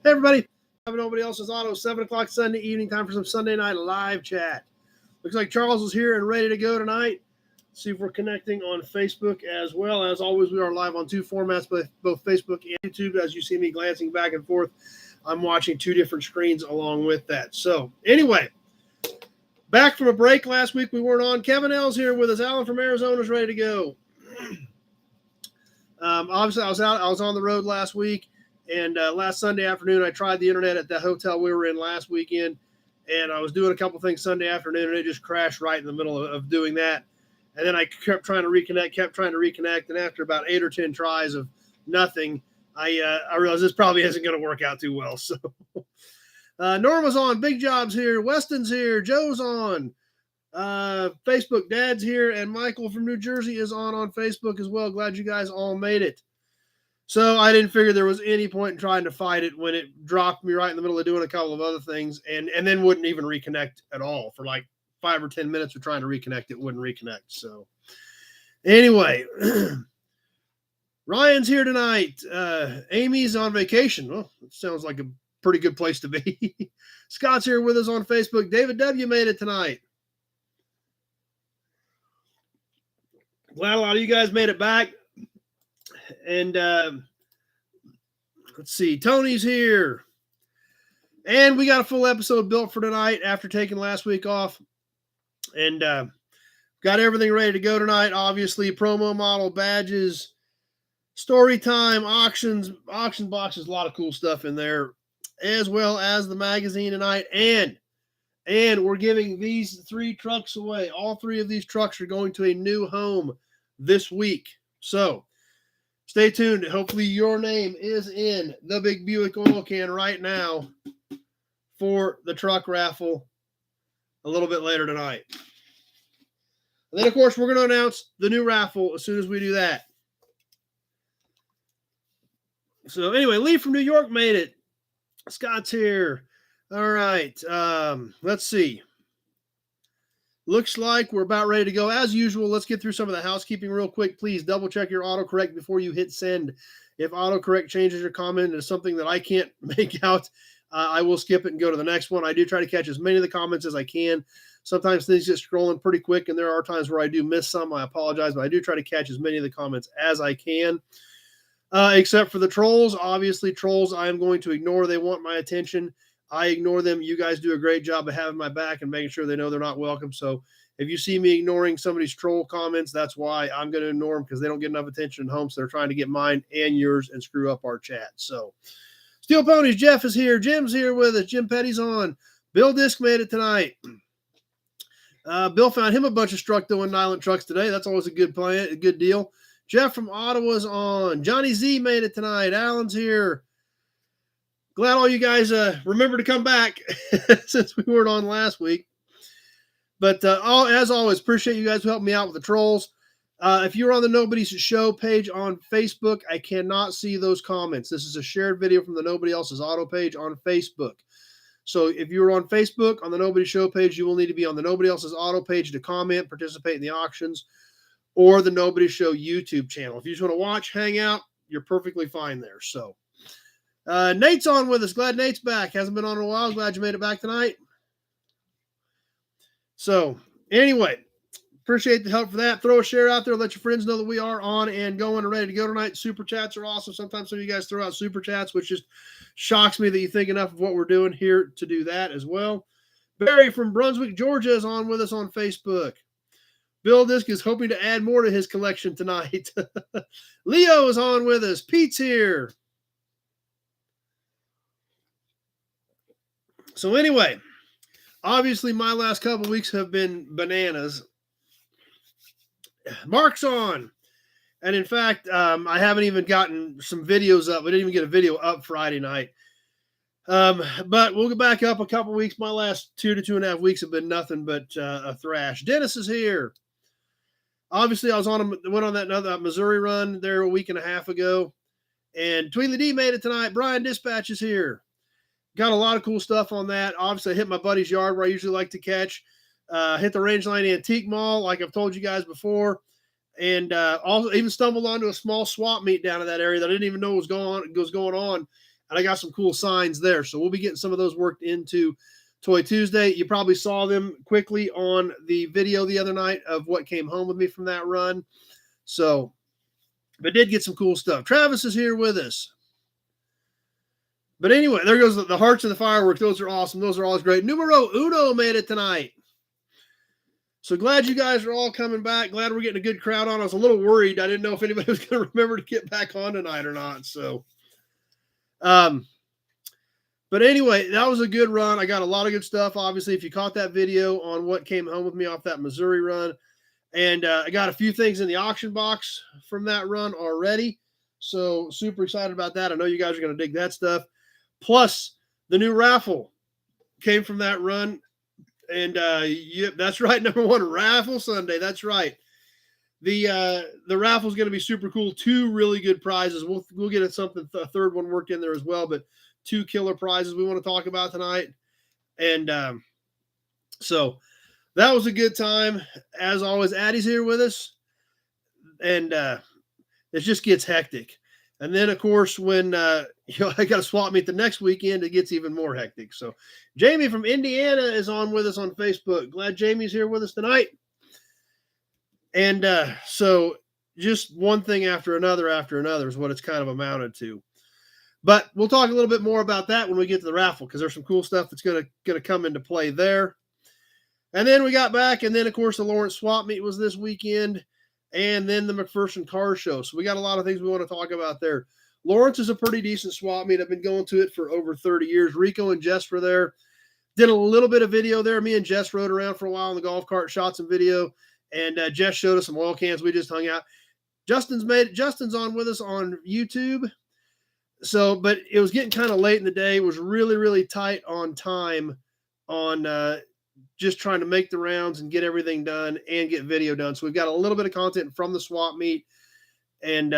Hey, everybody. Nobody Else's Auto, 7 o'clock Sunday evening, time for some Sunday night live chat. Looks like Charles is here and ready to go tonight. See if we're connecting on Facebook as well. As always, we are live on two formats, both Facebook and YouTube. As you see me glancing back and forth, I'm watching two different screens along with that. So, anyway, back from a break last week we weren't on. Kevin L's here with us. Alan from Arizona is ready to go. Obviously, I was on the road last week. And last Sunday afternoon, I tried the internet at the hotel we were in last weekend, and I was doing a couple things Sunday afternoon, and it just crashed right in the middle of doing that. And then I kept trying to reconnect, and after about 8 or 10 tries of nothing, I realized this probably isn't going to work out too well. So Norma's on, Big Job's here, Weston's here, Joe's on Facebook, Dad's here, and Michael from New Jersey is on Facebook as well. Glad you guys all made it. So I didn't figure there was any point in trying to fight it when it dropped me right in the middle of doing a couple of other things and then wouldn't even reconnect at all. For like 5 or 10 minutes of trying to reconnect, it wouldn't reconnect. So anyway, Ryan's here tonight. Amy's on vacation. Well, it sounds like a pretty good place to be. Scott's here with us on Facebook. David W. made it tonight. Glad a lot of you guys made it back. And let's see, Tony's here. And we got a full episode built for tonight after taking last week off. And got everything ready to go tonight. Obviously, promo model, badges, story time, auction boxes, a lot of cool stuff in there, as well as the magazine tonight. And we're giving these 3 trucks away. All 3 of these trucks are going to a new home this week. So stay tuned. Hopefully your name is in the Big Buick Oil Can right now for the truck raffle a little bit later tonight. And then, of course, we're going to announce the new raffle as soon as we do that. So, anyway, Lee from New York made it. Scott's here. All right. Let's see. Looks like we're about ready to go. As usual, let's get through some of the housekeeping real quick. Please double check your autocorrect before you hit send. If autocorrect changes your comment into something that I can't make out, I will skip it and go to the next one. I do try to catch as many of the comments as I can. Sometimes things get scrolling pretty quick, and there are times where I do miss some. I apologize, but I do try to catch as many of the comments as I can. Except for the trolls. Obviously, trolls I am going to ignore. They want my attention. I ignore them. You guys do a great job of having my back and making sure they know they're not welcome. So if you see me ignoring somebody's troll comments, that's why I'm going to ignore them, because they don't get enough attention at home. So they're trying to get mine and yours and screw up our chat. So Steel Ponies, Jeff is here. Jim's here with us. Jim Petty's on. Bill Disk made it tonight. Bill found him a bunch of Structo and Nylon trucks today. That's always a good plan, a good deal. Jeff from Ottawa's on. Johnny Z made it tonight. Alan's here. Glad all you guys remember to come back since we weren't on last week. But as always, appreciate you guys who helped me out with the trolls. If you're on the Nobody's Show page on Facebook, I cannot see those comments. This is a shared video from the Nobody Else's Auto page on Facebook. So if you're on Facebook on the Nobody Show page, you will need to be on the Nobody Else's Auto page to comment, participate in the auctions, or the Nobody Show YouTube channel. If you just want to watch, hang out, you're perfectly fine there. So Nate's on with us. Glad Nate's back. Hasn't been on in a while. Glad you made it back tonight. So anyway, appreciate the help for that. Throw a share out there. Let your friends know that we are on and going and ready to go tonight. Super chats are awesome. Sometimes some of you guys throw out super chats, which just shocks me that you think enough of what we're doing here to do that as well. Barry from Brunswick, Georgia is on with us on Facebook. Bill Disk is hoping to add more to his collection tonight. Leo is on with us. Pete's here. So anyway, obviously my last couple of weeks have been bananas. Mark's on. And in fact, I haven't even gotten some videos up. We didn't even get a video up Friday night. But we'll go back up a couple of weeks. My last 2 to 2.5 weeks have been nothing but a thrash. Dennis is here. Obviously, I went on that Missouri run there a week and a half ago. And Tweedly D made it tonight. Brian Dispatch is here. Got a lot of cool stuff on that. Obviously, I hit my buddy's yard where I usually like to catch. Hit the Rangeline Antique Mall, like I've told you guys before. And also even stumbled onto a small swap meet down in that area that I didn't even know was going on. and I got some cool signs there. So we'll be getting some of those worked into Toy Tuesday. You probably saw them quickly on the video the other night of what came home with me from that run. So, but did get some cool stuff. Travis is here with us. But anyway, there goes the hearts and the fireworks. Those are awesome. Those are always great. Numero uno made it tonight. So glad you guys are all coming back. Glad we're getting a good crowd on. I was a little worried. I didn't know if anybody was going to remember to get back on tonight or not. So, but anyway, that was a good run. I got a lot of good stuff. Obviously, if you caught that video on what came home with me off that Missouri run, and I got a few things in the auction box from that run already. So super excited about that. I know you guys are going to dig that stuff. Plus, the new raffle came from that run. And yep, that's right. Number one, Raffle Sunday. That's right. The raffle is going to be super cool. 2 really good prizes. We'll get a third one worked in there as well. But 2 killer prizes we want to talk about tonight. And so that was a good time. As always, Addie's here with us, and it just gets hectic. And then, of course, when I got to swap meet the next weekend, it gets even more hectic. So Jamie from Indiana is on with us on Facebook. Glad Jamie's here with us tonight. And so just one thing after another is what it's kind of amounted to. But we'll talk a little bit more about that when we get to the raffle, because there's some cool stuff that's going to come into play there. And then we got back, and then, of course, the Lawrence swap meet was this weekend. And then the McPherson car show. So we got a lot of things we want to talk about there. Lawrence is a pretty decent swap meet. I've been going to it for over 30 years. Rico and Jess were there. Did a little bit of video there. Me and Jess rode around for a while in the golf cart, shot some video. And Jess showed us some oil cans. We just hung out. Justin's on with us on YouTube. So, but it was getting kind of late in the day. It was really, really tight on time on just trying to make the rounds and get everything done and get video done. So we've got a little bit of content from the swap meet, and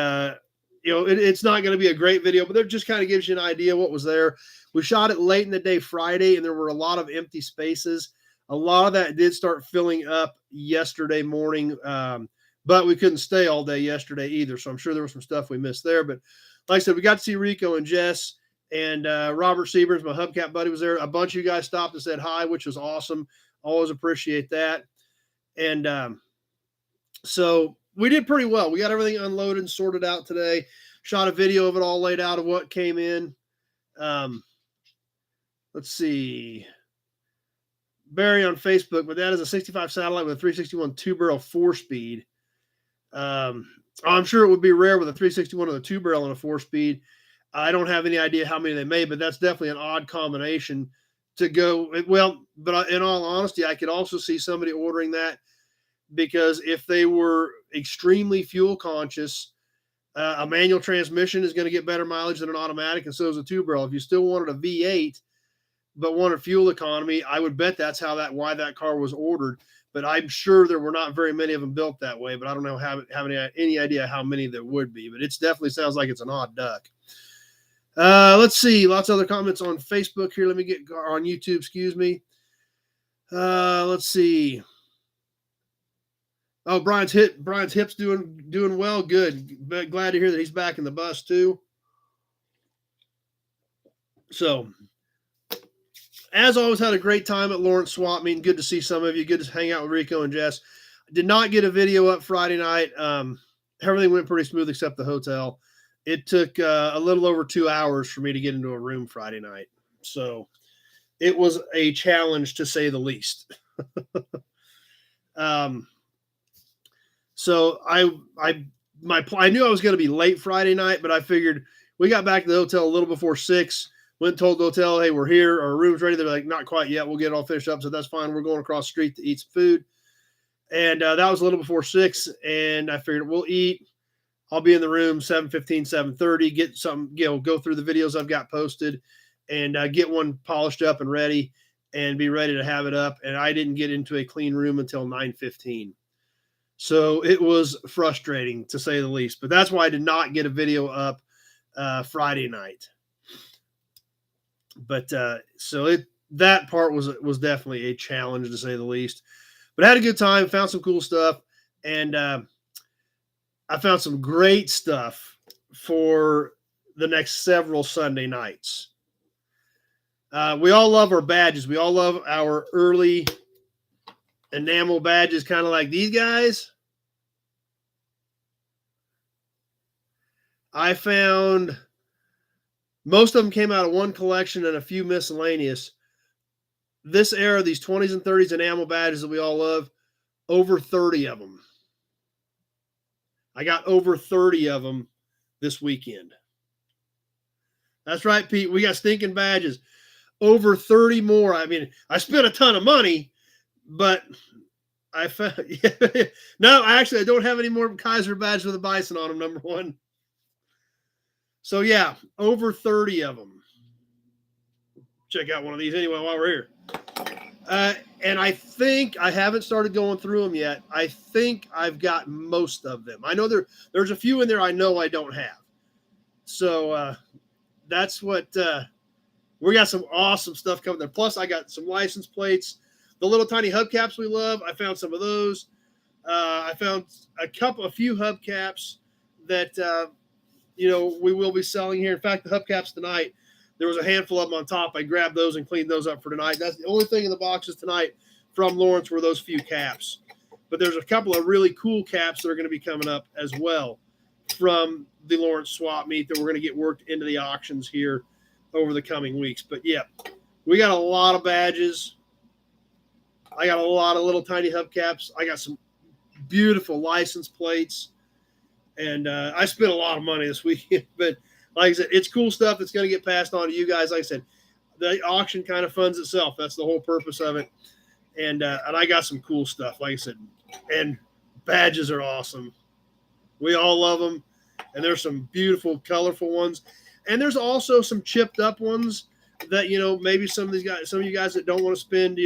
it's not going to be a great video, but it just kind of gives you an idea what was there. We shot it late in the day Friday, and there were a lot of empty spaces. A lot of that did start filling up yesterday morning, but we couldn't stay all day yesterday either. So I'm sure there was some stuff we missed there. But like I said, we got to see Rico and Jess, and Robert Seaburns, my hubcap buddy, was there. A bunch of you guys stopped and said hi, which was awesome. Always appreciate that. And so we did pretty well. We got everything unloaded and sorted out today. Shot a video of it all laid out of what came in. Let's see. Barry on Facebook, but that is a 65 satellite with a 361 two-barrel 4-speed. I'm sure it would be rare with a 361 and a 2-barrel and a 4-speed. I don't have any idea how many they made, but that's definitely an odd combination to go. Well, but in all honesty, I could also see somebody ordering that because if they were extremely fuel conscious, a manual transmission is going to get better mileage than an automatic, and so is a 2-barrel. If you still wanted a V8 but wanted fuel economy, I would bet that's why that car was ordered. But I'm sure there were not very many of them built that way. But I don't know any idea how many there would be. But it definitely sounds like it's an odd duck. Let's see. Lots of other comments on Facebook here. Let me get on YouTube. Excuse me. Let's see. Oh, Brian's hip's doing well. Good. But glad to hear that he's back in the bus too. So, as always, had a great time at Lawrence Swap Meet. Good to see some of you. Good to hang out with Rico and Jess. Did not get a video up Friday night. Everything went pretty smooth except the hotel. It took a little over 2 hours for me to get into a room Friday night. So it was a challenge to say the least. So I knew I was going to be late Friday night, but I figured we got back to the hotel a little before 6. Went and told the hotel, hey, we're here. Our room's ready. They're like, not quite yet. We'll get it all finished up. So that's fine. We're going across the street to eat some food. And that was a little before 6. And I figured we'll eat. I'll be in the room 7:15, 7:30, get some, go through the videos I've got posted and get one polished up and ready and be ready to have it up. And I didn't get into a clean room until 9:15. So it was frustrating to say the least. But that's why I did not get a video up Friday night. But that part was definitely a challenge to say the least. But I had a good time, found some cool stuff, and I found some great stuff for the next several Sunday nights. We all love our badges. We all love our early enamel badges, kind of like these guys. I found most of them came out of one collection and a few miscellaneous. This era, these 20s and 30s enamel badges that we all love, over 30 of them. I got over 30 of them this weekend. That's right, Pete. We got stinking badges. Over 30 more. I mean, I spent a ton of money, but I found no, actually, I don't have any more Kaiser badges with a bison on them, number one. So yeah, over 30 of them. Check out one of these anyway while we're here. And I think I haven't started going through them yet. I think I've got most of them. I know there's a few in there I know I don't have. So that's what we got, some awesome stuff coming there. Plus, I got some license plates, the little tiny hubcaps we love. I found some of those. I found a few hubcaps that we will be selling here. In fact, the hubcaps tonight, there was a handful of them on top. I grabbed those and cleaned those up for tonight. That's the only thing in the boxes tonight from Lawrence were those few caps. But there's a couple of really cool caps that are going to be coming up as well from the Lawrence swap meet that we're going to get worked into the auctions here over the coming weeks. But yeah, we got a lot of badges. I got a lot of little tiny hubcaps. I got some beautiful license plates. And I spent a lot of money this weekend, but like I said, it's cool stuff that's going to get passed on to you guys. Like I said, the auction kind of funds itself. That's the whole purpose of it. And I got some cool stuff, like I said, and badges are awesome. We all love them. And there's some beautiful, colorful ones. And there's also some chipped up ones that, maybe some of you guys that don't want to spend,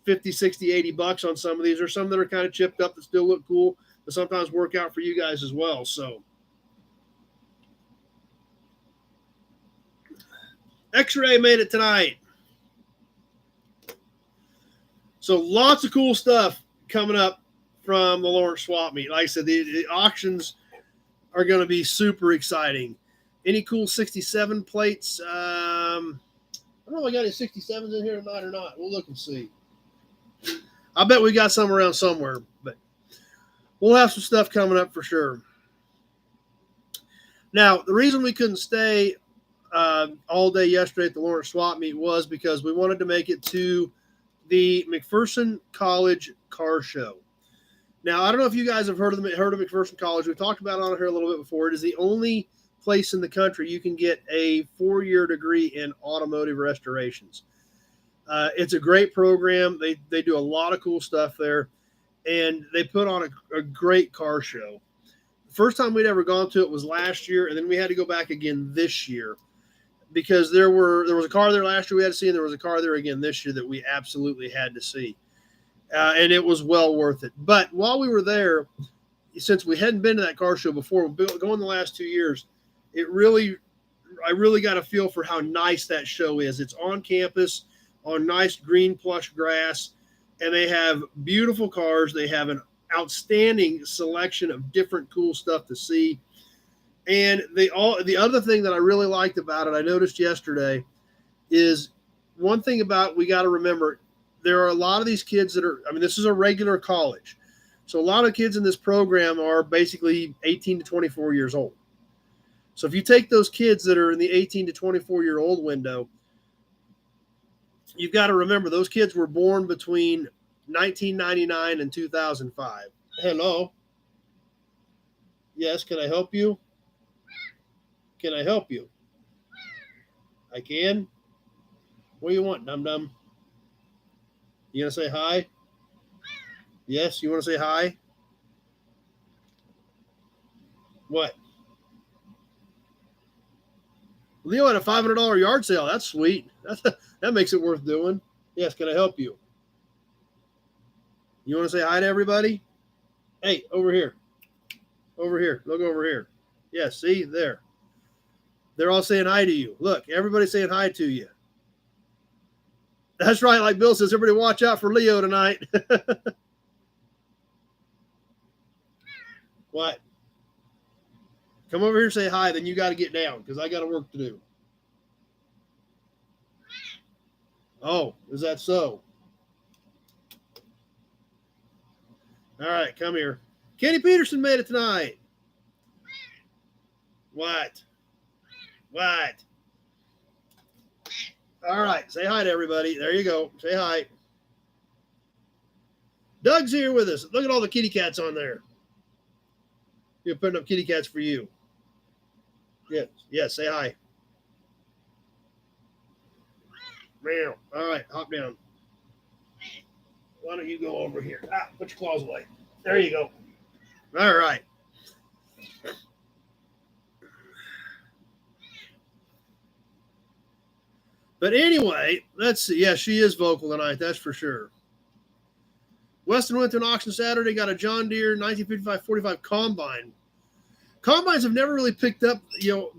50, 60, 80 bucks on some of these, or some that are kind of chipped up that still look cool, but sometimes work out for you guys as well. So X-Ray made it tonight. So lots of cool stuff coming up from the Lawrence swap meet. Like I said, the auctions are going to be super exciting. Any cool 67 plates? I don't know if I got any 67s in here tonight or not. We'll look and see. I bet we got some around somewhere, but we'll have some stuff coming up for sure. Now, the reason we couldn't stay all day yesterday at the Lawrence swap meet was because we wanted to make it to the McPherson College Car Show. Now, I don't know if you guys have heard of McPherson College. We've talked about it on here a little bit before. It is the only place in the country you can get a 4-year degree in automotive restorations. It's a great program. They do a lot of cool stuff there, and they put on a great car show. The first time we'd ever gone to it was last year, and then we had to go back again this year because there was a car there last year we had to see, and there was a car there again this year that we absolutely had to see. And it was well worth it. But while we were there, since we hadn't been to that car show before, going the last 2 years, I really got a feel for how nice that show is. It's on campus, on nice green plush grass, and they have beautiful cars. They have an outstanding selection of different cool stuff to see. And the other thing that I really liked about it, I noticed yesterday, is one thing about, we got to remember, there are a lot of these kids that this is a regular college. So a lot of kids in this program are basically 18 to 24 years old. So if you take those kids that are in the 18 to 24-year-old window, you've got to remember those kids were born between 1999 and 2005. Hello. Yes, can I help you? Can I help you? I can. What do you want, dum-dum? You going to say hi? Yes, you want to say hi? What? Leo had a $500 yard sale. That's sweet. That makes it worth doing. Yes, can I help you? You want to say hi to everybody? Hey, over here. Over here. Look over here. Yes, see? There. They're all saying hi to you. Look, everybody's saying hi to you. That's right. Like Bill says, everybody watch out for Leo tonight. What? Come over here and say hi, then you got to get down because I got work to do. Oh, is that so? All right, come here. Kenny Peterson made it tonight. What? What? All right, say hi to everybody. There you go. Say hi. Doug's here with us. Look at all the kitty cats on there. You're putting up kitty cats for you. Yes, yes, say hi. Meow. All right, hop down. Why don't you go over here? Ah, put your claws away. There you go. All right. But anyway, let's see. Yeah, she is vocal tonight, that's for sure. Weston went to an auction Saturday, got a John Deere 1955-45 combine. Combines have never really picked up,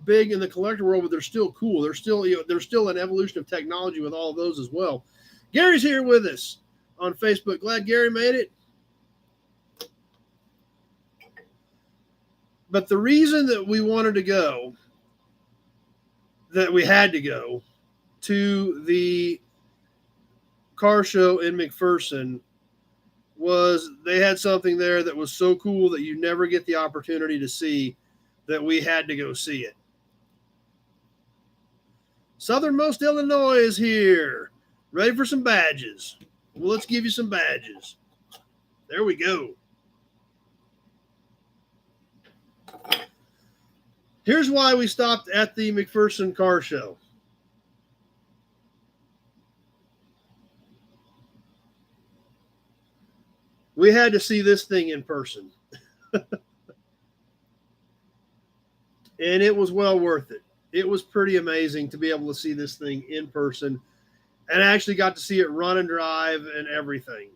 big in the collector world, but they're still cool. They're still, there's still an evolution of technology with all of those as well. Gary's here with us on Facebook. Glad Gary made it. But the reason that we wanted to go, that we had to go to the car show in McPherson was they had something there that was so cool that you never get the opportunity to see, that we had to go see it. Southernmost Illinois is here. Ready for some badges. Well, let's give you some badges. There we go. Here's why we stopped at the McPherson car show. We had to see this thing in person. And it was well worth it. It was pretty amazing to be able to see this thing in person, and I actually got to see it run and drive and everything.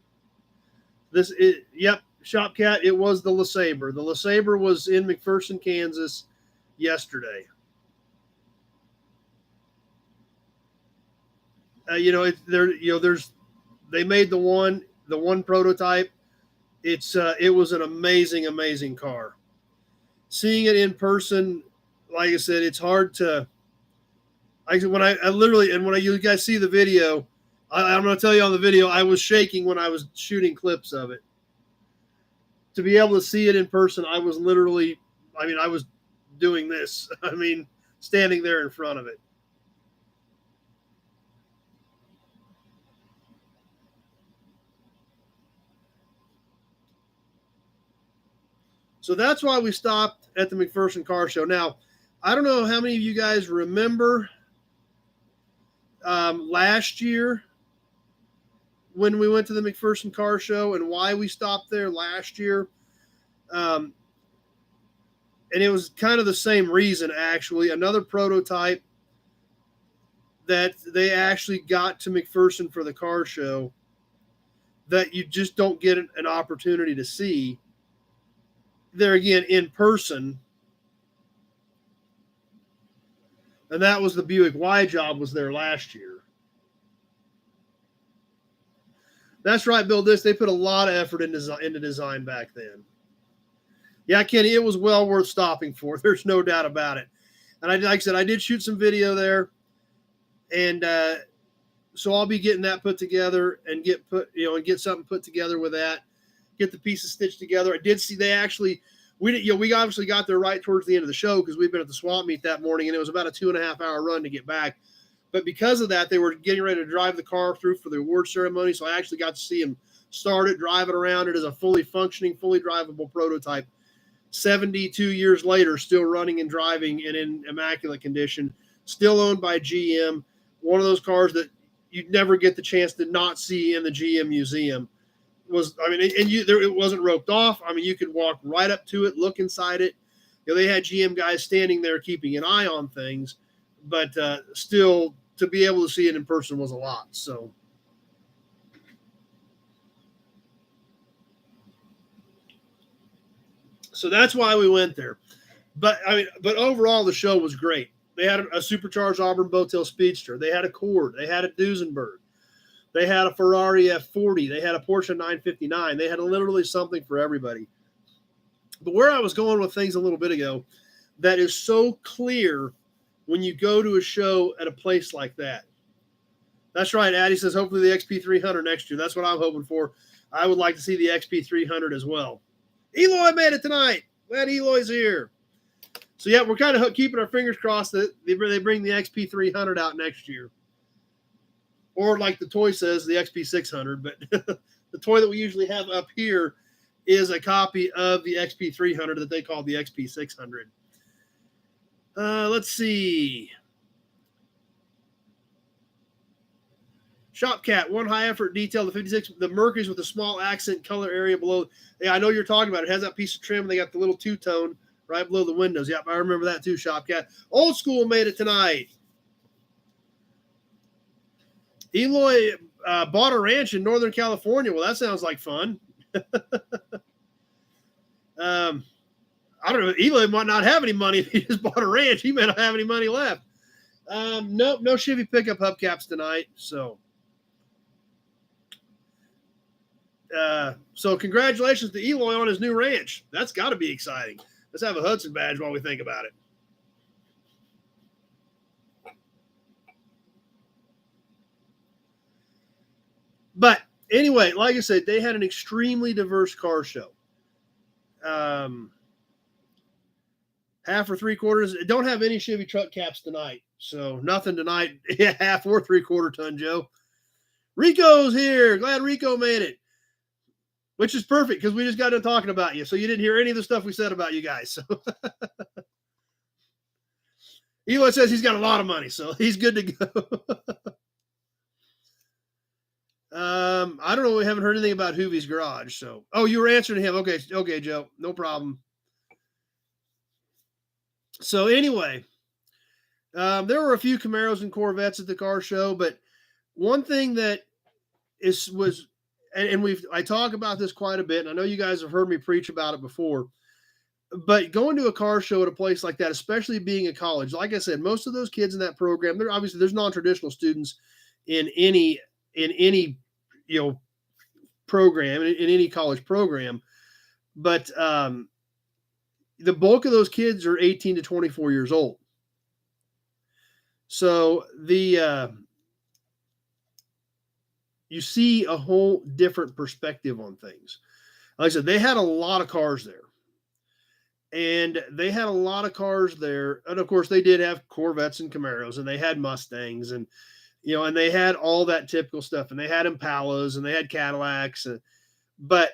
Shopcat, it was the LeSabre. The LeSabre was in McPherson, Kansas yesterday. They made the one prototype. It was an amazing car. Seeing it in person, like I said, it's hard to. When you guys see the video, I'm going to tell you on the video, I was shaking when I was shooting clips of it. To be able to see it in person, I was literally, I was doing this. Standing there in front of it. So that's why we stopped at the McPherson car show. Now, I don't know how many of you guys remember last year when we went to the McPherson car show and why we stopped there last year. And it was kind of the same reason, actually. Another prototype that they actually got to McPherson for the car show that you just don't get an opportunity to see there again in person. And that was the Buick Y Job was there last year. That's right, Bill. They put a lot of effort into design back then. Yeah, Kenny, it was well worth stopping for. There's no doubt about it. And like I said, I did shoot some video there, and so I'll be getting that put together and get something put together with that. Get the pieces stitched together. I did see we obviously got there right towards the end of the show because we've been at the swap meet that morning, and it was about a 2.5 hour run to get back. But because of that, they were getting ready to drive the car through for the award ceremony, so I actually got to see them start it, drive it around. It is a fully functioning, fully drivable prototype. 72 years later, still running and driving and in immaculate condition, still owned by GM. One of those cars that you'd never get the chance to not see in the GM museum. It wasn't roped off. You could walk right up to it, look inside it. They had GM guys standing there keeping an eye on things, but still to be able to see it in person was a lot. So that's why we went there. But overall the show was great. They had a supercharged Auburn Bowtail Speedster. They had a Cord. They had a Duesenberg. They had a Ferrari F40. They had a Porsche 959. They had literally something for everybody. But where I was going with things a little bit ago that is so clear when you go to a show at a place like that. That's right. Addie says, hopefully the XP300 next year. That's what I'm hoping for. I would like to see the XP300 as well. Eloy made it tonight. Glad Eloy's here. So, yeah, we're kind of keeping our fingers crossed that they bring the XP300 out next year. Or like the toy says, the XP600. But the toy that we usually have up here is a copy of the XP300 that they call the XP600. Let's see. Shopcat, one high effort detail, the 56, the Mercury's with a small accent color area below. Yeah, I know you're talking about it. It has that piece of trim. They got the little two-tone right below the windows. Yep, I remember that too, Shopcat. Old School made it tonight. Eloy bought a ranch in Northern California. Well, that sounds like fun. I don't know. Eloy might not have any money if he just bought a ranch. He may not have any money left. Nope, no Chevy pickup hubcaps tonight. So congratulations to Eloy on his new ranch. That's got to be exciting. Let's have a Hudson badge while we think about it. But anyway, like I said, they had an extremely diverse car show. Half or three quarters. Don't have any Chevy truck caps tonight. So nothing tonight. Half or 3/4 ton, Joe. Rico's here. Glad Rico made it. Which is perfect because we just got done talking about you. So you didn't hear any of the stuff we said about you guys. So Eloy says he's got a lot of money, so he's good to go. I don't know. We haven't heard anything about Hoovie's garage. So, oh, you were answering him. Okay, Joe. No problem. So anyway, there were a few Camaros and Corvettes at the car show, but one thing that was I talk about this quite a bit, and I know you guys have heard me preach about it before, but going to a car show at a place like that, especially being a college, like I said, most of those kids in that program, there's non-traditional students in any program, in any college program, but the bulk of those kids are 18 to 24 years old. So you see a whole different perspective on things. Like I said, they had a lot of cars there. And of course, they did have Corvettes and Camaros, and they had Mustangs, and and they had all that typical stuff, and they had Impalas, and they had Cadillacs, but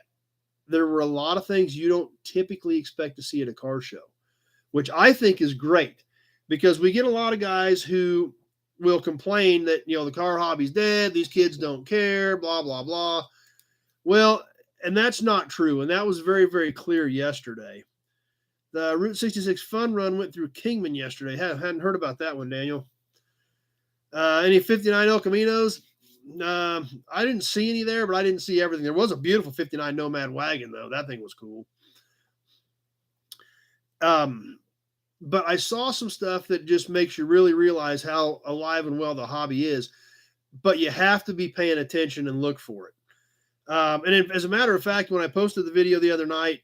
there were a lot of things you don't typically expect to see at a car show, which I think is great because we get a lot of guys who will complain that, the car hobby's dead. These kids don't care, blah, blah, blah. Well, and that's not true. And that was very, very clear yesterday. The Route 66 fun run went through Kingman yesterday. Hadn't heard about that one, Daniel. Any 59 El Caminos? I didn't see any there, but I didn't see everything. There was a beautiful 59 Nomad wagon, though. That thing was cool. But I saw some stuff that just makes you really realize how alive and well the hobby is. But you have to be paying attention and look for it. As a matter of fact, when I posted the video the other night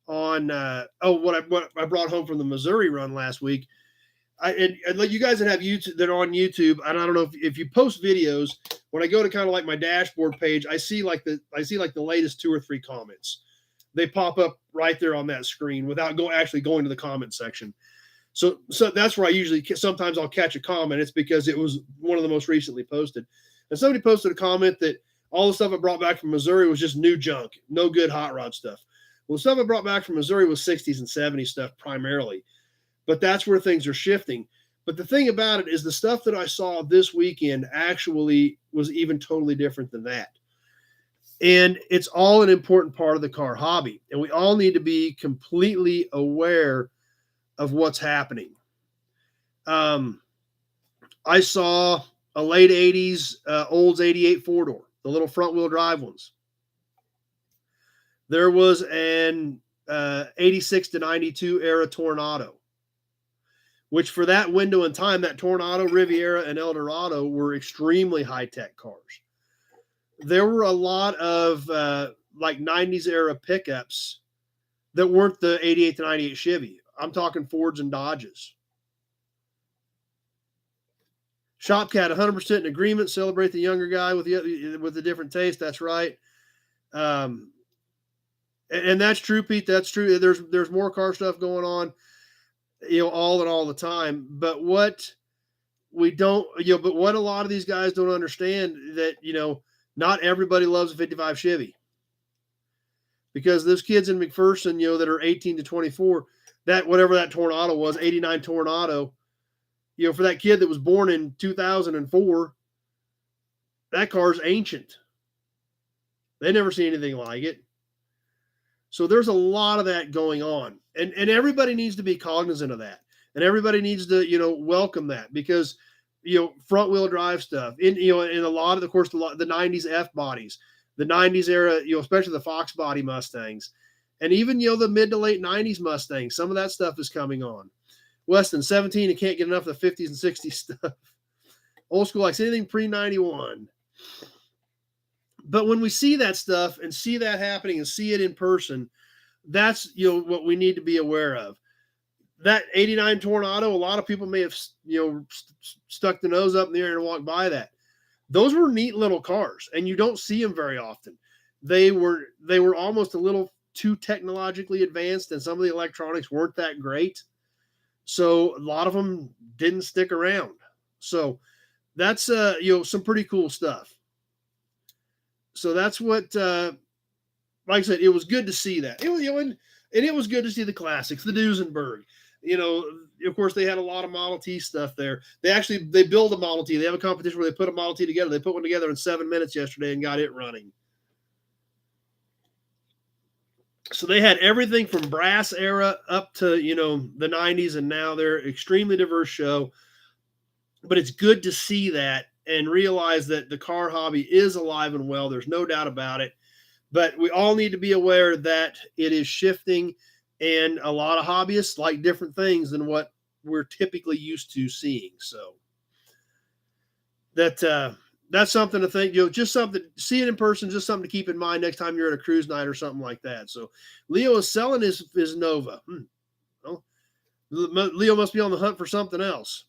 what I brought home from the Missouri run last week, and you guys that have YouTube that are on YouTube, and I don't know if you post videos, when I go to kind of like my dashboard page, I see like the latest 2 or 3 comments. They pop up right there on that screen without actually going to the comment section. So that's where sometimes I'll catch a comment. It's because it was one of the most recently posted. And somebody posted a comment that all the stuff I brought back from Missouri was just new junk, no good hot rod stuff. Well, the stuff I brought back from Missouri was 60s and 70s stuff primarily. But that's where things are shifting. But the thing about it is the stuff that I saw this weekend actually was even totally different than that. And it's all an important part of the car hobby. And we all need to be completely aware of what's happening. I saw a late 80s Olds 88 4-door, the little front wheel drive ones. There was an 86 to 92 era Tornado, which for that window in time, that Tornado, Riviera, and Eldorado were extremely high-tech cars. There were a lot of 90s era pickups that weren't the 88 to 98 Chevy. I'm talking Fords and Dodges. Shopcat, 100% in agreement. Celebrate the younger guy with the different taste. That's right. And that's true, Pete. That's true. There's more car stuff going on, all the time. But what we don't, but what a lot of these guys don't understand that, not everybody loves a 55 Chevy, because those kids in McPherson, that are 18 to 24, that whatever that Tornado was, 89 Tornado, for that kid that was born in 2004, that car's ancient. They never see anything like it. So there's a lot of that going on, and everybody needs to be cognizant of that, and everybody needs to, welcome that, because, front wheel drive stuff in a lot of, of course, the 90s F bodies, the 90s era, especially the Fox body Mustangs, and even, the mid to late 90s Mustangs. Some of that stuff is coming on. Weston, 17, and can't get enough of the 50s and 60s stuff. Old school likes anything pre-91. But when we see that stuff and see that happening and see it in person, that's, what we need to be aware of. That 89 Tornado, a lot of people may have, stuck the nose up in the air and walked by that. Those were neat little cars, and you don't see them very often. They were almost a little too technologically advanced, and some of the electronics weren't that great. So a lot of them didn't stick around. So that's, some pretty cool stuff. So that's what, like I said, it was good to see that. It was, and it was good to see the classics, the Duesenberg. Of course, they had a lot of Model T stuff there. They build a Model T. They have a competition where they put a Model T together. They put one together in 7 minutes yesterday and got it running. So they had everything from brass era up to, the 90s, and now they're extremely diverse show. But it's good to see that and realize that the car hobby is alive and well. There's no doubt about it. But we all need to be aware that it is shifting, and a lot of hobbyists like different things than what we're typically used to seeing. So that's something to think, just something, see it in person, just something to keep in mind next time you're at a cruise night or something like that. So Leo is selling his Nova. Well, Leo must be on the hunt for something else.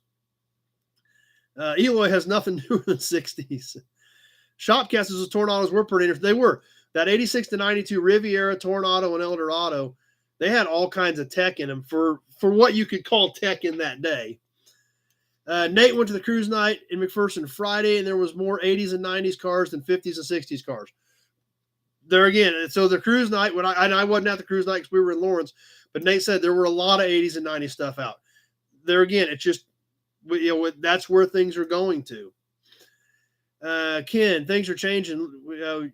Eloy has nothing new in the 60s. Shopcasters of Tornadoes were pretty interesting. They were. That 86 to 92 Riviera, Tornado, and Eldorado, they had all kinds of tech in them for what you could call tech in that day. Nate went to the cruise night in McPherson Friday, and there was more 80s and 90s cars than 50s and 60s cars. There again, so the cruise night, I wasn't at the cruise night because we were in Lawrence, but Nate said there were a lot of 80s and 90s stuff out. There again, it's just, that's where things are going to. Ken, things are changing.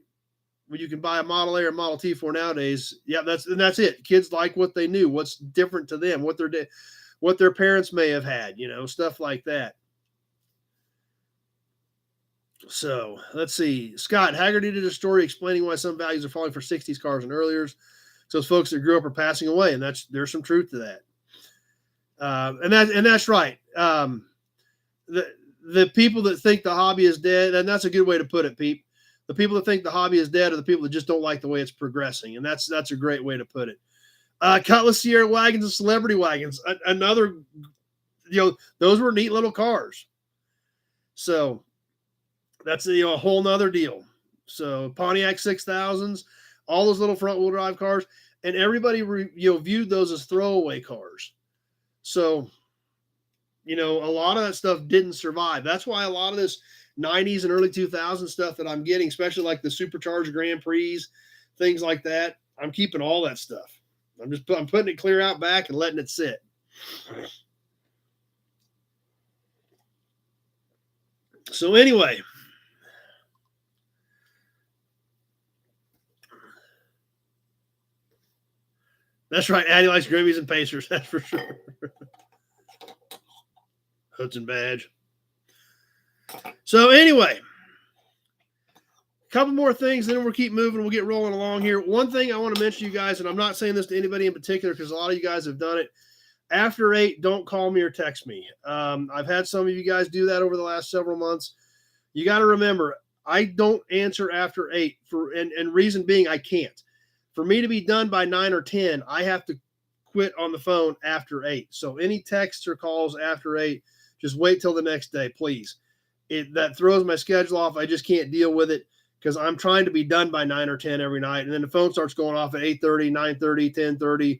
When you can buy a Model A or Model T for nowadays. Yeah, that's it. Kids like what they knew, what's different to them, what their parents may have had, stuff like that. So let's see. Scott Haggerty did a story explaining why some values are falling for 60s cars and earlier. So those folks that grew up are passing away, and there's some truth to that. And that's right. The people that think the hobby is dead, and that's a good way to put it, Pete. The people that think the hobby is dead are the people that just don't like the way it's progressing, and that's a great way to put it. Cutlass Sierra wagons and celebrity wagons, another, those were neat little cars. So that's a whole nother deal. So Pontiac 6000s, all those little front wheel drive cars, and everybody viewed those as throwaway cars. So, a lot of that stuff didn't survive. That's why a lot of this 90s and early 2000s stuff that I'm getting, especially like the supercharged Grand Prix, things like that, I'm keeping all that stuff. I'm putting it clear out back and letting it sit. So anyway, that's right. Addie likes Grimmies and Pacers. That's for sure. Hudson Badge. So anyway, a couple more things, then we'll keep moving. We'll get rolling along here. One thing I want to mention to you guys, and I'm not saying this to anybody in particular because a lot of you guys have done it. After 8, don't call me or text me. I've had some of you guys do that over the last several months. You got to remember, I don't answer after 8 and reason being I can't. For me to be done by 9 or 10, I have to quit on the phone after 8. So any texts or calls after 8, just wait till the next day, please. That throws my schedule off. I just can't deal with it because I'm trying to be done by 9 or 10 every night. And then the phone starts going off at 8:30, 9:30, 10:30.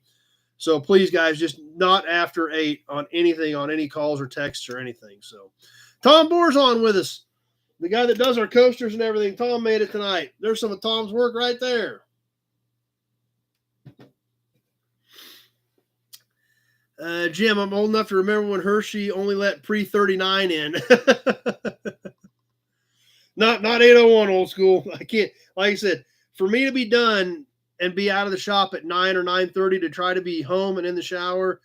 So please, guys, just not after 8 on anything, on any calls or texts or anything. So Tom Boer's on with us, the guy that does our coasters and everything. Tom made it tonight. There's some of Tom's work right there. Jim, I'm old enough to remember when Hershey only let pre-39 in. Not 801 old school. I can't, like I said, for me to be done and be out of the shop at 9 or 9:30 to try to be home and in the shower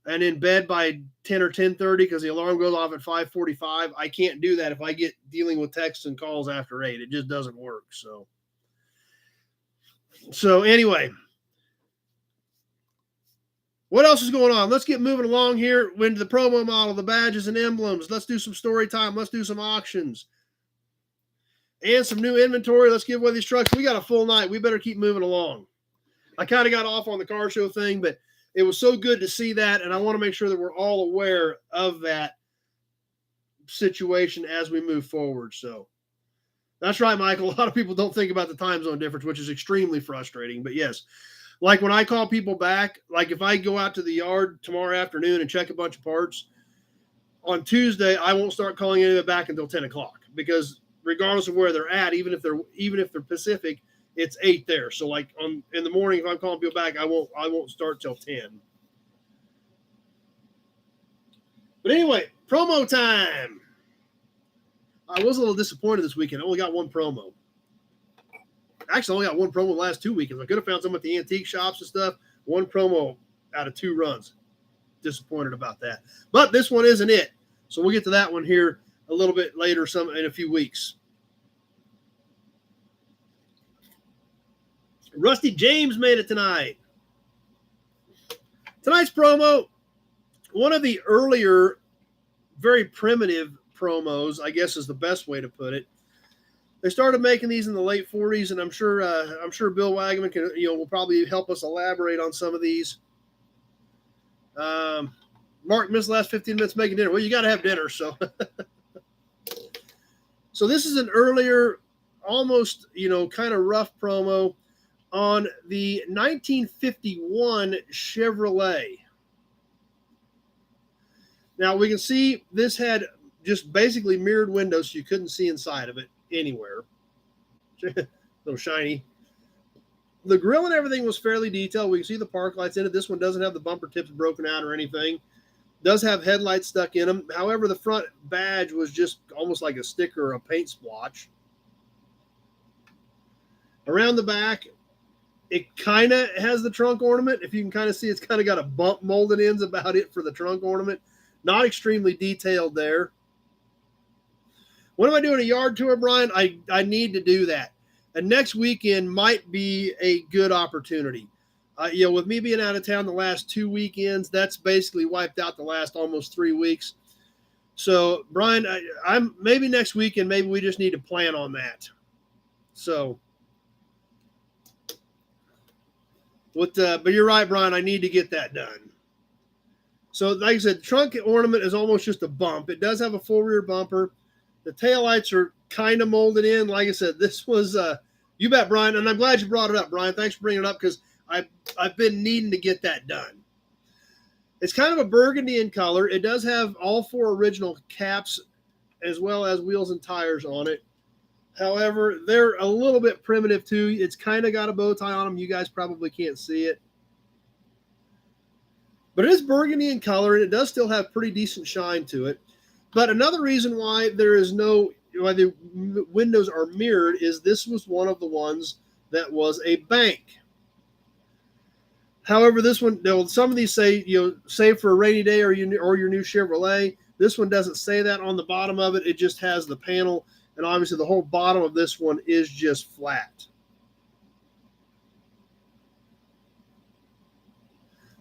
and in bed by 10 or 10:30 because the alarm goes off at 5:45. I can't do that if I get dealing with texts and calls after 8. It just doesn't work. So anyway, what else is going on? Let's get moving along here into the promo model, the badges and emblems. Let's do some story time. Let's do some auctions and some new inventory. Let's give away these trucks. We got a full night. We better keep moving along. I kind of got off on the car show thing, but it was so good to see that, and I want to make sure that we're all aware of that situation as we move forward. So that's right, Michael. A lot of people don't think about the time zone difference, which is extremely frustrating. But yes, like when I call people back, like if I go out to the yard tomorrow afternoon and check a bunch of parts, on Tuesday I won't start calling anybody back until 10 o'clock because regardless of where they're at, even if they're Pacific, it's 8 there. So like in the morning, if I'm calling people back, I won't start till 10. But anyway, promo time. I was a little disappointed this weekend. I only got one promo. Actually, I only got one promo the last 2 weekends. I could have found some at the antique shops and stuff. One promo out of 2 runs. Disappointed about that. But this one isn't it. So we'll get to that one here a little bit later, in a few weeks. Rusty James made it tonight. Tonight's promo, one of the earlier, very primitive promos, I guess is the best way to put it. They started making these in the late 40s, and I'm sure Bill Wagaman will probably help us elaborate on some of these. Mark missed the last 15 minutes making dinner. Well, you got to have dinner, so. So this is an earlier, almost kind of rough promo on the 1951 Chevrolet. Now we can see this had just basically mirrored windows, so you couldn't see inside of it anywhere. A little shiny. The grill and everything was fairly detailed. We can see the park lights in it. This one doesn't have the bumper tips broken out or anything. Does have headlights stuck in them. However, the front badge was just almost like a sticker or a paint splotch. Around the back, it kind of has the trunk ornament. If you can kind of see, it's kind of got a bump molded ends about it for the trunk ornament. Not extremely detailed there. When am I doing a yard tour, Brian? I need to do that. And next weekend might be a good opportunity. With me being out of town the last 2 weekends, that's basically wiped out the last almost 3 weeks. So, Brian, I'm maybe next weekend, maybe we just need to plan on that. So, but you're right, Brian. I need to get that done. So, like I said, the trunk ornament is almost just a bump. It does have a full rear bumper. The taillights are kind of molded in. Like I said, this was, you bet, Brian. And I'm glad you brought it up, Brian. Thanks for bringing it up because I've been needing to get that done. It's kind of a burgundy in color. It does have all 4 original caps as well as wheels and tires on it. However, they're a little bit primitive too. It's kind of got a bow tie on them. You guys probably can't see it. But it is burgundy in color, and it does still have pretty decent shine to it. But another reason why why the windows are mirrored is this was one of the ones that was a bank. However, this one, some of these say, save for a rainy day or your new Chevrolet. This one doesn't say that on the bottom of it. It just has the panel. And obviously the whole bottom of this one is just flat.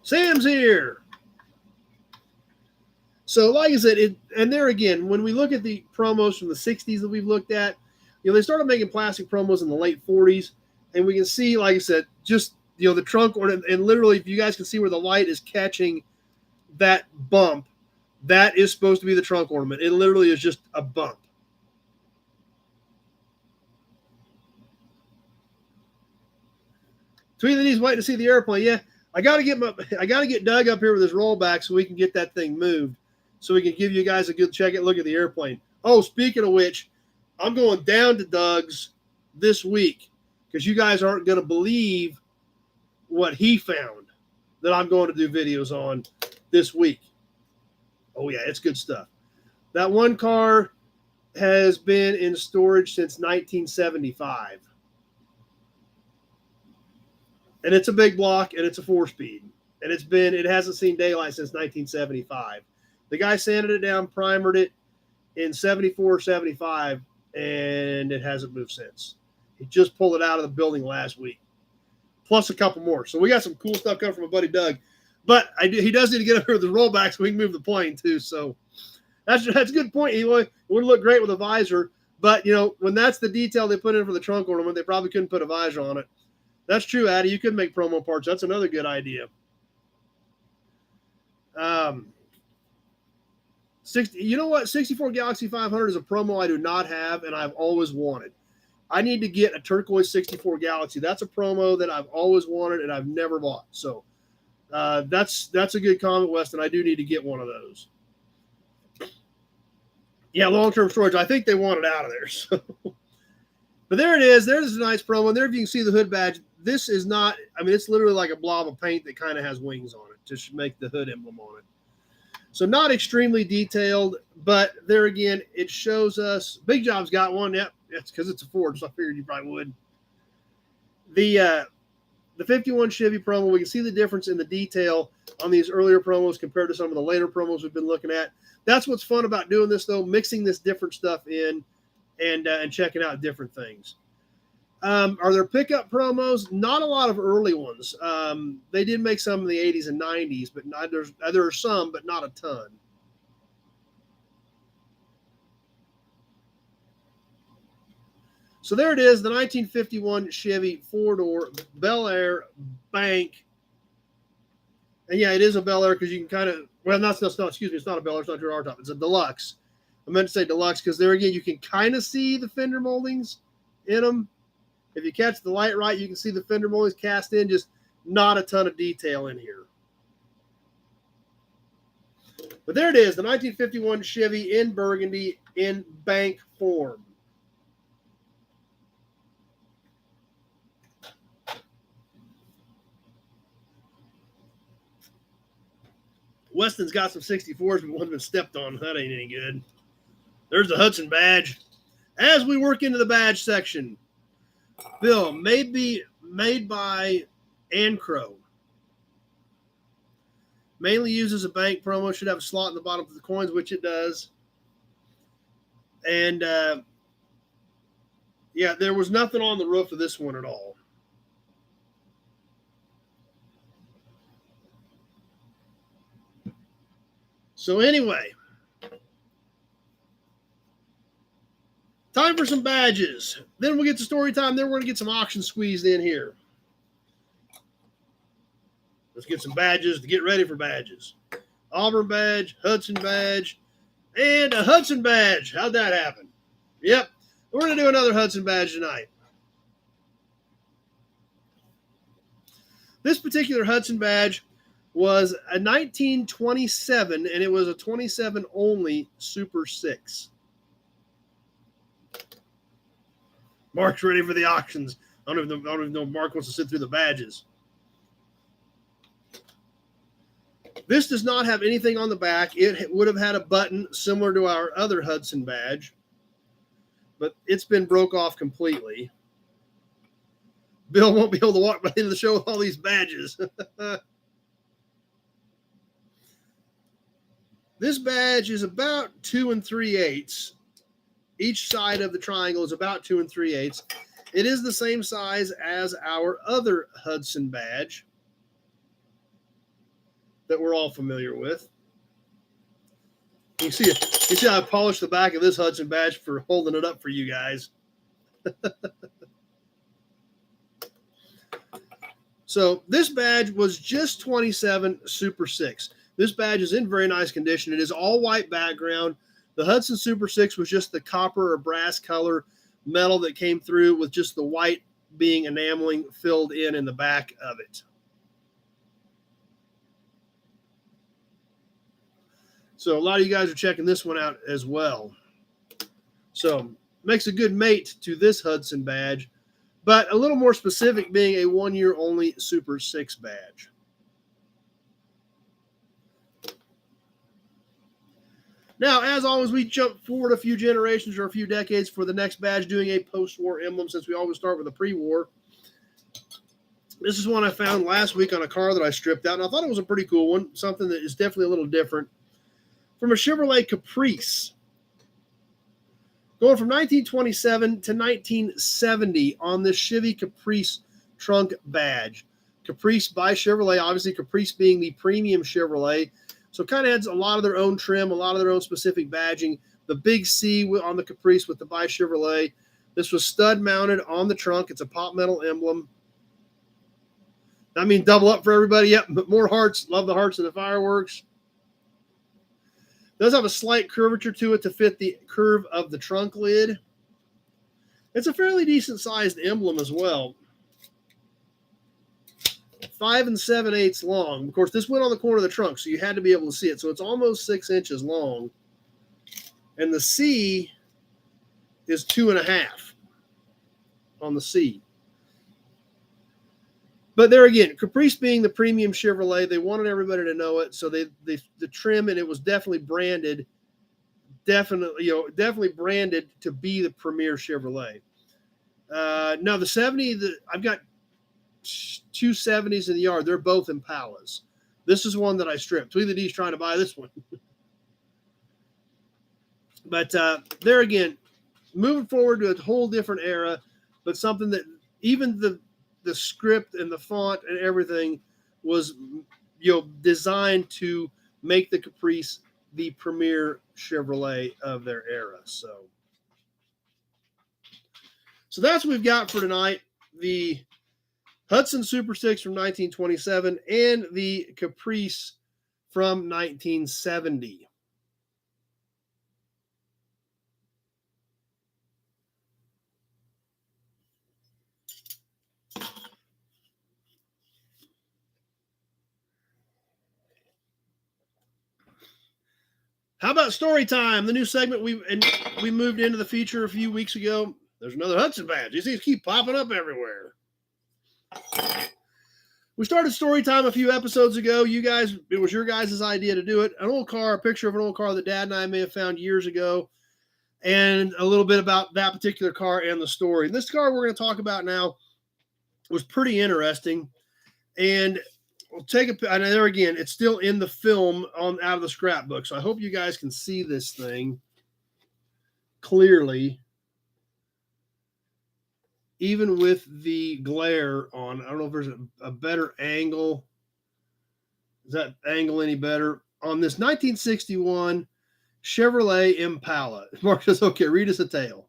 Sam's here. So like I said, and there again, when we look at the promos from the 60s that we've looked at, they started making plastic promos in the late 40s. And we can see, like I said, just the trunk ornament, and literally, if you guys can see where the light is catching that bump, that is supposed to be the trunk ornament. It literally is just a bump. Between the knees, waiting to see the airplane. Yeah, I gotta get Doug up here with his rollback so we can get that thing moved, so we can give you guys a good look at the airplane. Oh, speaking of which, I'm going down to Doug's this week because you guys aren't going to believe what he found that I'm going to do videos on this week. Oh yeah, it's good stuff. That one car has been in storage since 1975. And it's a big block, and it's a 4-speed. And it hasn't seen daylight since 1975. The guy sanded it down, primered it in 74, 75, and it hasn't moved since. He just pulled it out of the building last week, plus a couple more. So we got some cool stuff coming from my buddy Doug. But he does need to get up here with the rollback so we can move the plane too. So that's a good point, Eloy. It would look great with a visor. But, when that's the detail they put in for the trunk ornament, they probably couldn't put a visor on it. That's true, Addy. You could make promo parts. That's another good idea. 64 Galaxy 500 is a promo I do not have, and I've always wanted. I need to get a turquoise 64 Galaxy. That's a promo that I've always wanted and I've never bought. So that's a good comment, Weston. I do need to get one of those. Yeah, long-term storage. I think they want it out of there. So. But there it is. There's a nice promo. And there you can see the hood badge. This is not, it's literally like a blob of paint that kind of has wings on it to make the hood emblem on it. So not extremely detailed, but there again, it shows us. Big Job's got one. Yep, it's because it's a Ford, so I figured you probably would. The 51 Chevy promo, we can see the difference in the detail on these earlier promos compared to some of the later promos we've been looking at. That's what's fun about doing this, though, mixing this different stuff in and checking out different things. Are there pickup promos? Not a lot of early ones. They did make some in the 80s and 90s, but there are some, but not a ton. So there it is, the 1951 Chevy 4-door Bel Air Bank. And yeah, it is a Bel Air because you can kind of, it's not a Bel Air, it's not your R-top, it's a deluxe. I meant to say deluxe because there again, you can kind of see the fender moldings in them. If you catch the light right, you can see the fender moldings cast in, just not a ton of detail in here. But there it is, the 1951 Chevy in burgundy in bank form. Weston's got some 64s, but one's been stepped on. That ain't any good. There's the Hudson badge. As we work into the badge section, Bill, made by Ancro. Mainly used as a bank promo. Should have a slot in the bottom for the coins, which it does. And, yeah, there was nothing on the roof of this one at all. So anyway, time for some badges. Then we'll get to story time. Then we're going to get some auctions squeezed in here. Let's get some badges to get ready for badges. Auburn badge, Hudson badge, and a Hudson badge. How'd that happen? Yep, we're going to do another Hudson badge tonight. This particular Hudson badge was a 1927, and it was a 27 only Super 6. Mark's ready for the auctions. I don't even know if Mark wants to sit through the badges. This does not have anything on the back. It would have had a button similar to our other Hudson badge, but it's been broke off completely. Bill won't be able to walk by the end of the show with all these badges. This badge is about 2 3/8. Each side of the triangle is about 2 3/8. It is the same size as our other Hudson badge that we're all familiar with. You see how I polished the back of this Hudson badge for holding it up for you guys. So this badge was just 27 Super 6. This badge is in very nice condition. It is all white background. The Hudson Super 6 was just the copper or brass color metal that came through with just the white being enameling filled in the back of it. So a lot of you guys are checking this one out as well. So makes a good mate to this Hudson badge, but a little more specific being a 1 year only Super 6 badge. Now, as always, we jump forward a few generations or a few decades for the next badge, doing a post-war emblem since we always start with a pre-war. This is one I found last week on a car that I stripped out, and I thought it was a pretty cool one, something that is definitely a little different. From a Chevrolet Caprice. Going from 1927 to 1970 on this Chevy Caprice trunk badge. Caprice by Chevrolet, obviously Caprice being the premium Chevrolet. So kind of has a lot of their own trim, a lot of their own specific badging. The big C on the Caprice with the by Chevrolet. This was stud mounted on the trunk. It's a pop metal emblem. I mean, double up for everybody. Yep, but more hearts. Love the hearts and the fireworks. Does have a slight curvature to it to fit the curve of the trunk lid. It's a fairly decent sized emblem as well. 5 7/8 long. Of course, this went on the corner of the trunk, so you had to be able to see it. So it's almost 6 inches long. And the C is 2.5 on the C. But there again, Caprice being the premium Chevrolet, they wanted everybody to know it. So the trim, and it was definitely branded, definitely branded to be the premier Chevrolet. Now the 70, I've got 2 70s in the yard. They're both Impalas. This is one that I stripped. Tweety D's trying to buy this one. But there again, moving forward to a whole different era, but something that even the script and the font and everything was, designed to make the Caprice the premier Chevrolet of their era. So that's what we've got for tonight. The Hudson Super 6 from 1927 and the Caprice from 1970. How about story time? The new segment we moved into the feature a few weeks ago. There's another Hudson badge. These things keep popping up everywhere. We started story time a few episodes ago. It was your guys' idea to do it. An old car, a picture of an old car that Dad and I may have found years ago, and a little bit about that particular car and the story. And this car we're going to talk about now was pretty interesting. And we'll take and there again, it's still in the film out of the scrapbook. So I hope you guys can see this thing clearly, even with the glare on. I don't know if there's a better angle. Is that angle any better? On this 1961 Chevrolet Impala. Mark says, okay, read us a tale.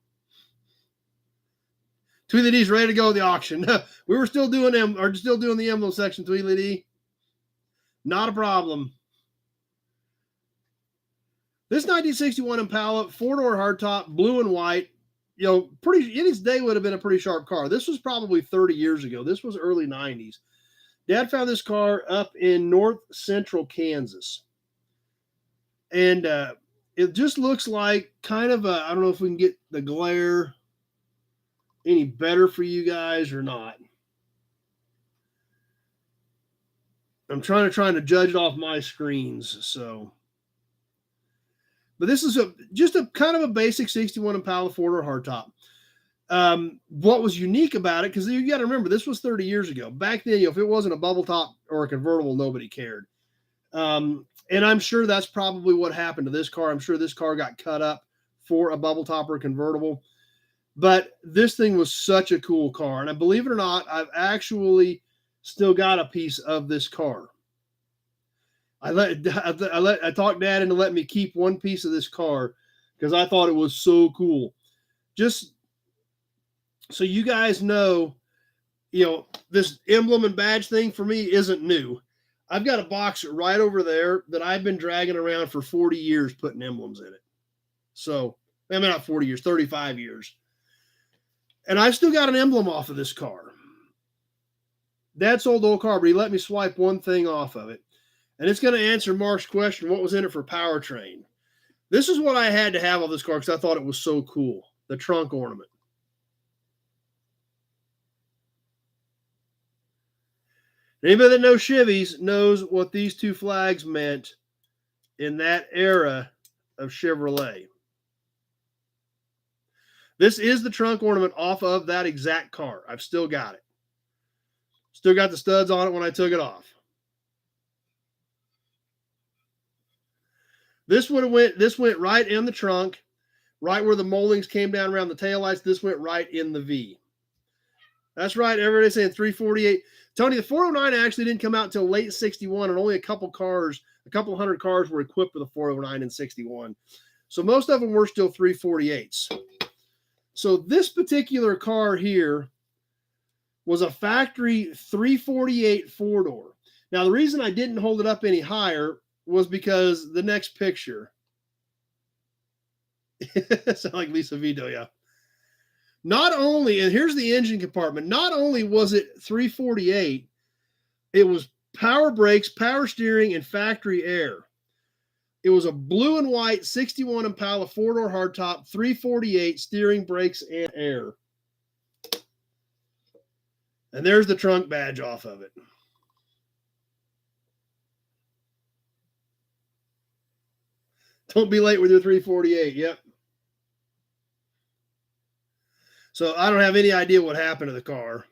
Tweety D's ready to go at the auction. We were still doing the emblem section, Tweety D. Not a problem. This 1961 Impala, 4-door hardtop, blue and white, pretty in its day would have been a pretty sharp car. This was probably 30 years ago. This was early 90s. Dad found this car up in north central Kansas. And it just looks like kind of I don't know if we can get the glare any better for you guys or not. I'm trying to judge it off my screens. So, but this is just a kind of a basic 61 Impala 4-door hardtop. What was unique about it, because you got to remember, this was 30 years ago. Back then, if it wasn't a bubble top or a convertible, nobody cared. And I'm sure that's probably what happened to this car. I'm sure this car got cut up for a bubble top or a convertible. But this thing was such a cool car. And I believe it or not, I've actually still got a piece of this car. I talked Dad into letting me keep one piece of this car because I thought it was so cool. Just so you guys know, this emblem and badge thing for me isn't new. I've got a box right over there that I've been dragging around for 40 years putting emblems in it. So, I mean, not 40 years, 35 years. And I've still got an emblem off of this car. Dad sold the old car, but he let me swipe one thing off of it. And it's going to answer Mark's question, what was in it for powertrain? This is what I had to have on this car because I thought it was so cool. The trunk ornament. Anybody that knows Chevys knows what these two flags meant in that era of Chevrolet. This is the trunk ornament off of that exact car. I've still got it. Still got the studs on it when I took it off. This went right in the trunk, right where the moldings came down around the taillights. This went right in the V. That's right. Everybody's saying 348. Tony, the 409 actually didn't come out until late 61, and only a couple hundred cars were equipped with a 409 in 61. So most of them were still 348s. So this particular car here was a factory 348 four-door. Now, the reason I didn't hold it up any higher was because the next picture. Sound like Lisa Vito, yeah. Not only, and here's the engine compartment, not only was it 348, it was power brakes, power steering, and factory air. It was a blue and white 61 Impala four-door hardtop, 348 steering, brakes, and air. And there's the trunk badge off of it. Don't be late with your 348. Yep. So I don't have any idea what happened to the car.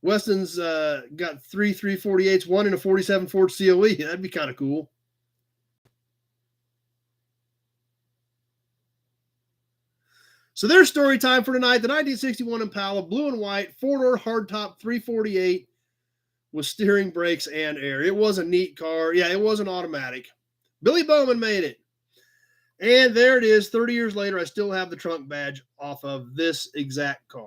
Weston's got 348s, one in a 47 Ford COE. That'd be kind of cool. So there's story time for tonight. The 1961 Impala, blue and white, four-door hardtop 348 with steering, brakes, and air. It was a neat car. Yeah, it was an automatic. Billy Bowman made it. And there it is. 30 years later, I still have the trunk badge off of this exact car.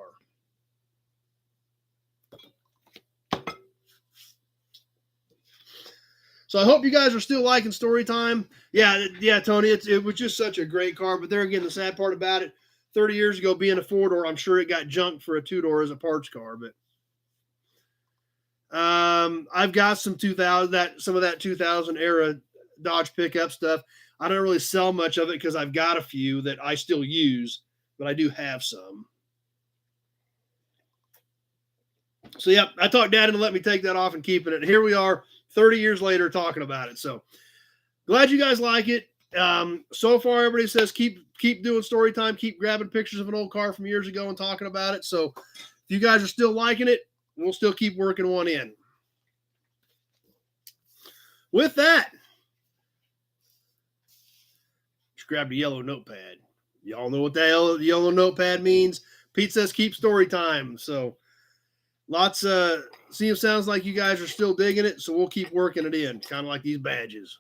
So I hope you guys are still liking story time. Yeah, Tony, it was just such a great car. But there again, the sad part about it, 30 years ago, being a four-door, I'm sure it got junked for a two-door as a parts car. But I've got some of that 2000 era Dodge pickup stuff. I don't really sell much of it because I've got a few that I still use, but I do have some. So, yeah, I talked Dad into let me take that off and keeping it. Here we are 30 years later talking about it. So glad you guys like it. So far, everybody says keep doing story time, keep grabbing pictures of an old car from years ago and talking about it. So if you guys are still liking it, we'll still keep working one in. With that, just grabbed a yellow notepad. Y'all know what that yellow notepad means. Pete says keep story time. So lots sounds like you guys are still digging it, so we'll keep working it in, kind of like these badges.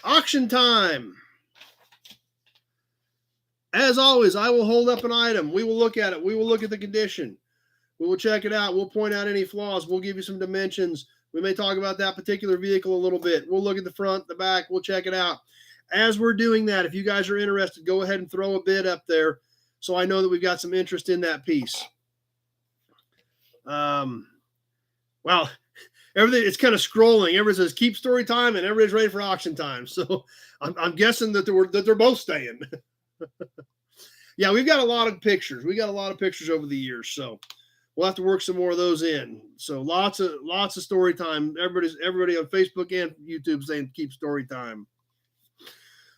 Auction time. As always, I will hold up an item. We will look at it. We will look at the condition. We will check it out. We'll point out any flaws. We'll give you some dimensions. We may talk about that particular vehicle a little bit. We'll look at the front, the back. We'll check it out. As we're doing that, if you guys are interested, go ahead and throw a bid up there so I know that we've got some interest in that piece. Well, everything, it's kind of scrolling. Everybody says keep story time and everybody's ready for auction time. So I'm guessing that they're both staying. Yeah, we've got a lot of pictures. We got a lot of pictures over the years, so we'll have to work some more of those in. So lots of story time. Everybody on Facebook and YouTube saying keep story time.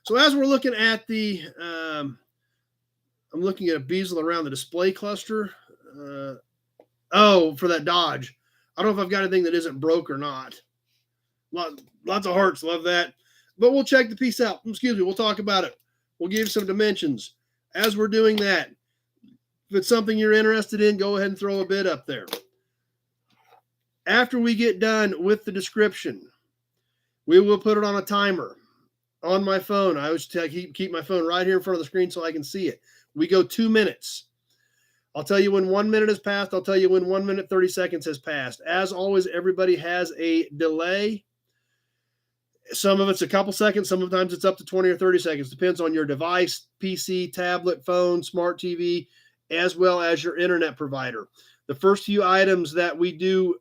So as we're looking at the, I'm looking at a bezel around the display cluster. For that Dodge. I don't know if I've got anything that isn't broke or not. Lots of hearts, love that. But we'll check the piece out. Excuse me, we'll talk about it. We'll give you some dimensions. As we're doing that, if it's something you're interested in, go ahead and throw a bid up there. After we get done with the description, we will put it on a timer on my phone. I always keep my phone right here in front of the screen so I can see it. We go 2 minutes. I'll tell you when 1 minute has passed. I'll tell you when 1 minute, 30 seconds has passed. As always, everybody has a delay. Some of it's a couple seconds. Sometimes it's up to 20 or 30 seconds. Depends on your device, PC, tablet, phone, smart TV, as well as your internet provider. The first few items that we do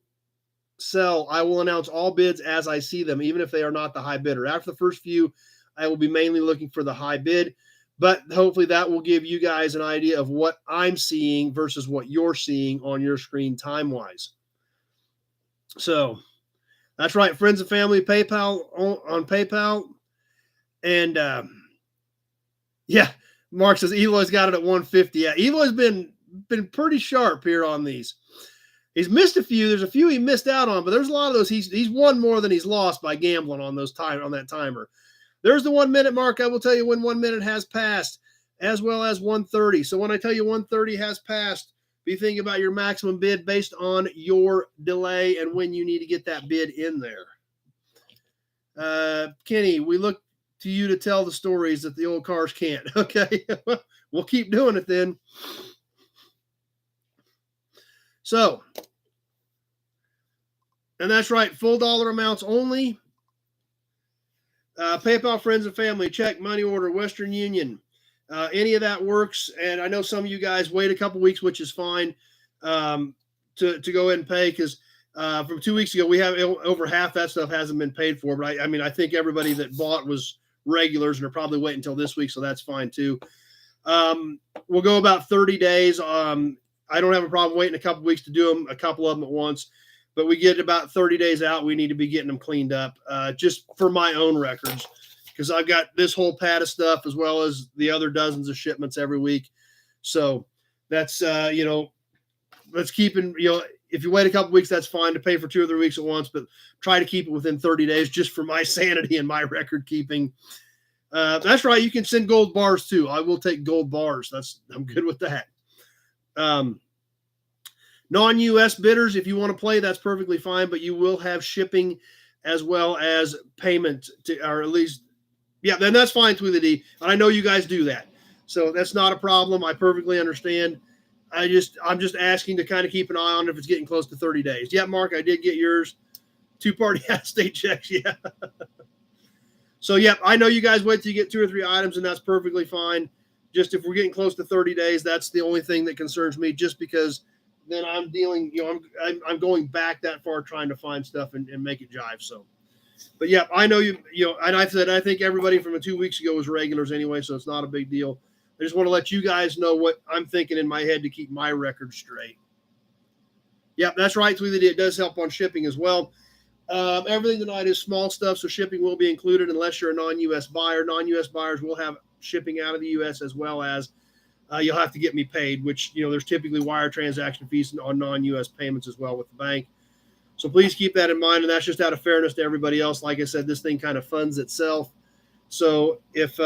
sell, I will announce all bids as I see them, even if they are not the high bidder. After the first few, I will be mainly looking for the high bid, but hopefully that will give you guys an idea of what I'm seeing versus what you're seeing on your screen time-wise. So that's right, friends and family, PayPal on PayPal. And yeah, Mark says Eloy's got it at 150. Yeah, Eloy's been pretty sharp here on these. He's missed a few. There's a few he missed out on, but there's a lot of those he's won more than he's lost by gambling on that timer. There's the 1 minute mark. I will tell you when 1 minute has passed, as well as 130. So when I tell you 130 has passed, be thinking about your maximum bid based on your delay and when you need to get that bid in there. Kenny, we look to you to tell the stories that the old cars can't. Okay, we'll keep doing it then. So, and that's right, full dollar amounts only. PayPal, friends and family, check, money order, Western Union. Any of that works. And I know some of you guys wait a couple weeks, which is fine, to go ahead and pay, because from 2 weeks ago, we have over half that stuff hasn't been paid for. But I mean, I think everybody that bought was regulars and are probably waiting until this week, so that's fine too. We'll go about 30 days. I don't have a problem waiting a couple weeks to do them, a couple of them at once, but we get about 30 days out. We need to be getting them cleaned up, just for my own records, because I've got this whole pad of stuff as well as the other dozens of shipments every week. So that's, let's keep in, if you wait a couple weeks, that's fine to pay for 2 or 3 weeks at once, but try to keep it within 30 days just for my sanity and my record keeping. That's right. You can send gold bars too. I will take gold bars. I'm good with that. Non-U.S. bidders, if you want to play, that's perfectly fine, but you will have shipping as well as payment or at least, yeah, then that's fine, Tweety D. I know you guys do that. So that's not a problem. I perfectly understand. I'm just asking to kind of keep an eye on if it's getting close to 30 days. Yeah, Mark, I did get yours. 2-party out-of-state checks. Yeah. So, yeah, I know you guys wait till you get 2 or 3 items, and that's perfectly fine. Just if we're getting close to 30 days, that's the only thing that concerns me, just because then I'm dealing, I'm going back that far trying to find stuff and make it jive. So, but yeah, I know and I said, I think everybody from 2 weeks ago was regulars anyway, so it's not a big deal. I just want to let you guys know what I'm thinking in my head to keep my record straight. Yep, that's right, Tweety. It does help on shipping as well. Everything tonight is small stuff, so shipping will be included unless you're a non-U.S. buyer. Non-U.S. buyers will have shipping out of the U.S. as well as you'll have to get me paid, which, there's typically wire transaction fees on non-U.S. payments as well with the bank. So please keep that in mind, and that's just out of fairness to everybody else. Like I said, this thing kind of funds itself. So if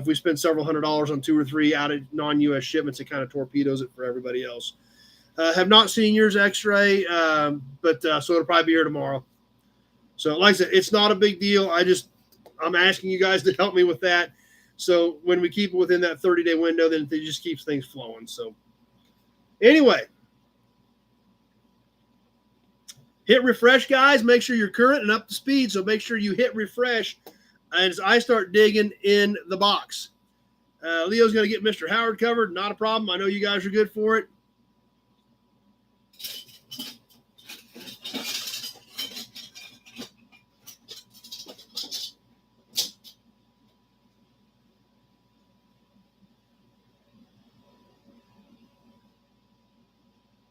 we spend several $100s on 2 or 3 out of non-U.S. shipments, it kind of torpedoes it for everybody else. Have not seen yours X-ray, but so it'll probably be here tomorrow. So like I said, it's not a big deal. I'm asking you guys to help me with that. So when we keep it within that 30-day window, then it just keeps things flowing. So anyway, hit refresh, guys. Make sure you're current and up to speed. So make sure you hit refresh as I start digging in the box. Leo's going to get Mr. Howard covered. Not a problem. I know you guys are good for it.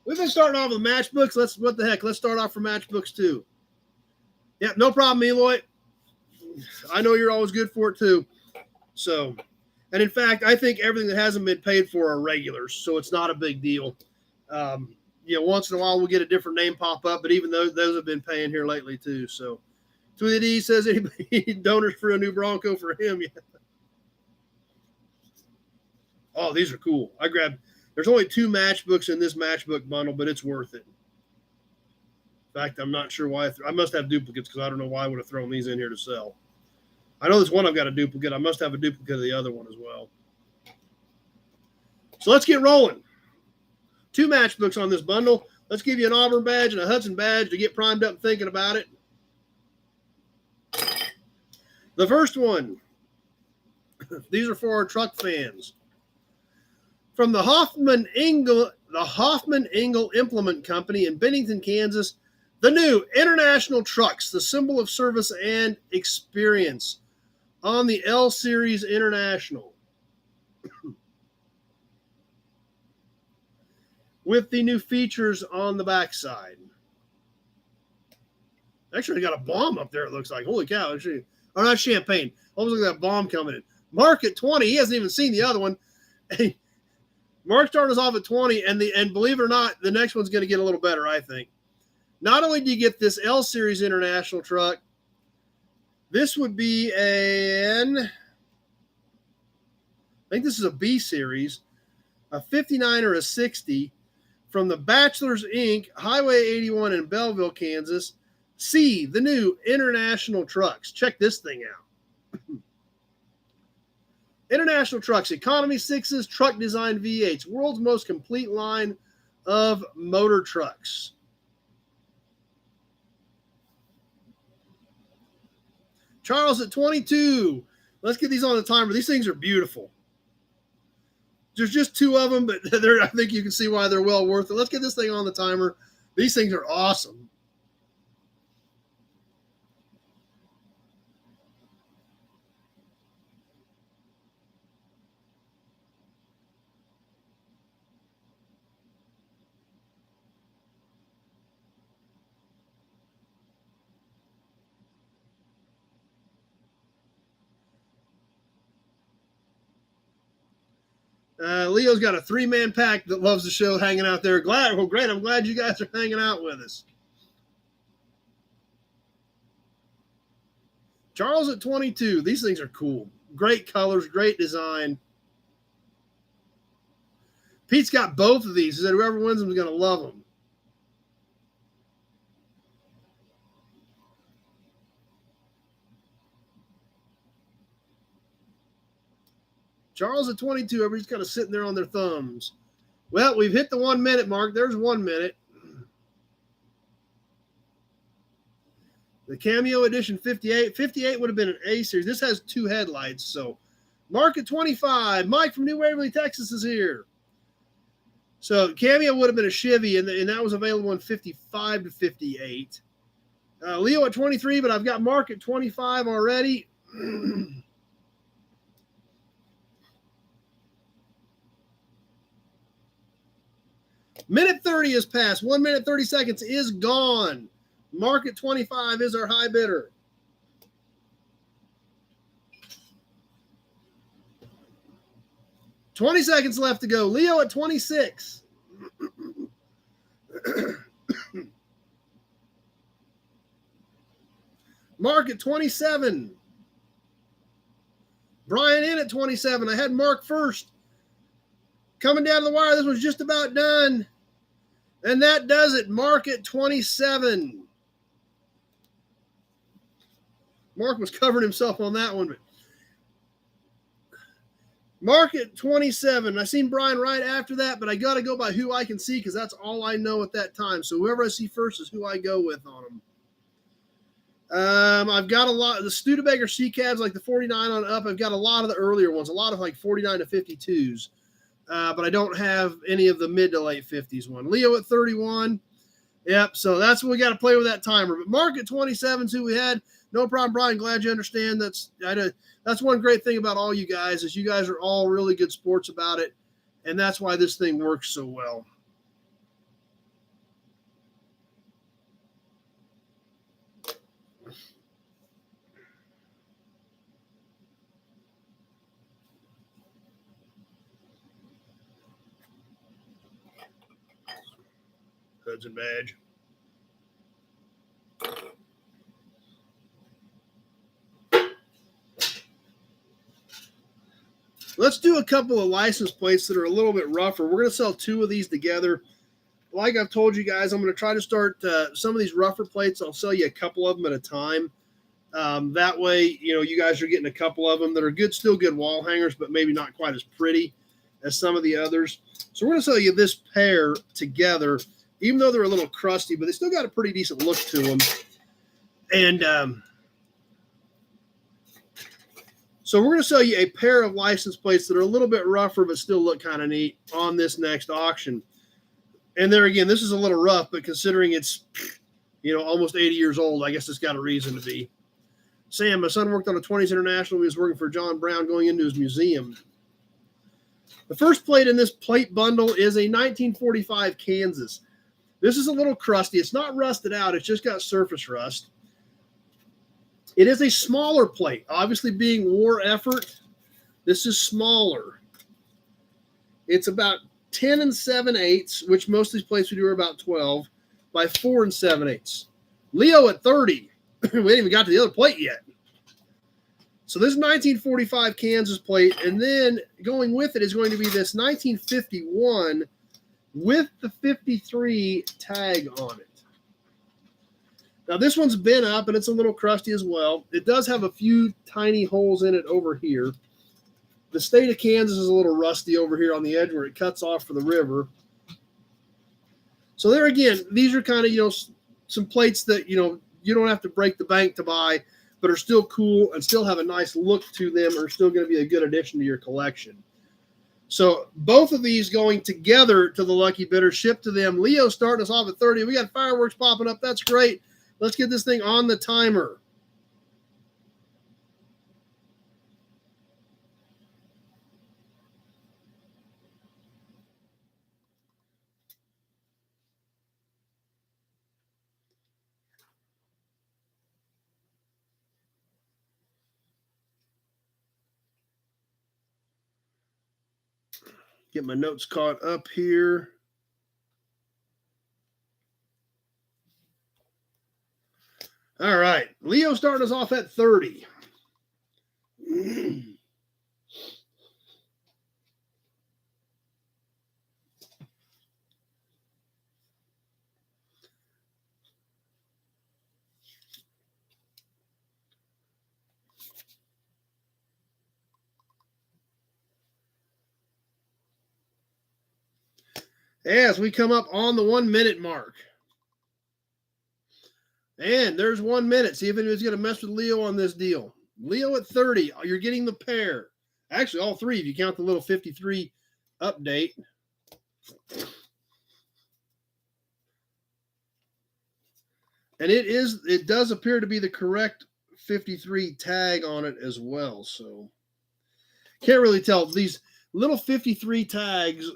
We've been starting off with matchbooks. Let's start off for matchbooks too. Yeah, no problem, Eloy. I know you're always good for it too. So, and in fact, I think everything that hasn't been paid for are regulars, so it's not a big deal. Once in a while we'll get a different name pop up, but even those have been paying here lately too. So, Tweety D says anybody donors for a new Bronco for him. Yeah. Oh, these are cool. There's only 2 matchbooks in this matchbook bundle, but it's worth it. In fact, I'm not sure why. I must have duplicates because I don't know why I would have thrown these in here to sell. I know this one I've got a duplicate. I must have a duplicate of the other one as well. So let's get rolling. 2 matchbooks on this bundle. Let's give you an Auburn badge and a Hudson badge to get primed up thinking about it. The first one, these are for our truck fans. From the Hoffman Engel Implement Company in Bennington, Kansas, the new International Trucks, the symbol of service and experience on the L Series International. With the new features on the backside. Actually, I got a bomb up there, it looks like. Holy cow. Actually, or not champagne. Almost look at that bomb coming in. Mark at 20. He hasn't even seen the other one. Hey, Mark started us off at 20, and believe it or not, the next one's going to get a little better, I think. Not only do you get this L Series International truck, this would be I think this is a B Series, a 59 or a 60 from the Bachelors Inc., Highway 81 in Belleville, Kansas. C, the new International Trucks. Check this thing out. International Trucks, Economy 6s, Truck Design V8s, world's most complete line of motor trucks. Charles at 22. Let's get these on the timer. These things are beautiful. There's just 2 of them, but I think you can see why they're well worth it. Let's get this thing on the timer. These things are awesome. Leo's got a 3-man pack that loves the show hanging out there. Great. I'm glad you guys are hanging out with us. Charles at 22. These things are cool. Great colors, great design. Pete's got both of these. He said whoever wins them is going to love them. Charles at 22, everybody's kind of sitting there on their thumbs. Well, we've hit the 1 minute mark. There's 1 minute. The Cameo Edition 58. 58 would have been an A series. This has 2 headlights. So Mark at 25. Mike from New Waverly, Texas is here. So Cameo would have been a Chevy, and that was available in 55 to 58. Leo at 23, but I've got Mark at 25 already. Minute 30 has passed. 1 minute, 30 seconds is gone. Mark at 25 is our high bidder. $20 seconds left to go. Leo at 26. Mark at 27. Brian in at 27. I had Mark first. Coming down the wire, this one's just about done. And that does it. Mark at 27. Mark was covering himself on that one. But Mark at 27. I seen Brian right after that, but I got to go by who I can see because that's all I know at that time. So whoever I see first is who I go with on them. I've got a lot of the Studebaker C-cabs, like the 49 on up. I've got a lot of the earlier ones, a lot of like 49 to 52s. But I don't have any of the mid to late 50s one. Leo at 31. Yep, so that's what we got to play with that timer. But Mark at 27 is who we had. No problem, Brian. Glad you understand. That's one great thing about all you guys is you guys are all really good sports about it, and that's why this thing works so well. Hudson badge. Let's do a couple of license plates that are a little bit rougher. We're going to sell 2 of these together. Like I've told you guys, I'm going to try to start some of these rougher plates. I'll sell you a couple of them at a time. That way, you guys are getting a couple of them that are good, still good wall hangers, but maybe not quite as pretty. as some of the others. So we're going to sell you this pair together, even though they're a little crusty, but they still got a pretty decent look to them. And so we're going to sell you a pair of license plates that are a little bit rougher but still look kind of neat on this next auction. And there again, this is a little rough, but considering it's, almost 80 years old, I guess it's got a reason to be. Sam, my son worked on a 20s International. He was working for John Brown going into his museum. The first plate in this plate bundle is a 1945 Kansas. This is a little crusty. It's not rusted out. It's just got surface rust. It is a smaller plate. Obviously, being war effort, this is smaller. It's about 10 7/8, which most of these plates we do are about 12, by 4 7/8. Leo at 30. We ain't even got to the other plate yet. So this 1945 Kansas plate, and then going with it is going to be this 1951 with the 53 tag on it. Now this one's been up and it's a little crusty as well. It does have a few tiny holes in it over here. The state of Kansas is a little rusty over here on the edge where it cuts off for the river. So there again, these are kind of, some plates that, you don't have to break the bank to buy, but are still cool and still have a nice look to them, are still going to be a good addition to your collection. So both of these going together to the lucky bidder, shipped to them. Leo starting us off at 30. We got fireworks popping up. That's great. Let's get this thing on the timer. Get my notes caught up here. All right. Leo starting us off at 30. As we come up on the 1 minute mark. And there's 1 minute. See if anybody's going to mess with Leo on this deal. Leo at 30. You're getting the pair. Actually, all three if you count the little 53 update. And it does appear to be the correct 53 tag on it as well. So can't really tell. These little 53 tags,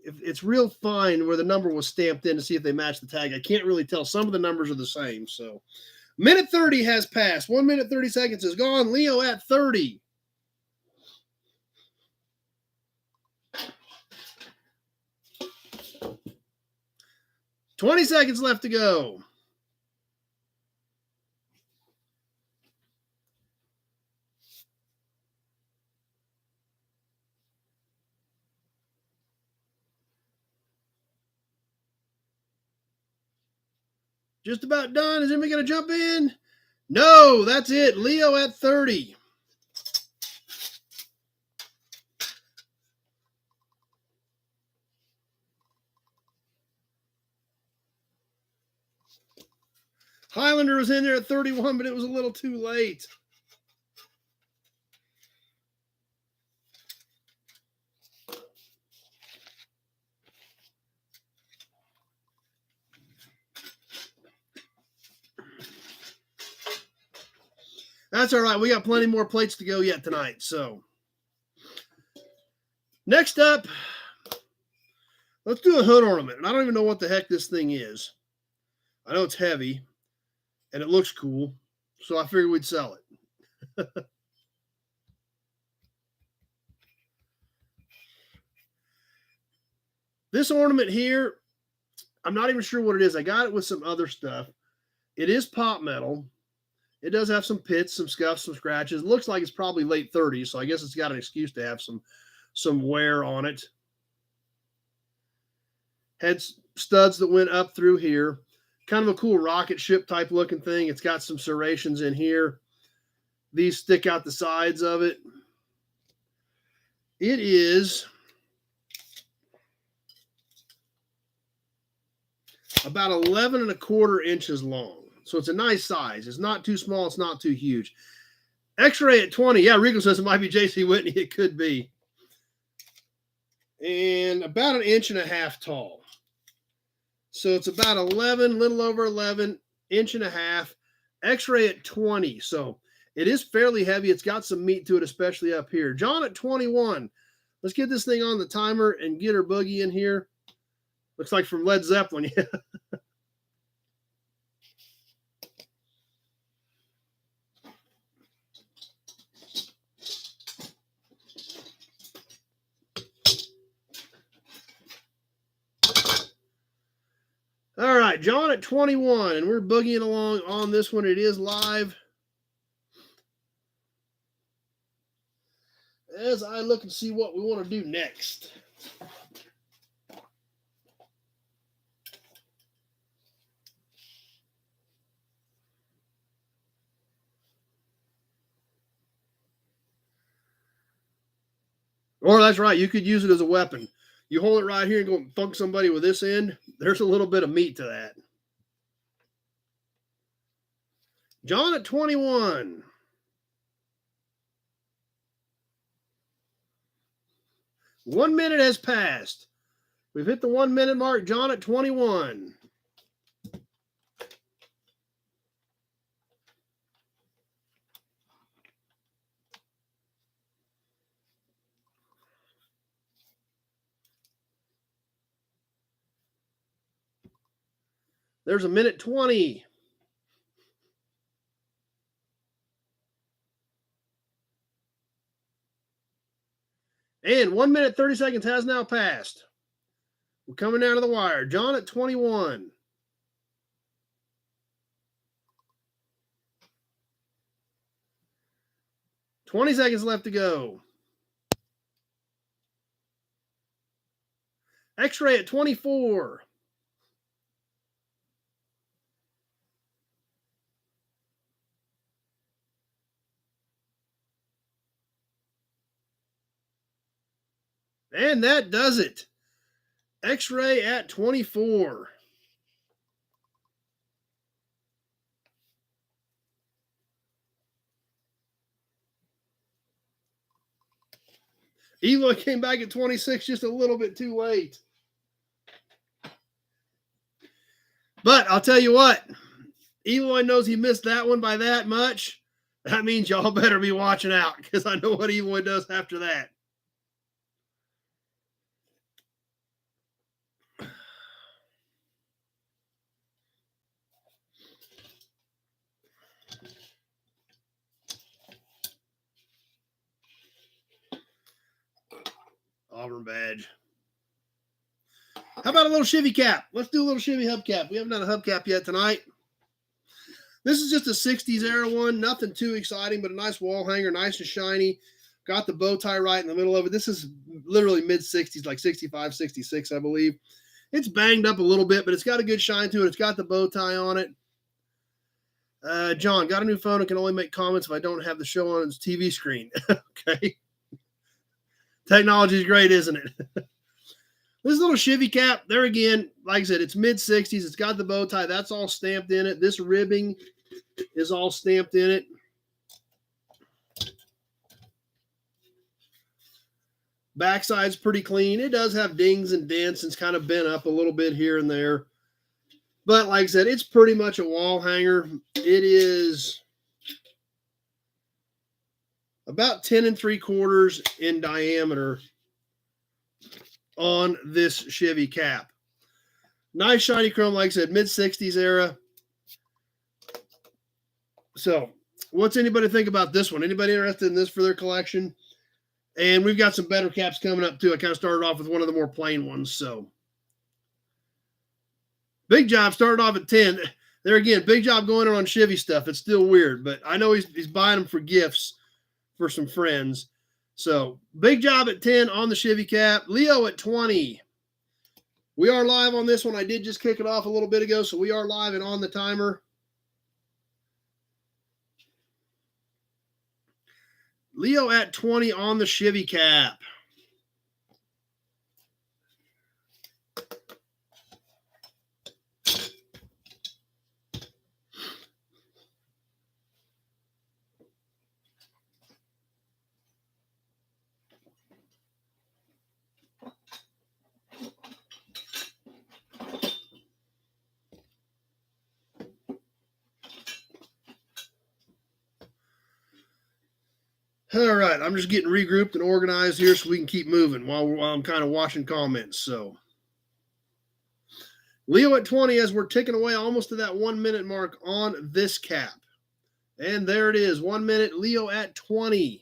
it's real fine where the number was stamped in to see if they match the tag. I can't really tell. Some of the numbers are the same. So minute 30 has passed. 1 minute, 30 seconds is gone. Leo at 30. $20 seconds left to go. Just about done. Is anybody going to jump in? No, that's it. Leo at 30. Highlander was in there at 31, but it was a little too late. That's all right. We got plenty more plates to go yet tonight. So next up, let's do a hood ornament. And I don't even know what the heck this thing is. I know it's heavy and it looks cool. So I figured we'd sell it. This ornament here, I'm not even sure what it is. I got it with some other stuff. It is pot metal. It does have some pits, some scuffs, some scratches. It looks like it's probably late 30s, so I guess it's got an excuse to have some wear on it. Had studs that went up through here. Kind of a cool rocket ship type looking thing. It's got some serrations in here. These stick out the sides of it. It is about 11 1/4 inches long. So it's a nice size. It's not too small. It's not too huge. X-ray at 20. Yeah, Rico says it might be J.C. Whitney. It could be. And about 1.5 inches tall. So it's about 11, little over 11, 1.5 inches. X-ray at 20. So it is fairly heavy. It's got some meat to it, especially up here. John at 21. Let's get this thing on the timer and get her boogie in here. Looks like from Led Zeppelin. Yeah. All right, John at 21, and we're boogieing along on this one. It is live. As I look and see what we want to do next. Or that's right, you could use it as a weapon. You hold it right here and go and thunk somebody with this end. There's a little bit of meat to that. John at 21. One minute has passed. We've hit the 1 minute mark. John at 21. There's a minute 20. And 1 minute 30 seconds has now passed. We're coming down to the wire. John at 21. $20 seconds left to go. X-ray at 24. And that does it. X-ray at 24. Eloy came back at 26, just a little bit too late. But I'll tell you what, Eloy knows he missed that one by that much. That means y'all better be watching out, because I know what Eloy does after that. Auburn badge. How about a little Chevy cap? Let's do a little Chevy hubcap. We haven't done a hubcap yet tonight. This is just a 60s era one. Nothing too exciting, but a nice wall hanger, nice and shiny. Got the bow tie right in the middle of it. This is literally mid-60s, like 65, 66, I believe. It's banged up a little bit, but it's got a good shine to it. It's got the bow tie on it. John, got a new phone and can only make comments if I don't have the show on its TV screen. Okay. Technology is great, isn't it? This little Chevy cap, there again, like I said, it's mid-60s. It's got the bow tie. That's all stamped in it. This ribbing is all stamped in it. Backside's pretty clean. It does have dings and dents. It's kind of bent up a little bit here and there. But like I said, it's pretty much a wall hanger. It is about 10 3/4 in diameter on this Chevy cap. Nice shiny chrome, like I said, mid-60s era. So what's anybody think about this one? Anybody interested in this for their collection? And we've got some better caps coming up too. I kind of started off with one of the more plain ones. So big job started off at 10. There again, big job going on Chevy stuff. It's still weird, but I know he's buying them for gifts for some friends. So big job at 10 on the Chevy cap. Leo at 20. We are live on this one. I did just kick it off a little bit ago, so we are live and on the timer. Leo at 20 on the Chevy cap. All right, I'm just getting regrouped and organized here so we can keep moving while I'm kind of watching comments. So, Leo at 20 as we're ticking away almost to that 1 minute mark on this cap. And there it is, 1 minute, Leo at 20.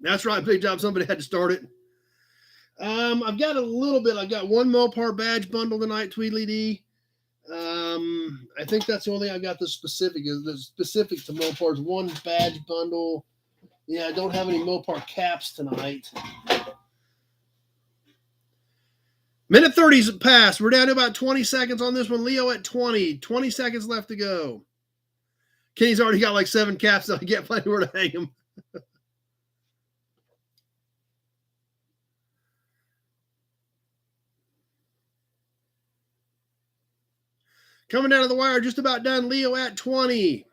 That's right, big job. Somebody had to start it. I've got a little bit. I've got one Mopar badge bundle tonight, Tweedly D. I think that's the only thing I got. The specific to Mopar's one badge bundle. Yeah, I don't have any Mopar caps tonight. Minute 30's passed. We're down to about 20 seconds on this one. Leo at 20. 20 seconds left to go. Kenny's already got like 7 caps, so I get plenty where to hang them. Coming down to the wire, just about done. Leo at 20.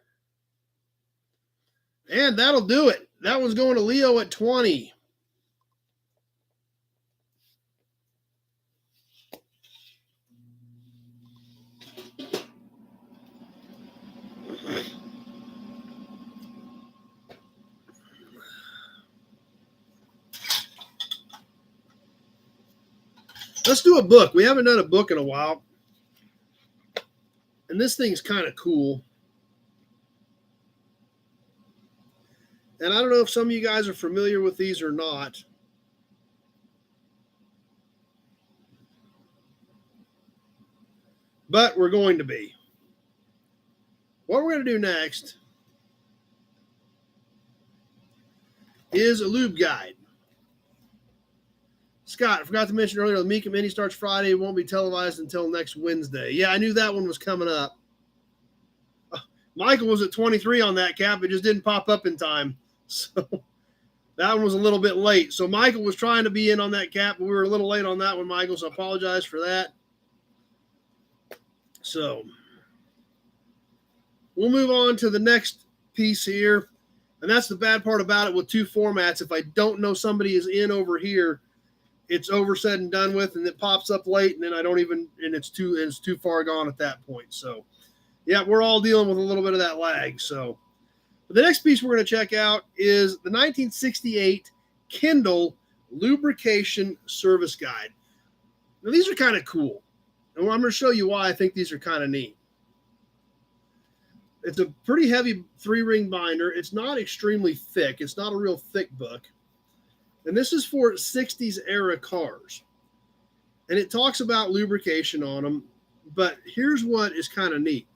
And that'll do it. That one's going to Leo at 20. Let's do a book. We haven't done a book in a while. And this thing's kind of cool. And I don't know if some of you guys are familiar with these or not. But we're going to be. What we're going to do next is a lube guide. Scott, I forgot to mention earlier, the Mika Mini starts Friday. It won't be televised until next Wednesday. Yeah, I knew that one was coming up. Michael was at 23 on that cap. It just didn't pop up in time. So that one was a little bit late. So Michael was trying to be in on that cap, but we were a little late on that one, Michael. So I apologize for that. So we'll move on to the next piece here. And that's the bad part about it with 2 formats. If I don't know somebody is in over here, it's over, said and done with, and it pops up late, and then I don't even, and it's too far gone at that point. So, yeah, we're all dealing with a little bit of that lag. So, but the next piece we're going to check out is the 1968 Kindle Lubrication Service Guide. Now, these are kind of cool, and I'm going to show you why I think these are kind of neat. It's a pretty heavy 3-ring binder. It's not extremely thick. It's not a real thick book. And this is for 60s era cars. And it talks about lubrication on them. But here's what is kind of neat.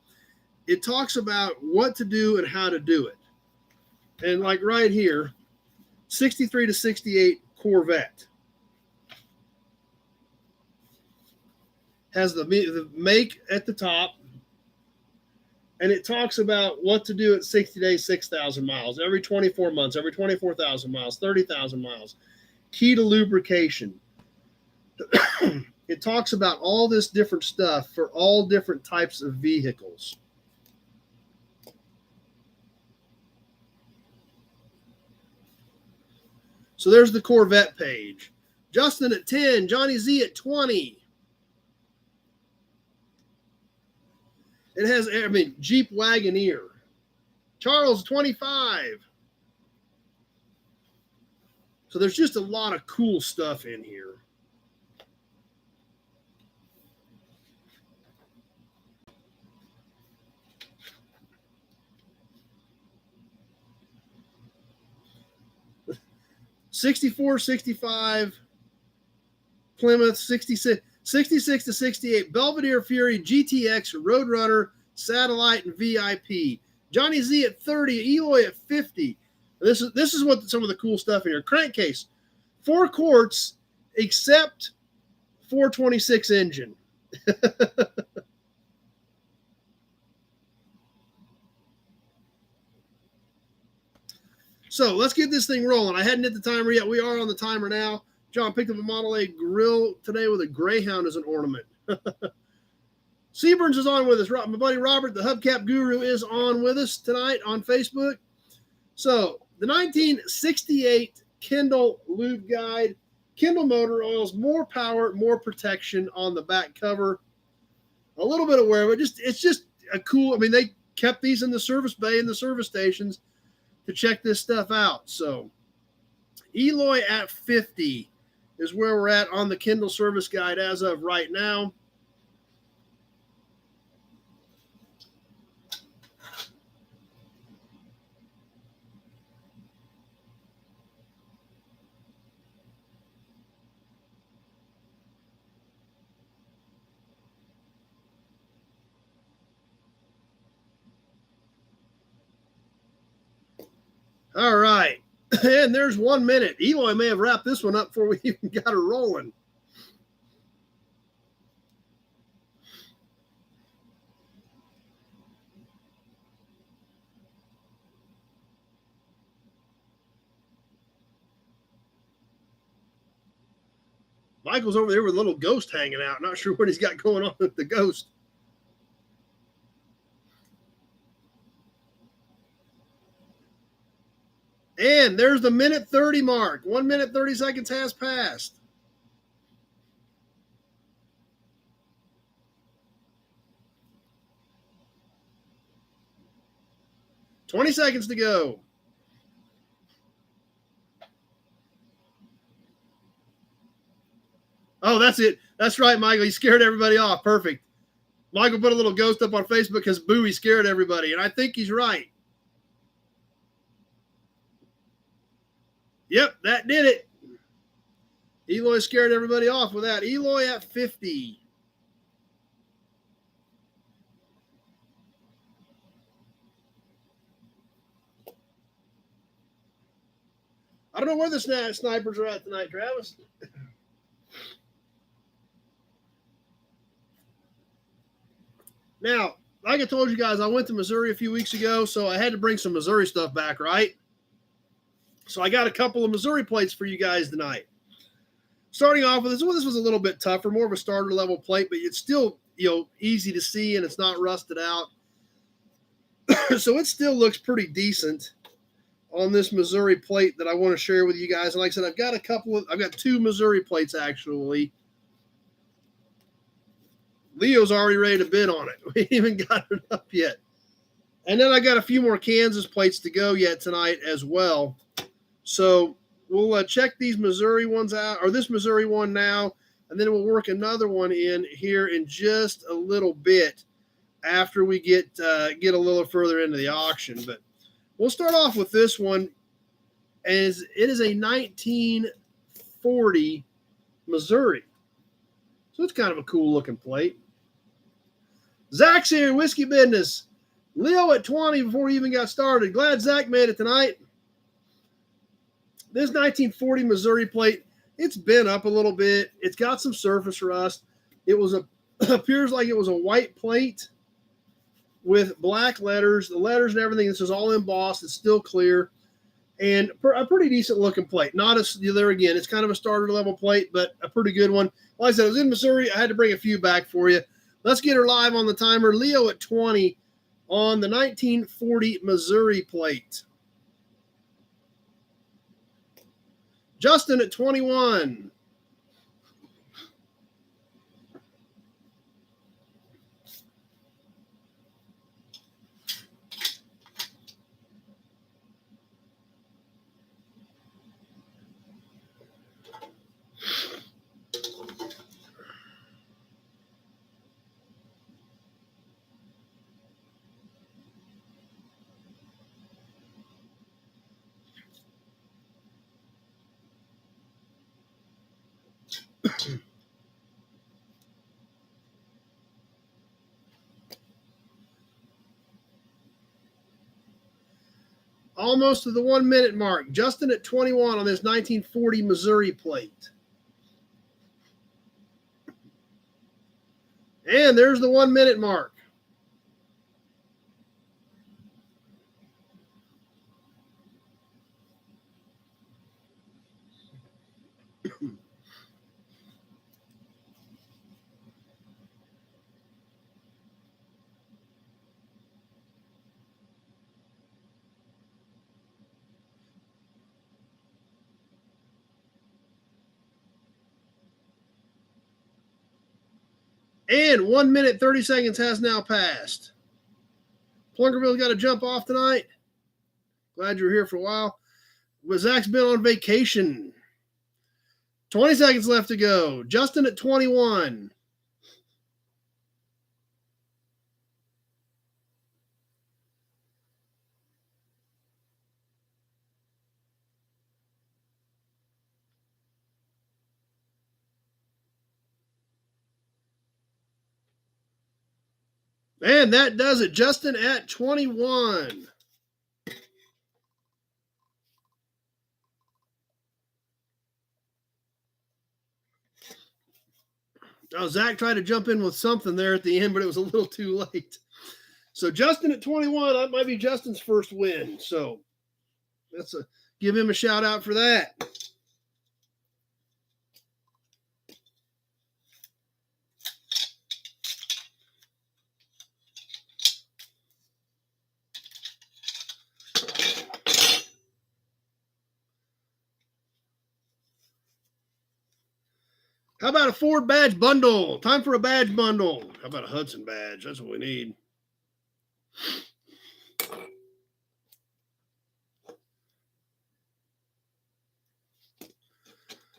It talks about what to do and how to do it. And like right here, 63 to 68 Corvette. Has the make at the top. And it talks about what to do at 60 days, 6,000 miles, every 24 months, every 24,000 miles, 30,000 miles. Key to lubrication. It talks about all this different stuff for all different types of vehicles. So there's the Corvette page. Justin at 10, Johnny Z at 20. It has, Jeep Wagoneer. Charles, 25. So there's just a lot of cool stuff in here. '64, '65, Plymouth, 66 to 68, Belvedere Fury, GTX, Roadrunner, Satellite, and VIP. Johnny Z at 30, Eloy at 50. This is what some of the cool stuff in here. Crankcase, 4 quarts, except 426 engine. So let's get this thing rolling. I hadn't hit the timer yet. We are on the timer now. John picked up a Model A grill today with a Greyhound as an ornament. Seaburns is on with us. My buddy Robert, the Hubcap Guru, is on with us tonight on Facebook. So the 1968 Kendall lube guide. Kendall motor oils, more power, more protection on the back cover. A little bit of wear, but it's just a cool. I mean, they kept these in the service bay in the service stations to check this stuff out. So Eloy at 50 is where we're at on the Kendall service guide as of right now. All right. And there's 1 minute. Eloy may have wrapped this one up before we even got her rolling. Michael's over there with a little ghost hanging out. Not sure what he's got going on with the ghost. And there's the minute 30 mark. 1 minute, 30 seconds has passed. $20 seconds to go. Oh, that's it. That's right, Michael. He scared everybody off. Perfect. Michael put a little ghost up on Facebook because Bowie scared everybody, and I think he's right. Yep, that did it. Eloy scared everybody off with that. Eloy at 50. I don't know where the snipers are at tonight, Travis. Now, like I told you guys, I went to Missouri a few weeks ago, so I had to bring some Missouri stuff back, right? So I got a couple of Missouri plates for you guys tonight. Starting off with this, well, this was a little bit tougher, more of a starter level plate, but it's still, easy to see and it's not rusted out. So it still looks pretty decent on this Missouri plate that I want to share with you guys. And like I said, I've got 2 Missouri plates actually. Leo's already ready to bid on it. We ain't even got it up yet. And then I got a few more Kansas plates to go yet tonight as well. So we'll check these Missouri ones out, or this Missouri one now, and then we'll work another one in here in just a little bit after we get a little further into the auction. But we'll start off with this one, as it is a 1940 Missouri. So it's kind of a cool looking plate. Zach's here, Whiskey Business. Leo at 20 before he even got started. Glad Zach made it tonight. This 1940 Missouri plate, it's been up a little bit. It's got some surface rust. It appears like it was a white plate with black letters. The letters and everything, this is all embossed. It's still clear. And a pretty decent looking plate. Not there again, it's kind of a starter level plate, but a pretty good one. Like I said, it was in Missouri. I had to bring a few back for you. Let's get her live on the timer. Leo at 20 on the 1940 Missouri plate. Justin at 21. Almost to the 1 minute mark. Justin at 21 on this 1940 Missouri plate. And there's the 1 minute mark. And 1 minute, 30 seconds has now passed. Plunkerville's got to jump off tonight. Glad you were here for a while. But Zach's been on vacation. 20 seconds left to go. Justin at 21. And that does it. Justin at 21. Oh, Zach tried to jump in with something there at the end, but it was a little too late. So Justin at 21, that might be Justin's first win. So give him a shout out for that. How about a Ford badge bundle? Time for a badge bundle. How about a Hudson badge? That's what we need.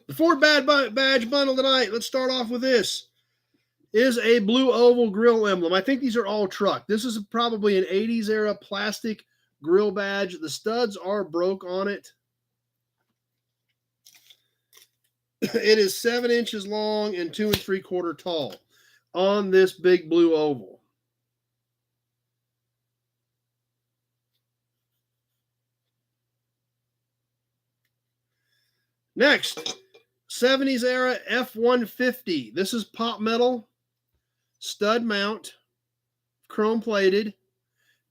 The Ford badge bundle tonight, let's start off with this, is a blue oval grill emblem. I think these are all truck. This is probably an 80s era plastic grill badge. The studs are broke on it. It is 7 inches long and 2 3/4 tall on this big blue oval. Next, 70s era F-150. This is pop metal, stud mount, chrome plated,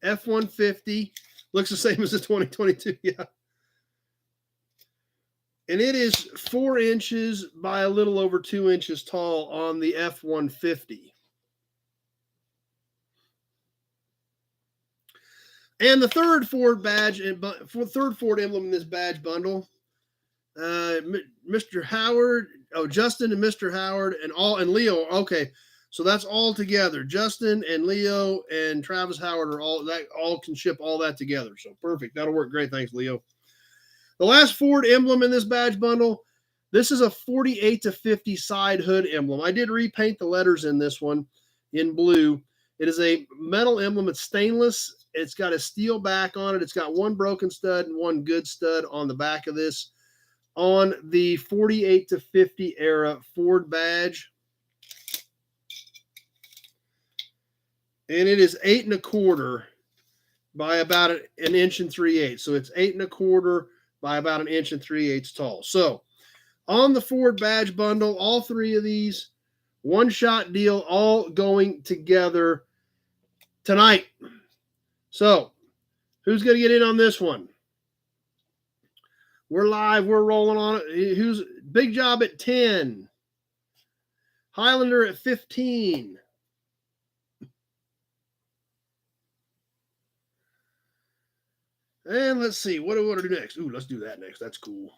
F-150. Looks the same as the 2022, yeah. And it is 4 inches by a little over 2 inches tall on the F-150. And the third Ford badge, third Ford emblem in this badge bundle, Mr. Howard, Justin and Mr. Howard and Leo. Okay, so that's all together. Justin and Leo and Travis Howard all can ship all that together. So perfect. That'll work great. Thanks, Leo. The last Ford emblem in this badge bundle, this is a 48 to 50 side hood emblem. I did repaint the letters in this one in blue. It is a metal emblem. It's stainless. It's got a steel back on it. It's got one broken stud and one good stud on the back of this on the 48 to 50 era Ford badge. And it is 8 1/4 by about an inch and 3/8. So it's 8 1/4 by about an inch and 3/8 tall. So on the Ford badge bundle, all three of these, one shot deal, all going together tonight. So who's going to get in on this one? We're live. We're rolling on it. Who's Big Job at 10? Highlander at 15. And let's see. What do we want to do next? Ooh, let's do that next. That's cool.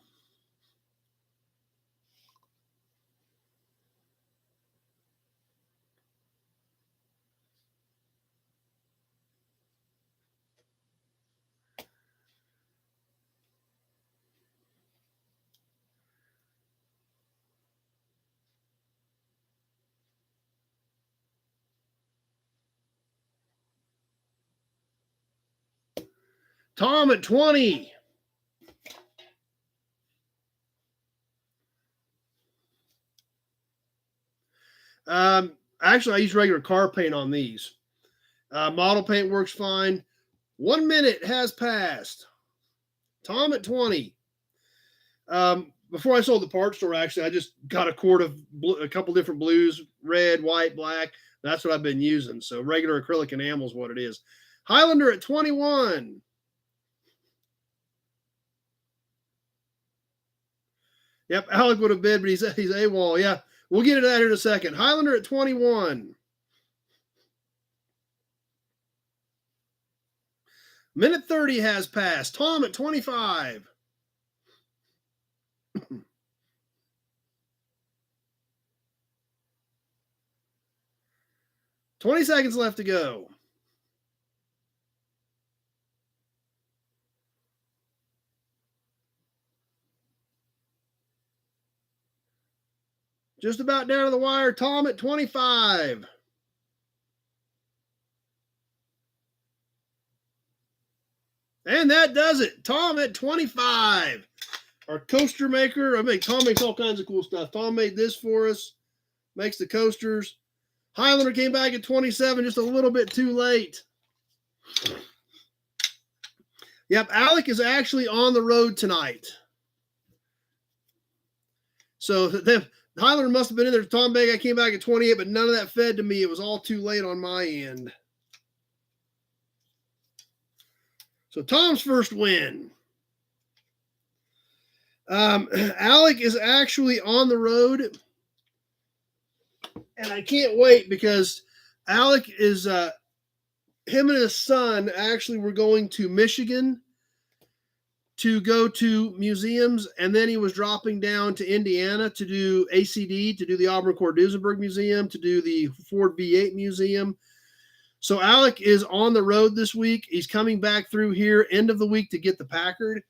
Tom at 20. Actually, I use regular car paint on these. Model paint works fine. 1 minute has passed. Tom at 20. Before I sold the parts store, actually, I just got a quart of a couple different blues, red, white, black. That's what I've been using. So regular acrylic enamel is what it is. Highlander at 21. Yep, Alec would have bid, but he's AWOL. Yeah, we'll get into that here in a second. Highlander at 21. Minute 30 has passed. Tom at 25. 20 seconds left to go. Just about down to the wire. Tom at 25. And that does it. Tom at 25. Our coaster maker. Tom makes all kinds of cool stuff. Tom made this for us. Makes the coasters. Highlander came back at 27, just a little bit too late. Yep, Alec is actually on the road tonight. So Highlander must have been in there. Tom Begg, I came back at 28, but none of that fed to me. It was all too late on my end. So Tom's first win. Alec is actually on the road. And I can't wait because Alec is, him and his son actually were going to Michigan to go to museums. And then he was dropping down to Indiana to do ACD, to do the Auburn Cord Duesenberg Museum, to do the Ford V8 Museum. So Alec is on the road this week. He's coming back through here end of the week to get the Packard.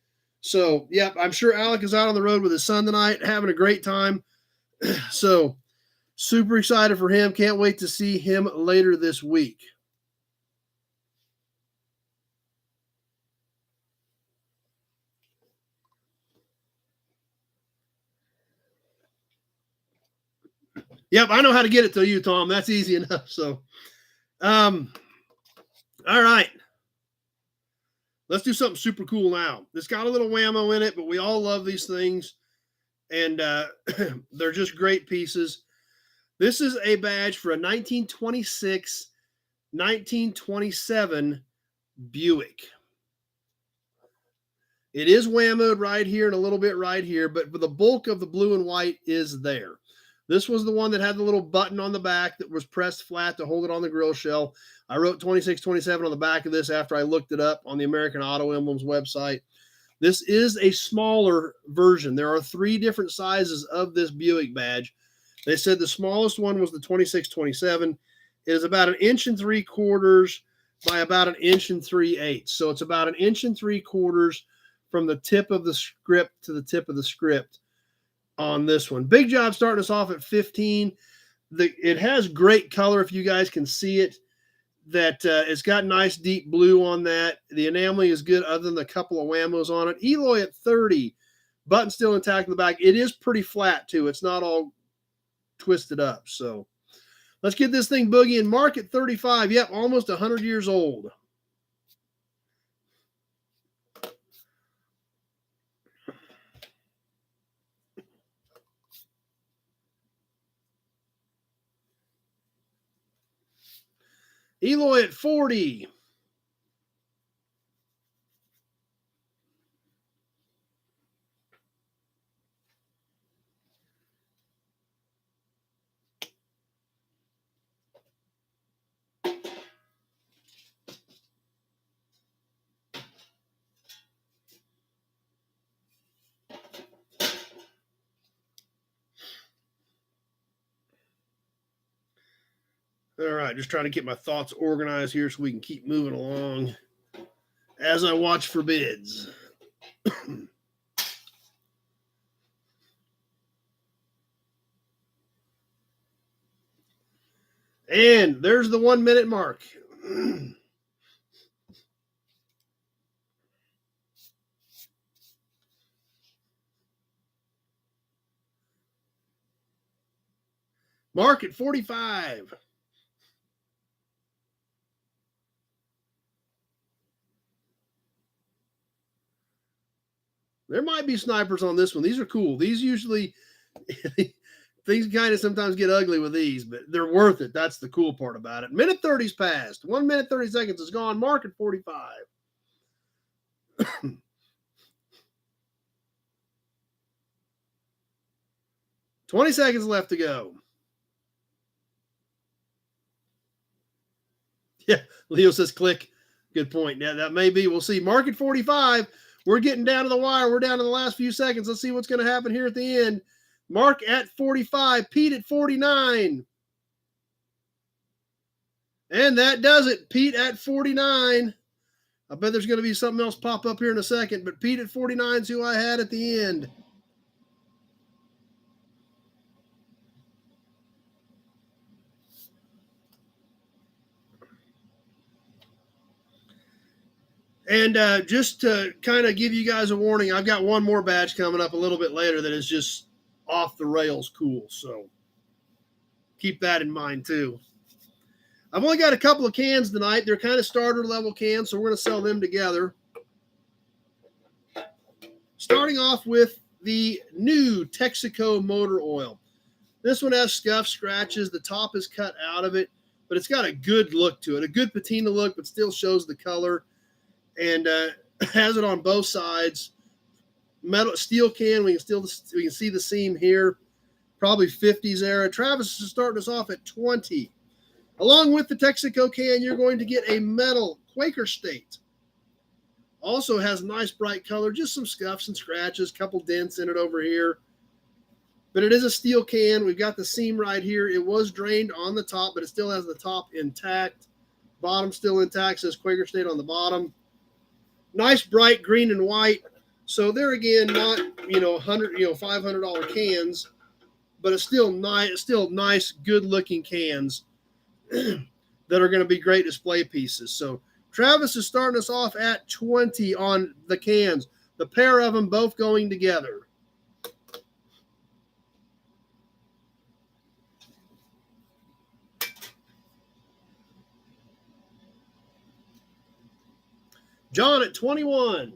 So, yeah, I'm sure Alec is out on the road with his son tonight, having a great time. So, super excited for him. Can't wait to see him later this week. Yep, I know how to get it to you, Tom. That's easy enough. So, all right. Let's do something super cool now. It's got a little whammo in it, but we all love these things. And they're just great pieces. This is a badge for a 1926, 1927 Buick. It is whammoed right here and a little bit right here, but the bulk of the blue and white is there. This was the one that had the little button on the back that was pressed flat to hold it on the grill shell. I wrote 2627 on the back of this after I looked it up on the American Auto Emblems website. This is a smaller version. There are 3 different sizes of this Buick badge. They said the smallest one was the 2627. It is about 1 3/4 inches by about 1 3/8 inches. So it's about 1 3/4 inches from the tip of the script to the tip of the script on this one. Big job starting us off at 15. It has great color if you guys can see it. That it's got nice deep blue on that. The enameling is good other than the couple of whammos on it. Eloy at 30. Button still intact in the back. It is pretty flat too. It's not all twisted up. So let's get this thing boogieing. Mark at 35. Yep, almost 100 years old. Eloy at 40. All right, just trying to get my thoughts organized here so we can keep moving along as I watch for bids. And there's the 1 minute mark. Mark at 45. There might be snipers on this one. These are cool. These usually, things kind of sometimes get ugly with these, but they're worth it. That's the cool part about it. Minute 30's passed. 1 minute, 30 seconds is gone. Mark at 45. 20 seconds left to go. Yeah, Leo says click. Good point. Yeah, that may be. We'll see. Mark at 45. We're getting down to the wire. We're down to the last few seconds. Let's see what's going to happen here at the end. Mark at 45. Pete at 49. And that does it. Pete at 49. I bet there's going to be something else pop up here in a second, but Pete at 49 is who I had at the end. And just to kind of give you guys a warning, I've got one more badge coming up a little bit later that is just off the rails cool. So keep that in mind too. I've only got a couple of cans tonight. They're kind of starter level cans, so we're going to sell them together. Starting off with the new Texaco motor oil. This one has scuff scratches. The top is cut out of it, but it's got a good look to it, a good patina look, but still shows the color. And has it on both sides. Metal steel can. We can see the seam here. Probably 50s era. Travis is starting us off at 20. Along with the Texaco can, you're going to get a metal Quaker State. Also has nice bright color, just some scuffs and scratches, couple dents in it over here. But it is a steel can. We've got the seam right here. It was drained on the top, but it still has the top intact. Bottom still intact, says Quaker State on the bottom. Nice bright green and white. So they're again not, $500 cans, but it's still nice, good-looking cans that are going to be great display pieces. So Travis is starting us off at 20 on the cans. The pair of them both going together. John at 21.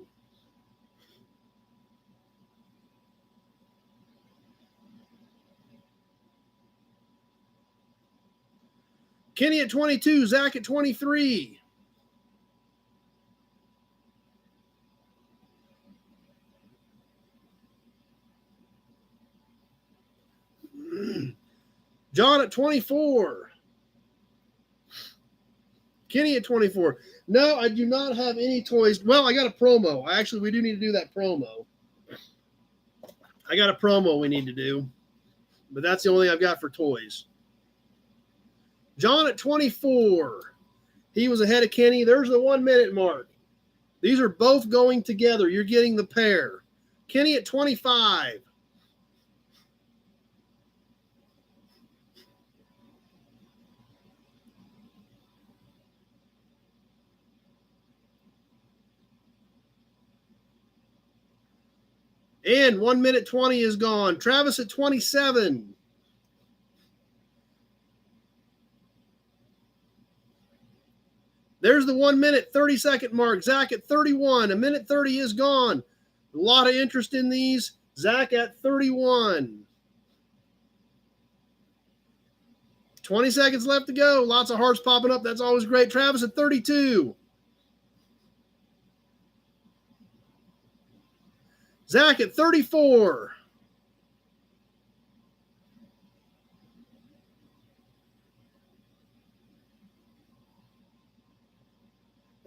Kenny at 22. Zach at 23. John at 24. Kenny at 24. No, I do not have any toys. Well, I got a promo. We do need to do that promo. I got a promo we need to do, but that's the only thing I've got for toys. John at 24. He was ahead of Kenny. There's the 1 minute mark. These are both going together. You're getting the pair. Kenny at 25. And 1 minute 20 is gone. Travis at 27. There's the 1 minute 30 second mark. Zach at 31. A minute 30 is gone. A lot of interest in these. Zach at 31. 20 seconds left to go. Lots of hearts popping up. That's always great. Travis at 32. Zach at 34.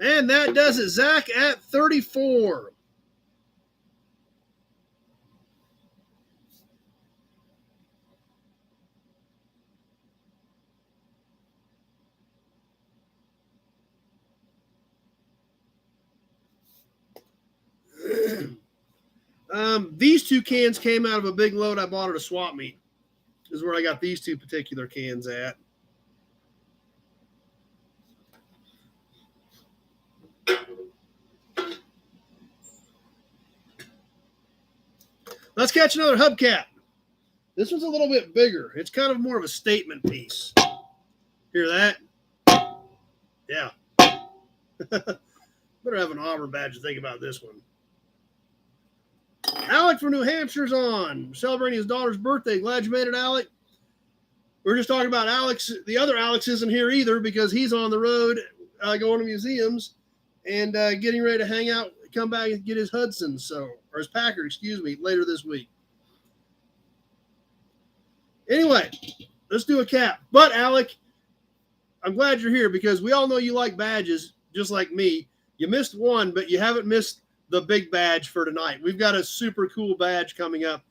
And that does it. Zach at 34. These two cans came out of a big load I bought at a swap meet. This is where I got these two particular cans at. Let's catch another hubcap. This one's a little bit bigger. It's kind of more of a statement piece. Hear that? Yeah. Better have an Auburn badge to think about this one. Alec from New Hampshire's on. Celebrating his daughter's birthday. Glad you made it, Alec. We were just talking about Alex. The other Alex isn't here either because he's on the road going to museums and getting ready to hang out, come back and get his Hudson, or his Packard, excuse me, later this week. Anyway, let's do a cap. But, Alec, I'm glad you're here because we all know you like badges, just like me. You missed one, but you haven't missed the big badge for tonight. We've got a super cool badge coming up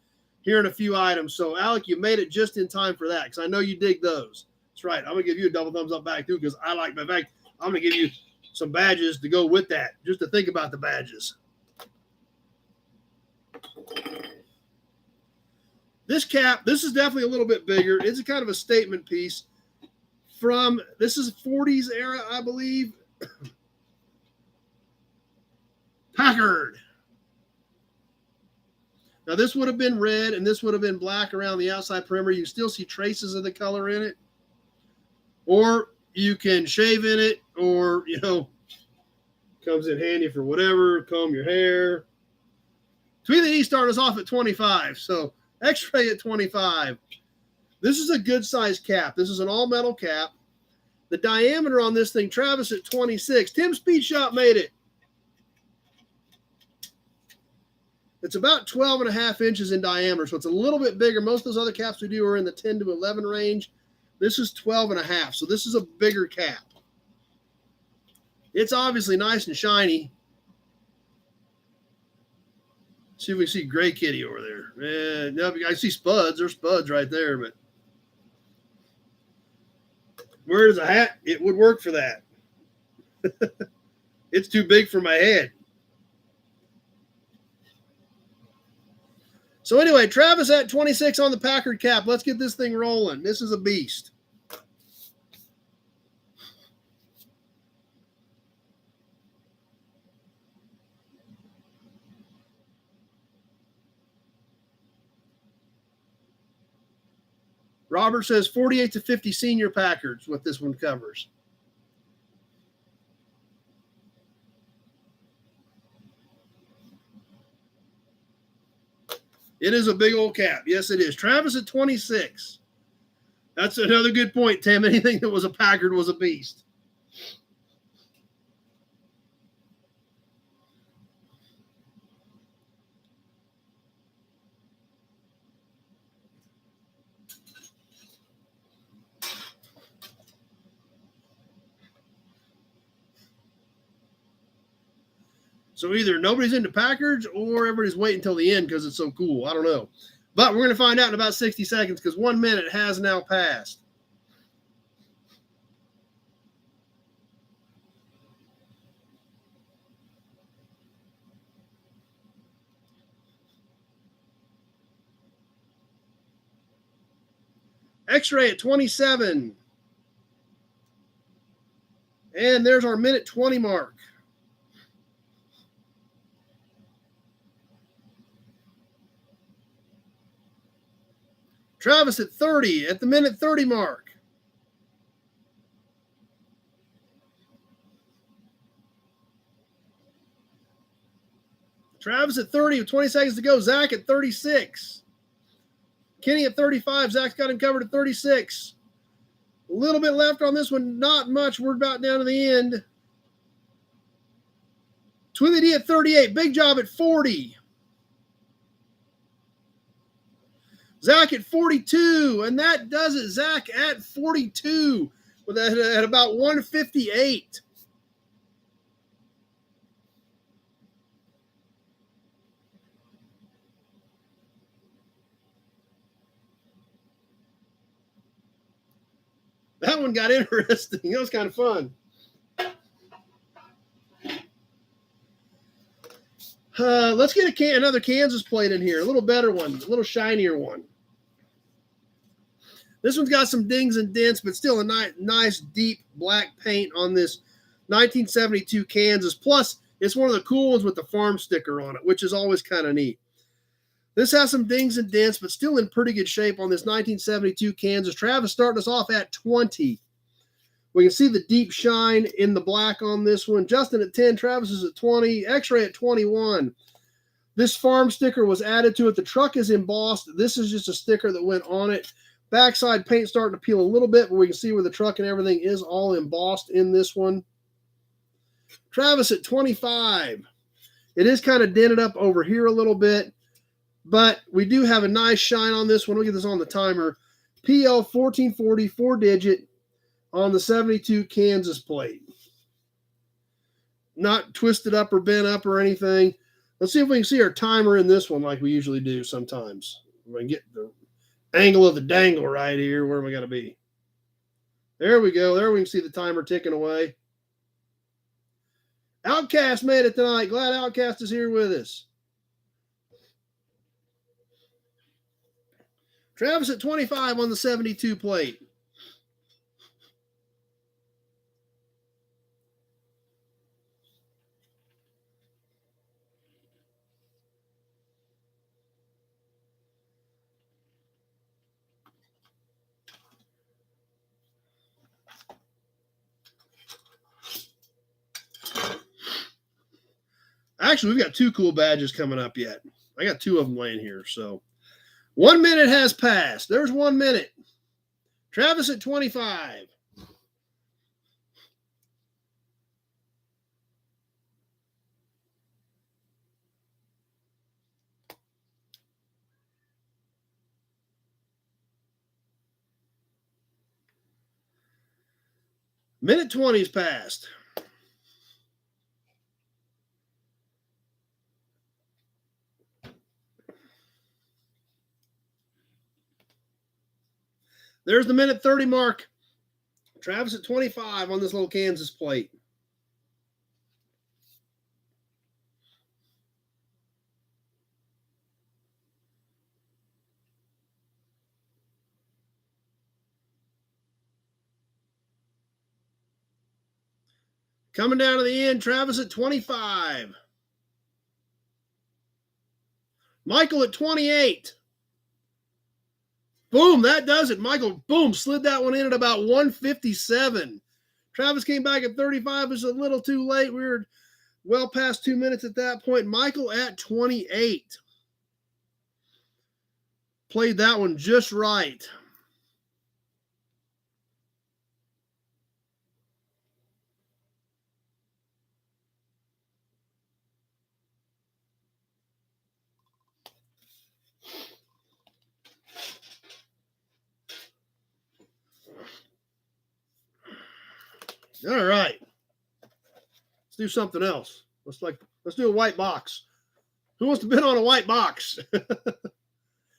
here in a few items. So, Alec, you made it just in time for that because I know you dig those. That's right. I'm going to give you a double thumbs up back too because I like my back. I'm going to give you some badges to go with that, just to think about the badges. This cap, this is definitely a little bit bigger. It's a kind of a statement piece from, this is 40s era, I believe. Packard. Now this would have been red and this would have been black around the outside perimeter. You still see traces of the color in it. Or you can shave in it, or, you know, comes in handy for whatever, comb your hair. Tweety started us off at 25, so X-ray at 25. This is a good size cap. This is an all metal cap. The diameter on this thing, Travis at 26. Tim Speed Shop made it. It's about 12 and a half inches in diameter, so it's a little bit bigger. Most of those other caps we do are in the 10 to 11 range. This is 12 and a half, so this is a bigger cap. It's obviously nice and shiny. See if we see Gray Kitty over there. No, I see Spuds. There's Spuds right there, but where's a hat? It would work for that. It's too big for my head. So anyway, Travis at 26 on the Packard cap. Let's get this thing rolling. This is a beast. Robert says 48 to 50 senior Packards, what this one covers. It is a big old cap. Yes, it is. Travis at 26. That's another good point, Tim. Anything that was a Packard was a beast. So either nobody's into Packards or everybody's waiting until the end because it's so cool. I don't know. But we're going to find out in about 60 seconds because 1 minute has now passed. X-ray at 27. And there's our minute 20 mark. Travis at 30 at the minute 30 mark. Travis at 30 with 20 seconds to go. Zach at 36. Kenny at 35. Zach's got him covered at 36. A little bit left on this one. Not much. We're about down to the end. Twilly D at 38. Big Job at 40. Zach at 42, and that does it. Zach at 42 with at about 158. That one got interesting. That was kind of fun. Let's get another Kansas plate in here. A little better one, a little shinier one. This one's got some dings and dents, but still a nice deep black paint on this 1972 Kansas. Plus, it's one of the cool ones with the farm sticker on it, which is always kind of neat. This has some dings and dents, but still in pretty good shape on this 1972 Kansas. Travis starting us off at 20. We can see the deep shine in the black on this one. Justin at 10, Travis is at 20, X-ray at 21. This farm sticker was added to it. The truck is embossed. This is just a sticker that went on it. Backside paint starting to peel a little bit, but we can see where the truck and everything is all embossed in this one. Travis at 25. It is kind of dented up over here a little bit, but we do have a nice shine on this one. Look at this on the timer. PL 1440, 4-digit on the 72 Kansas plate. Not twisted up or bent up or anything. Let's see if we can see our timer in this one like we usually do sometimes. We can get the angle of the dangle right here. Where am I going to be? There we go. There we can see the timer ticking away. Outcast made it tonight. Glad Outcast is here with us. Travis at 25 on the 72 plate. Actually, we've got two cool badges coming up yet. I got two of them laying here. So 1 minute has passed. There's 1 minute. Travis at 25. Minute 20's passed. There's the minute 30 mark. Travis at 25 on this little Kansas plate. Coming down to the end, Travis at 25. Michael at 28. Boom, that does it. Michael, boom, slid that one in at about 157. Travis came back at 35. It was a little too late. We were well past 2 minutes at that point. Michael at 28. Played that one just right. All right. Let's do something else. Let's do a white box. Who wants to bid on a white box?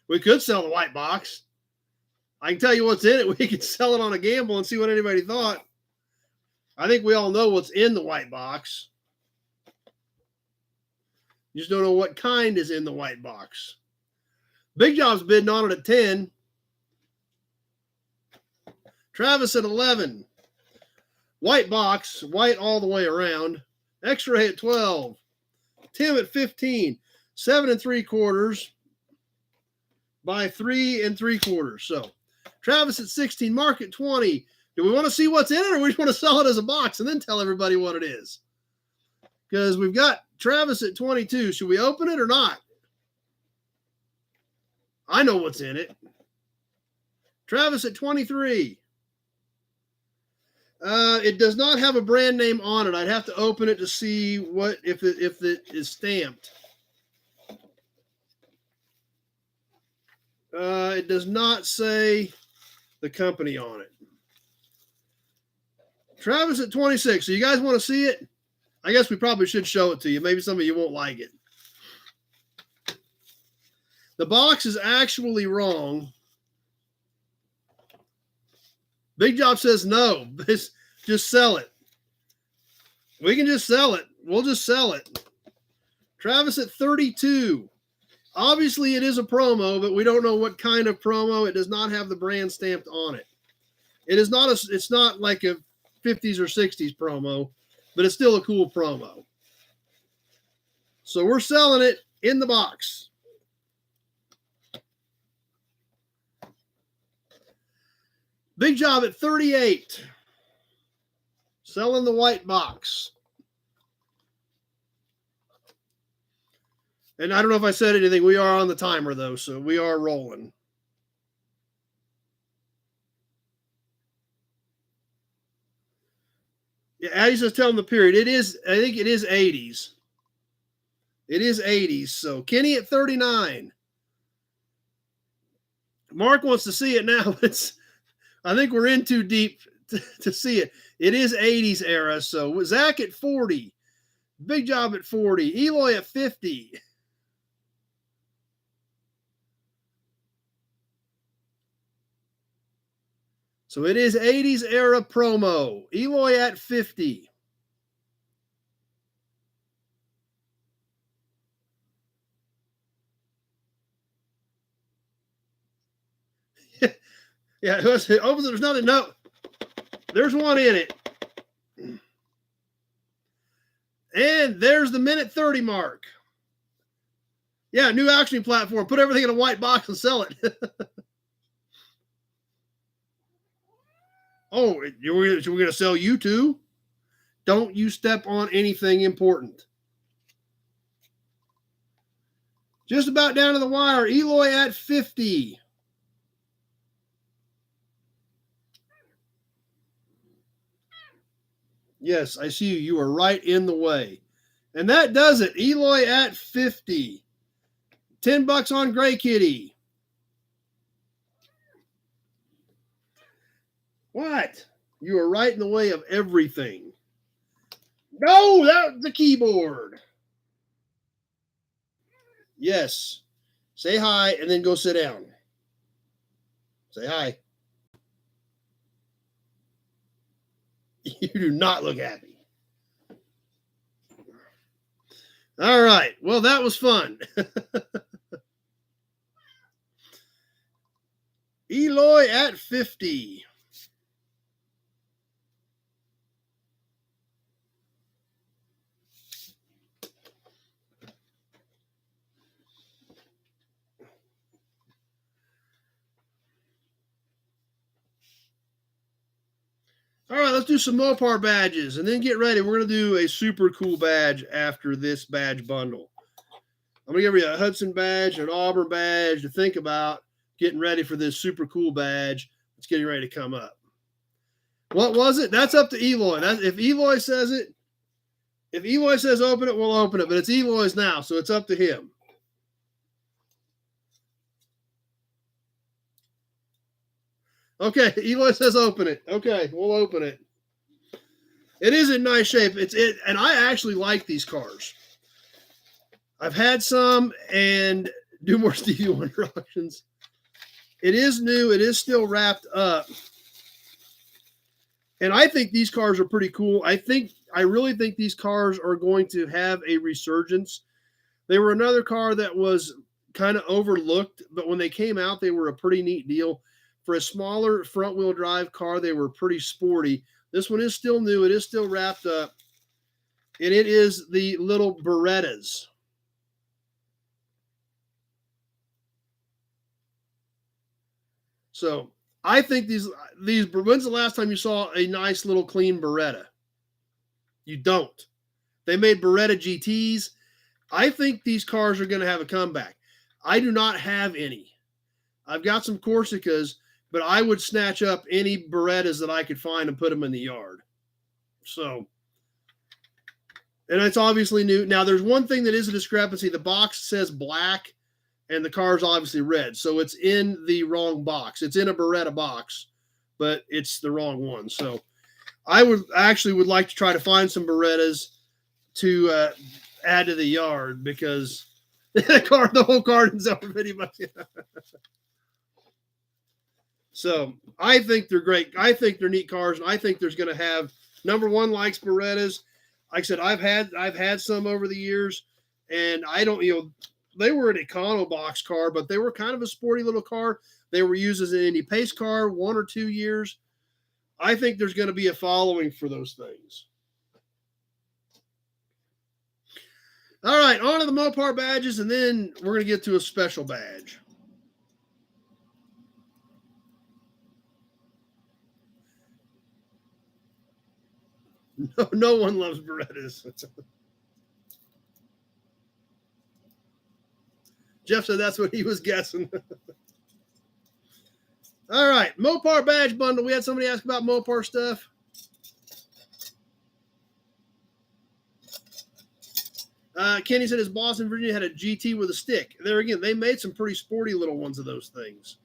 We could sell the white box. I can tell you what's in it. We could sell it on a gamble and see what anybody thought. I think we all know what's in the white box. You just don't know what kind is in the white box. Big Job's bidding on it at 10. Travis at 11. White box, white all the way around. X-ray at 12. Tim at 15. 7 3/4 by 3 3/4. So Travis at 16. Mark at 20. Do we want to see what's in it, or we just want to sell it as a box and then tell everybody what it is? Because we've got Travis at 22. Should we open it or not? I know what's in it. Travis at 23. It does not have a brand name on it. I'd have to open it to see what if it is stamped. It does not say the company on it. Travis at 26. So you guys want to see it? I guess we probably should show it to you. Maybe some of you won't like it. The box is actually wrong. Big Job says no. Just sell it. We can just sell it. We'll just sell it. Travis at 32. Obviously, it is a promo, but we don't know what kind of promo. It does not have the brand stamped on it. It's not like a 50s or 60s promo, but it's still a cool promo. So we're selling it in the box. Big Job at 38. Selling the white box. And I don't know if I said anything. We are on the timer, though, so we are rolling. Yeah, Addie says tell them the period. I think it is 80s. It is 80s. So Kenny at 39. Mark wants to see it now. I think we're in too deep to see it. It is 80s era. So Zach at 40. Big Job at 40. Eloy at 50. So it is 80s era promo. Eloy at 50. Yeah, it opens it. There's nothing. No, there's one in it. And there's the minute 30 mark. Yeah, new auctioning platform. Put everything in a white box and sell it. Oh, we're going to sell you too? Don't you step on anything important. Just about down to the wire. Eloy at 50. Yes, I see you. You are right in the way. And that does it. Eloy at 50. $10 on Gray Kitty. What? You are right in the way of everything. No, that's the keyboard. Yes. Say hi and then go sit down. Say hi. You do not look happy. All right. Well, that was fun. Eloy at 50. All right, let's do some Mopar badges and then get ready. We're going to do a super cool badge after this badge bundle. I'm going to give you a Hudson badge, an Auburn badge to think about getting ready for this super cool badge. It's getting ready to come up. What was it? That's up to Eloy. If Eloy says it, if Eloy says open it, we'll open it. But it's Eloy's now, so it's up to him. Okay, Eloy says open it. Okay, we'll open it. It is in nice shape. And I actually like these cars. I've had some and do more Stevie Wonder auctions. It is new. It is still wrapped up. And I think these cars are pretty cool. I really think these cars are going to have a resurgence. They were another car that was kind of overlooked, but when they came out, they were a pretty neat deal. For a smaller front-wheel drive car, they were pretty sporty. This one is still new. It is still wrapped up. And it is the little Berettas. So I think these, when's the last time you saw a nice little clean Beretta? You don't. They made Beretta GTs. I think these cars are going to have a comeback. I do not have any. I've got some Corsicas, but I would snatch up any Berettas that I could find and put them in the yard. So, and it's obviously new. Now, there's one thing that is a discrepancy. The box says black, and the car's obviously red. So it's in the wrong box. It's in a Beretta box, but it's the wrong one. So I would like to try to find some Berettas to add to the yard because the whole car is over pretty much. So I think they're great. I think they're neat cars, and I think there's going to have number one likes Berettas. Like I said, I've had some over the years, and I don't, they were an econo box car, but they were kind of a sporty little car. They were used as an Indy pace car 1 or 2 years. I think there's going to be a following for those things. All right, on to the Mopar badges, and then we're going to get to a special badge. No one loves Berettas. Jeff said that's what he was guessing. All right, Mopar badge bundle. We had somebody ask about Mopar stuff. Kenny said his boss in Virginia had a GT with a stick. There again, they made some pretty sporty little ones of those things.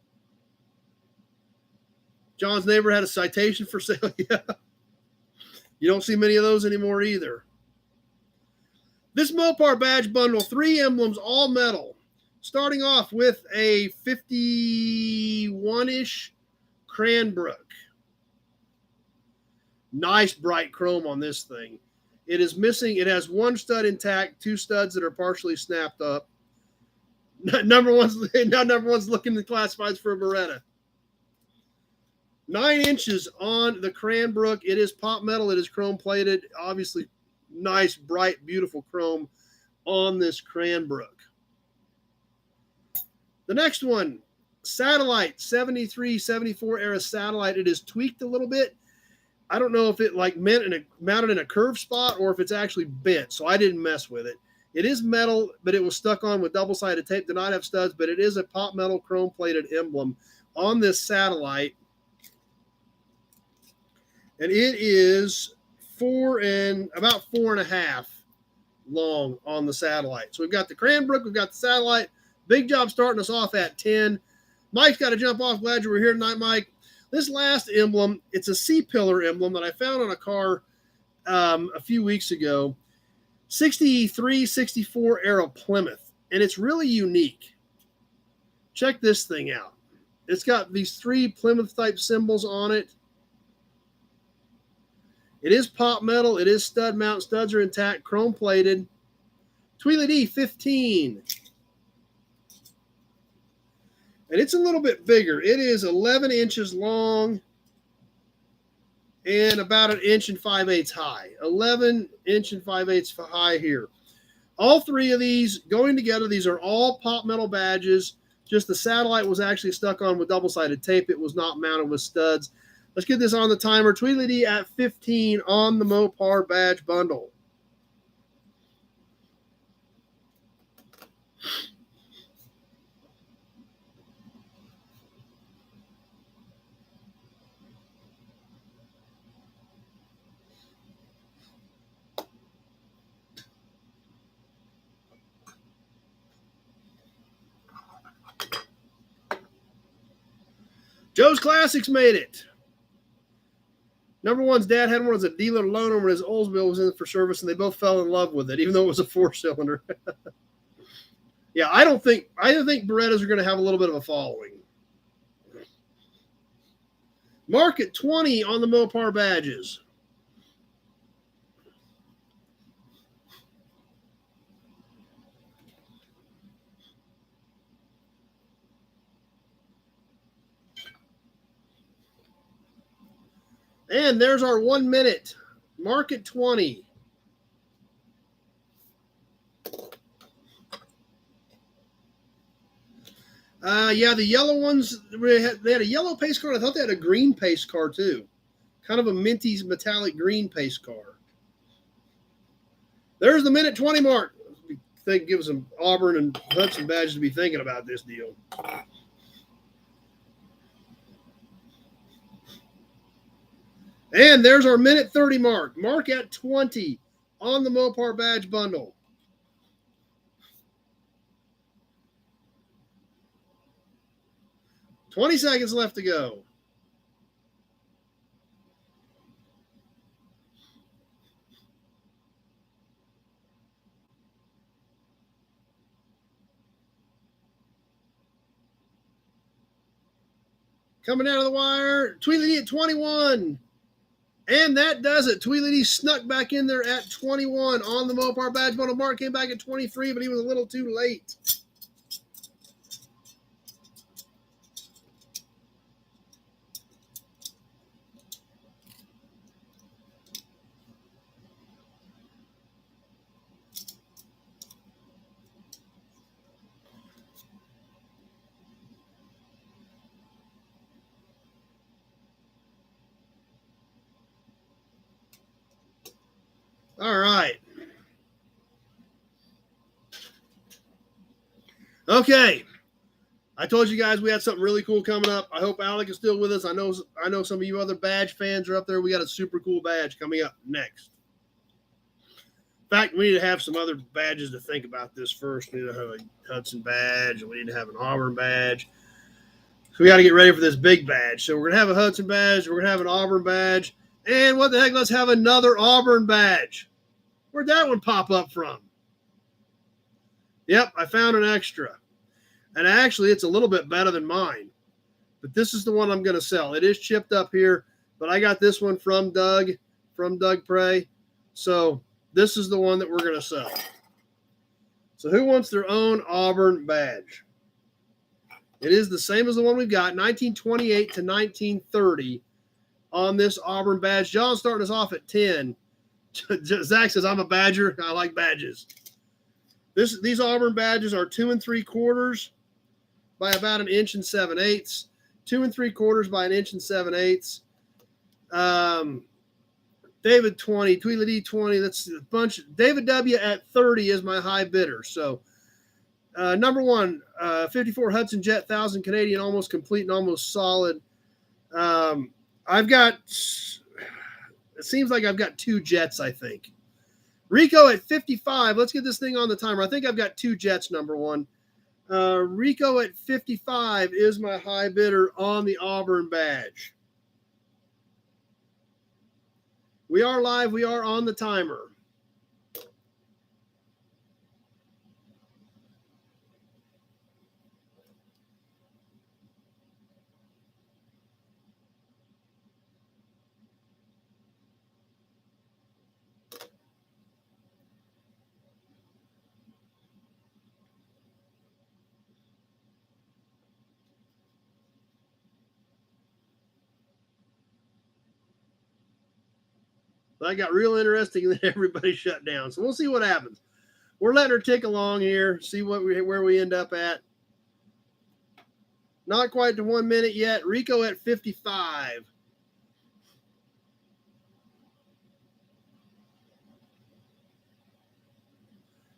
John's neighbor had a Citation for sale. Yeah. You don't see many of those anymore either. This Mopar badge bundle, 3 emblems, all metal. Starting off with a 51-ish Cranbrook. Nice bright chrome on this thing. It is missing. It has one stud intact, two studs that are partially snapped up. Number one's looking the classifieds for a Beretta. 9 inches on the Cranbrook. It is pop metal. It is chrome plated. Obviously, nice, bright, beautiful chrome on this Cranbrook. The next one, Satellite, 73, 74 era Satellite. It is tweaked a little bit. I don't know if it like mounted in a curved spot or if it's actually bent, so I didn't mess with it. It is metal, but it was stuck on with double-sided tape. Did not have studs, but it is a pop metal chrome-plated emblem on this Satellite. And it is about 4.5 long on the Satellite. So we've got the Cranbrook, we've got the Satellite. Big job starting us off at 10. Mike's got to jump off. Glad you were here tonight, Mike. This last emblem, it's a C-pillar emblem that I found on a car a few weeks ago. 63, 64 era Plymouth. And it's really unique. Check this thing out. It's got these 3 Plymouth-type symbols on it. It is pop metal. It is stud mount. Studs are intact, chrome plated. Tweedledee 15. And it's a little bit bigger. It is 11 inches long and about 1 5/8 inches high. 11 5/8 inches high here. All 3 of these going together, these are all pop metal badges. Just the Satellite was actually stuck on with double-sided tape. It was not mounted with studs. Let's get this on the timer. Tweedledee at 15 on the Mopar badge bundle. Joe's Classics made it. Number one's dad had one as a dealer loaner when his Oldsmobile was in for service, and they both fell in love with it, even though it was a 4-cylinder. Yeah, I think Berettas are going to have a little bit of a following. Mark at 20 on the Mopar badges. And there's our 1 minute. Mark at 20. Yeah, the yellow ones, they had a yellow pace car. I thought they had a green pace car too. Kind of a minty metallic green pace car. There's the minute 20 mark. I think gives them Auburn and Hudson badges to be thinking about this deal. And there's our minute 30 mark. Mark at 20 on the Mopar badge bundle. $20 seconds left to go. Coming out of the wire, Tweedledee at 21. And that does it. Tweedledee snuck back in there at 21 on the Mopar badge bundle. Mark came back at 23, but he was a little too late. All right. Okay. I told you guys we had something really cool coming up. I hope Alec is still with us. I know some of you other badge fans are up there. We got a super cool badge coming up next. In fact, we need to have some other badges to think about this first. We need to have a Hudson badge, and we need to have an Auburn badge. So we got to get ready for this big badge. So we're going to have a Hudson badge. We're going to have an Auburn badge. And what the heck, let's have another Auburn badge. Where'd that one pop up from? Yep, I found an extra. And actually, it's a little bit better than mine. But this is the one I'm going to sell. It is chipped up here, but I got this one from Doug. from Doug Prey. So this is the one that we're going to sell. So who wants their own Auburn badge? It is the same as the one we've got, 1928 to 1930 on this Auburn badge. John's starting us off at 10. Zach says, I'm a Badger. I like badges. These Auburn badges are 2 3/4 by about 1 7/8 inches. 2 3/4 by 1 7/8 inches. David 20, Tweedledee 20. That's a bunch. David W at 30 is my high bidder. So number one, 54 Hudson Jet 1000 Canadian, almost complete and almost solid. I've got, it seems like I've got 2 Jets, I think. Rico at 55. Let's get this thing on the timer. I think I've got 2 Jets, number one. Rico at 55 is my high bidder on the Auburn badge. We are live. We are on the timer. That got real interesting, and then everybody shut down. So we'll see what happens. We're letting her tick along here, see where we end up at. Not quite to 1 minute yet. Rico at 55.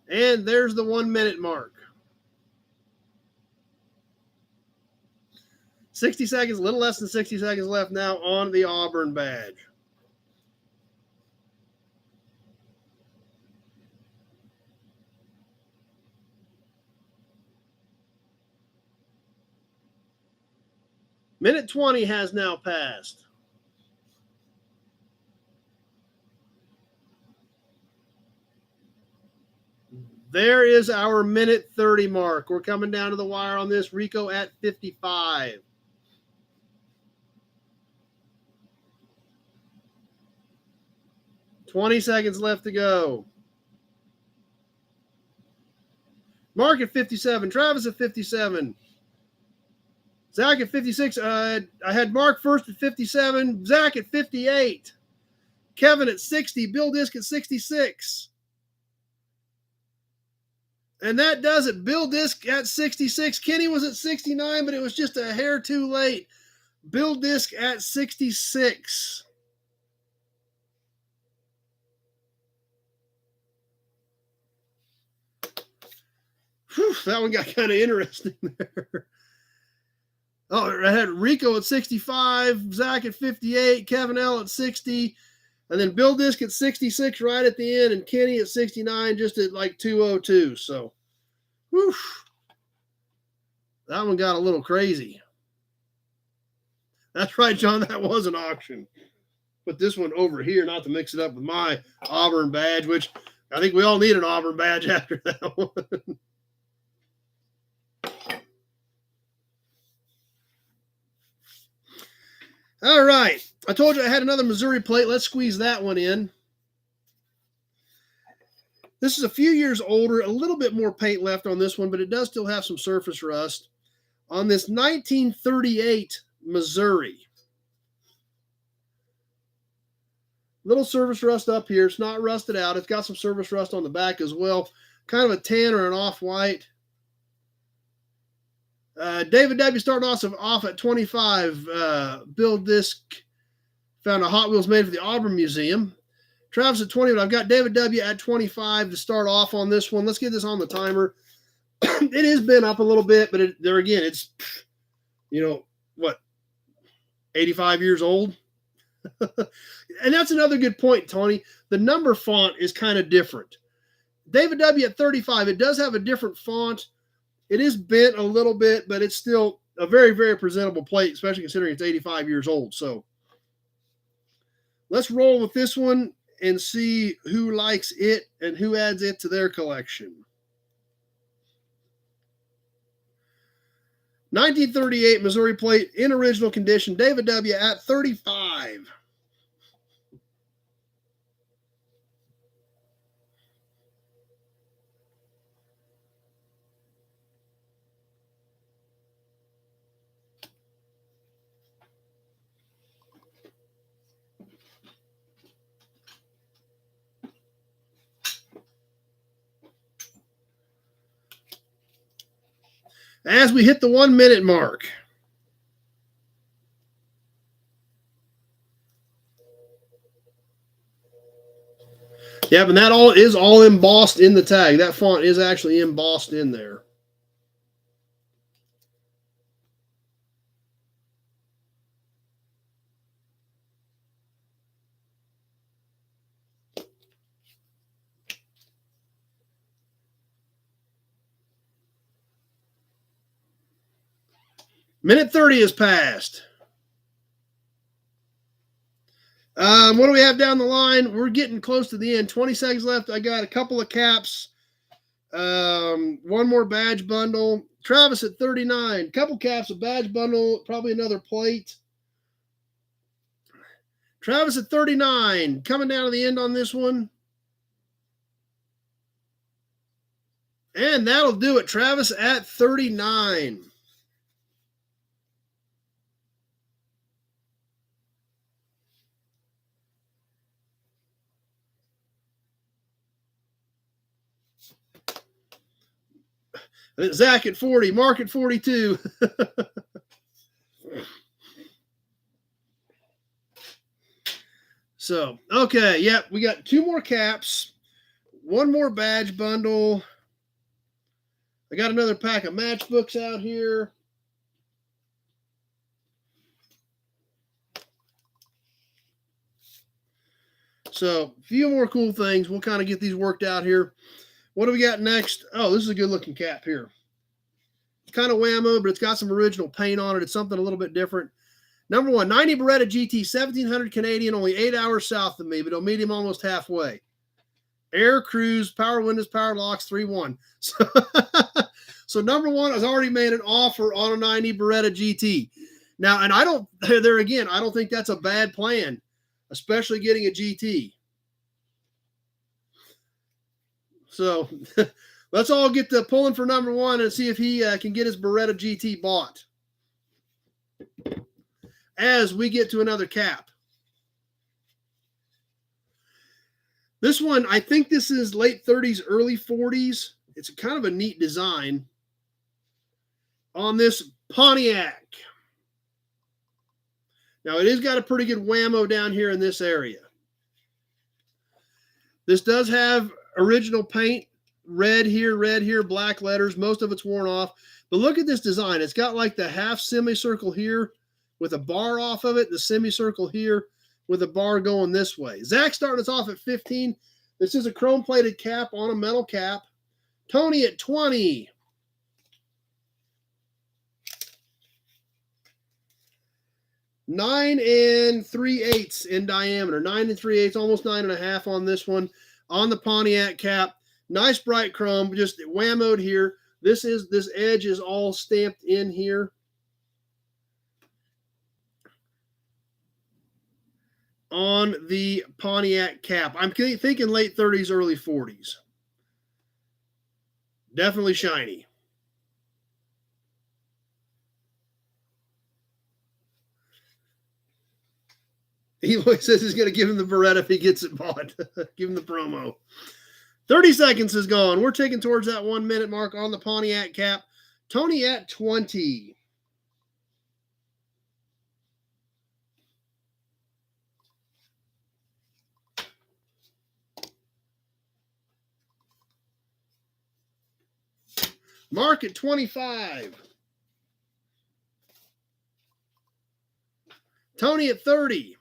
And there's the 1 minute mark. 60 seconds, a little less than 60 seconds left now on the Auburn badge. Minute 20 has now passed. There is our minute 30 mark. We're coming down to the wire on this. Rico at 55. $20 seconds left to go. Mark at 57. Travis at 57. Zach at 56. I had Mark first at 57. Zach at 58. Kevin at 60. Bill Disk at 66. And that does it. Bill Disk at 66. Kenny was at 69, but it was just a hair too late. Bill Disk at 66. Whew, that one got kind of interesting there. Oh, I had Rico at 65, Zach at 58, Kevin L at 60, and then Bill Disk at 66 right at the end, and Kenny at 69 just at like 202. So, whew, that one got a little crazy. That's right, John. That was an auction. Put this one over here, not to mix it up with my Auburn badge, which I think we all need an Auburn badge after that one. All right. I told you I had another Missouri plate. Let's squeeze that one in. This is a few years older, a little bit more paint left on this one, but it does still have some surface rust. On this 1938 Missouri. Little surface rust up here. It's not rusted out. It's got some surface rust on the back as well. Kind of a tan or an off-white. David W. starting off at 25. Bill Disk found a Hot Wheels made for the Auburn Museum. Travis at 20, but I've got David W. at 25 to start off on this one. Let's get this on the timer. It has been up a little bit, but there again, it's, 85 years old? And that's another good point, Tony. The number font is kind of different. David W. at 35, it does have a different font. It is bent a little bit, but it's still a very, very presentable plate, especially considering it's 85 years old. So let's roll with this one and see who likes it and who adds it to their collection. 1938 Missouri plate in original condition. David W. at 35. as we hit the 1 minute mark. Yep, and that all is all embossed in the tag. That font is actually embossed in there. Minute 30 has passed. What do we have down the line? We're getting close to the end. 20 seconds left. I got a couple of caps. One more badge bundle. Travis at 39. Couple caps, a badge bundle, probably another plate. Travis at 39. Coming down to the end on this one. And that'll do it. Travis at 39. Zach at 40, Mark at 42. So, okay, yep, we got 2 more caps, 1 more badge bundle. I got another pack of matchbooks out here. So, a few more cool things. We'll kind of get these worked out here. What do we got next? Oh, this is a good looking cap here. It's kind of whammo, but it's got some original paint on it. It's something a little bit different. Number 1, 90 Beretta GT, 1700 Canadian, only 8 hours south of me, but it'll meet him almost halfway. Air, cruise, power windows, power locks, 3-1. So number 1 has already made an offer on a 90 Beretta GT. Now, and I don't think that's a bad plan, especially getting a GT. So let's all get to pulling for number 1 and see if he can get his Beretta GT bought. As we get to another cap. This one, I think this is late 30s, early 40s. It's kind of a neat design on this Pontiac. Now, it has got a pretty good whammo down here in this area. This does have original paint, red here, black letters. Most of it's worn off. But look at this design. It's got like the half semicircle here with a bar off of it, the semicircle here with a bar going this way. Zach starting us off at 15. This is a chrome-plated cap on a metal cap. Tony at 20. Nine and 3/8 in diameter. 9 and 3/8, almost 9.5 on this one. On the Pontiac cap. Nice bright chrome, just whammoed here. This edge is all stamped in here. On the Pontiac cap. I'm thinking late 30s, early 40s. Definitely shiny. Eloy says he's going to give him the Beretta if he gets it bought. Give him the promo. 30 seconds is gone. We're taking towards that 1 minute mark on the Pontiac cap. Tony at 20. Mark at 25. Tony at 30.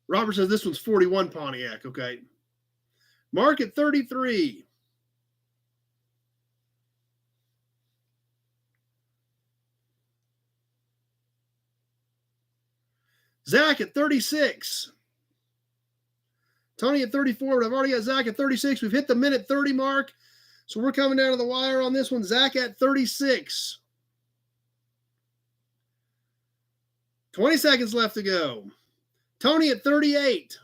Robert says this one's 41 Pontiac. Okay. Mark at 33. Zach at 36. Tony at 34, but I've already got Zach at 36. We've hit the minute 30 mark. So we're coming down to the wire on this one. Zach at 36. 20 seconds left to go. Tony at 38.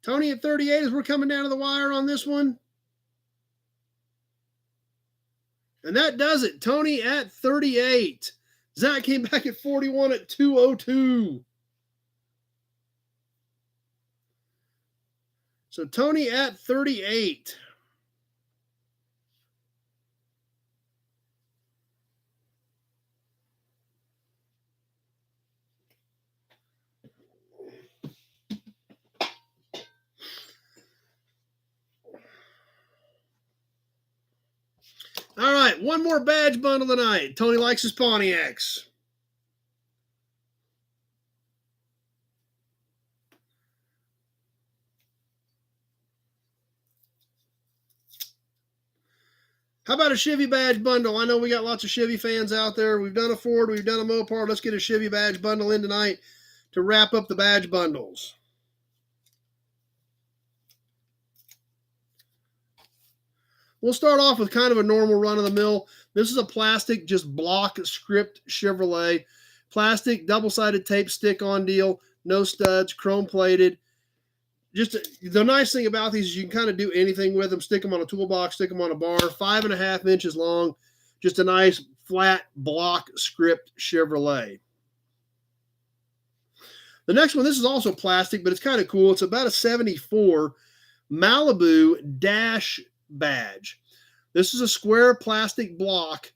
Tony at 38 as we're coming down to the wire on this one. And that does it. Tony at 38. Zach came back at 41 at 202. So Tony at 38. All right, one more badge bundle tonight. Tony likes his Pontiacs. How about a Chevy badge bundle? I know we got lots of Chevy fans out there. We've done a Ford, we've done a Mopar. Let's get a Chevy badge bundle in tonight to wrap up the badge bundles. We'll start off with kind of a normal run-of-the-mill. This is a plastic, just block script Chevrolet. Plastic, double-sided tape stick-on deal. No studs, chrome-plated. Just the nice thing about these is you can kind of do anything with them. Stick them on a toolbox, stick them on a bar. 5.5 inches long. Just a nice, flat block script Chevrolet. The next one, this is also plastic, but it's kind of cool. It's about a 74 Malibu dash badge. This is a square plastic block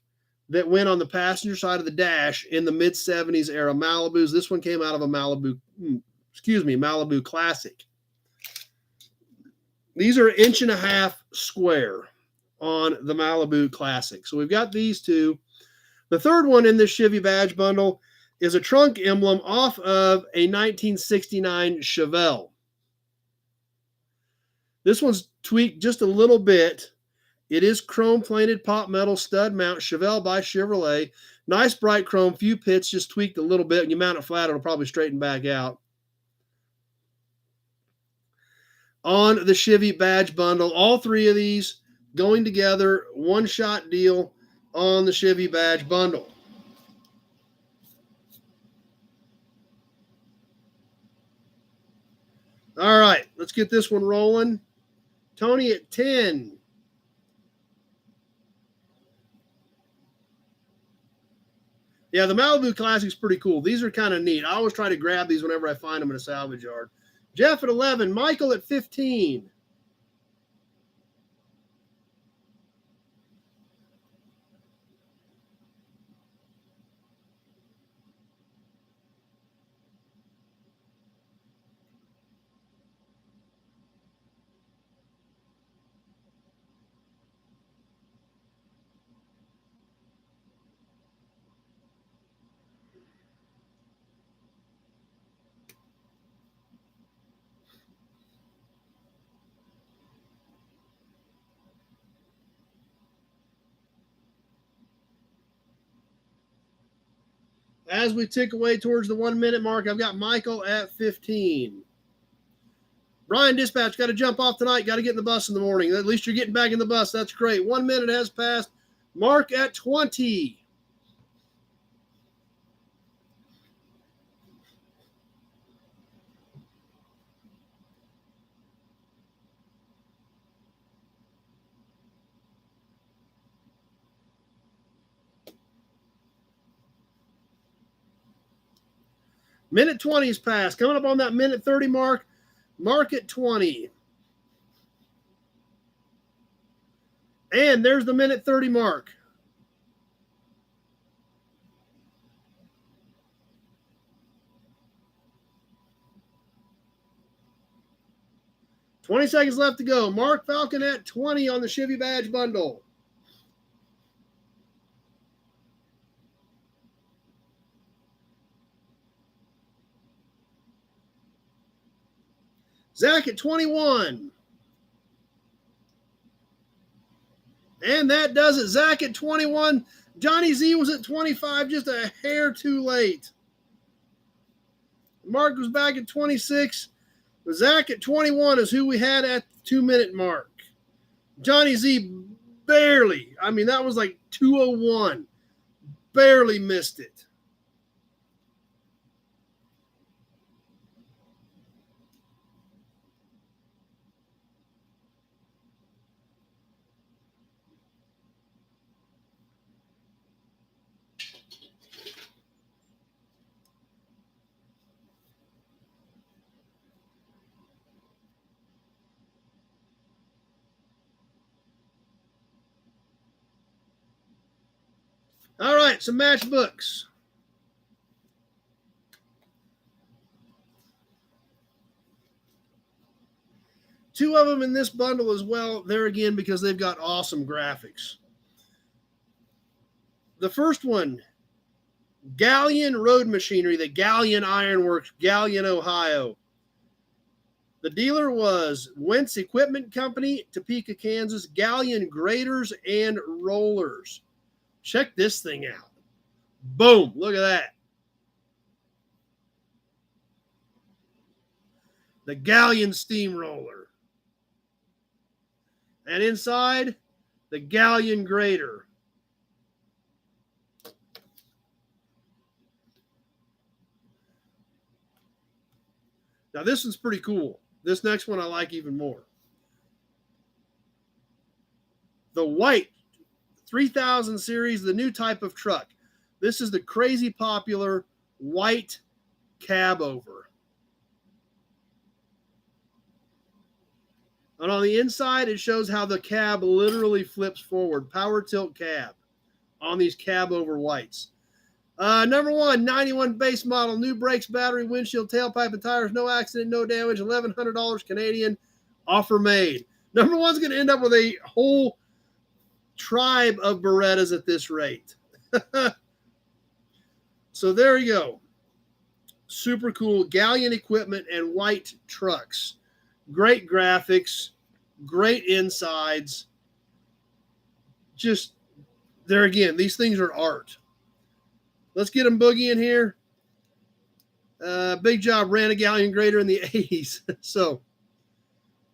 that went on the passenger side of the dash in the mid-70s era Malibus. This one came out of a Malibu Classic. These are 1.5 inches square on the Malibu Classic. So we've got these two. The third one in this Chevy badge bundle is a trunk emblem off of a 1969 Chevelle. This one's tweaked just a little bit. It is chrome-plated pop metal stud mount, Chevelle by Chevrolet. Nice bright chrome, few pits, just tweaked a little bit. When you mount it flat, it'll probably straighten back out. On the Chevy badge bundle, all three of these going together, one-shot deal on the Chevy badge bundle. All right, let's get this one rolling. Tony at 10. Yeah, the Malibu Classic's pretty cool. These are kind of neat. I always try to grab these whenever I find them in a salvage yard. Jeff at 11. Michael at 15. As we tick away towards the 1 minute mark, I've got Michael at 15. Brian Dispatch, got to jump off tonight. Got to get in the bus in the morning. At least you're getting back in the bus. That's great. 1 minute has passed. Mark at 20. Minute 20 is passed. Coming up on that minute 30 mark. Mark at 20. And there's the minute 30 mark. $20 seconds left to go. Mark Falcon at 20 on the Chevy badge bundle. Zach at 21. And that does it. Zach at 21. Johnny Z was at 25, just a hair too late. Mark was back at 26. But Zach at 21 is who we had at the 2 minute mark. Johnny Z barely. I mean, that was like 201. Barely missed it. All right, some matchbooks. Two of them in this bundle as well. There again, because they've got awesome graphics. The first one, Galleon Road Machinery, the Galleon Ironworks, Galleon, Ohio. The dealer was Wentz Equipment Company, Topeka, Kansas, Galleon Graders and Rollers. Check this thing out. Boom, look at that. The Galleon Steamroller. And inside, the Galleon Grader. Now this one's pretty cool. This next one I like even more. The white 3000 series, the new type of truck. This is the crazy popular white cab over. And on the inside, it shows how the cab literally flips forward. Power tilt cab on these cab over whites. Number one, 91 base model, new brakes, battery, windshield, tailpipe, and tires, no accident, no damage, $1,100 Canadian, offer made. Number one's going to end up with a whole tribe of Berettas at this rate. So there you go. Super cool Galleon equipment and white trucks. Great graphics, great insides. Just there again, these things are art. Let's get them boogie in here. Big job, ran a Galleon grader in the 80s. So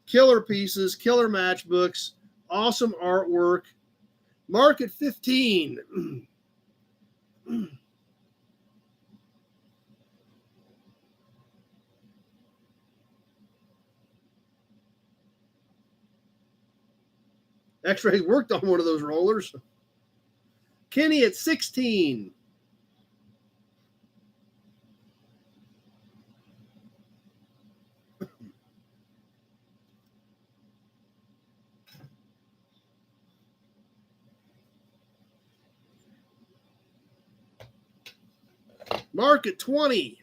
killer pieces, killer matchbooks, awesome artwork. Market 15. X-Ray worked on one of those rollers. Kenny at 16. Mark at 20.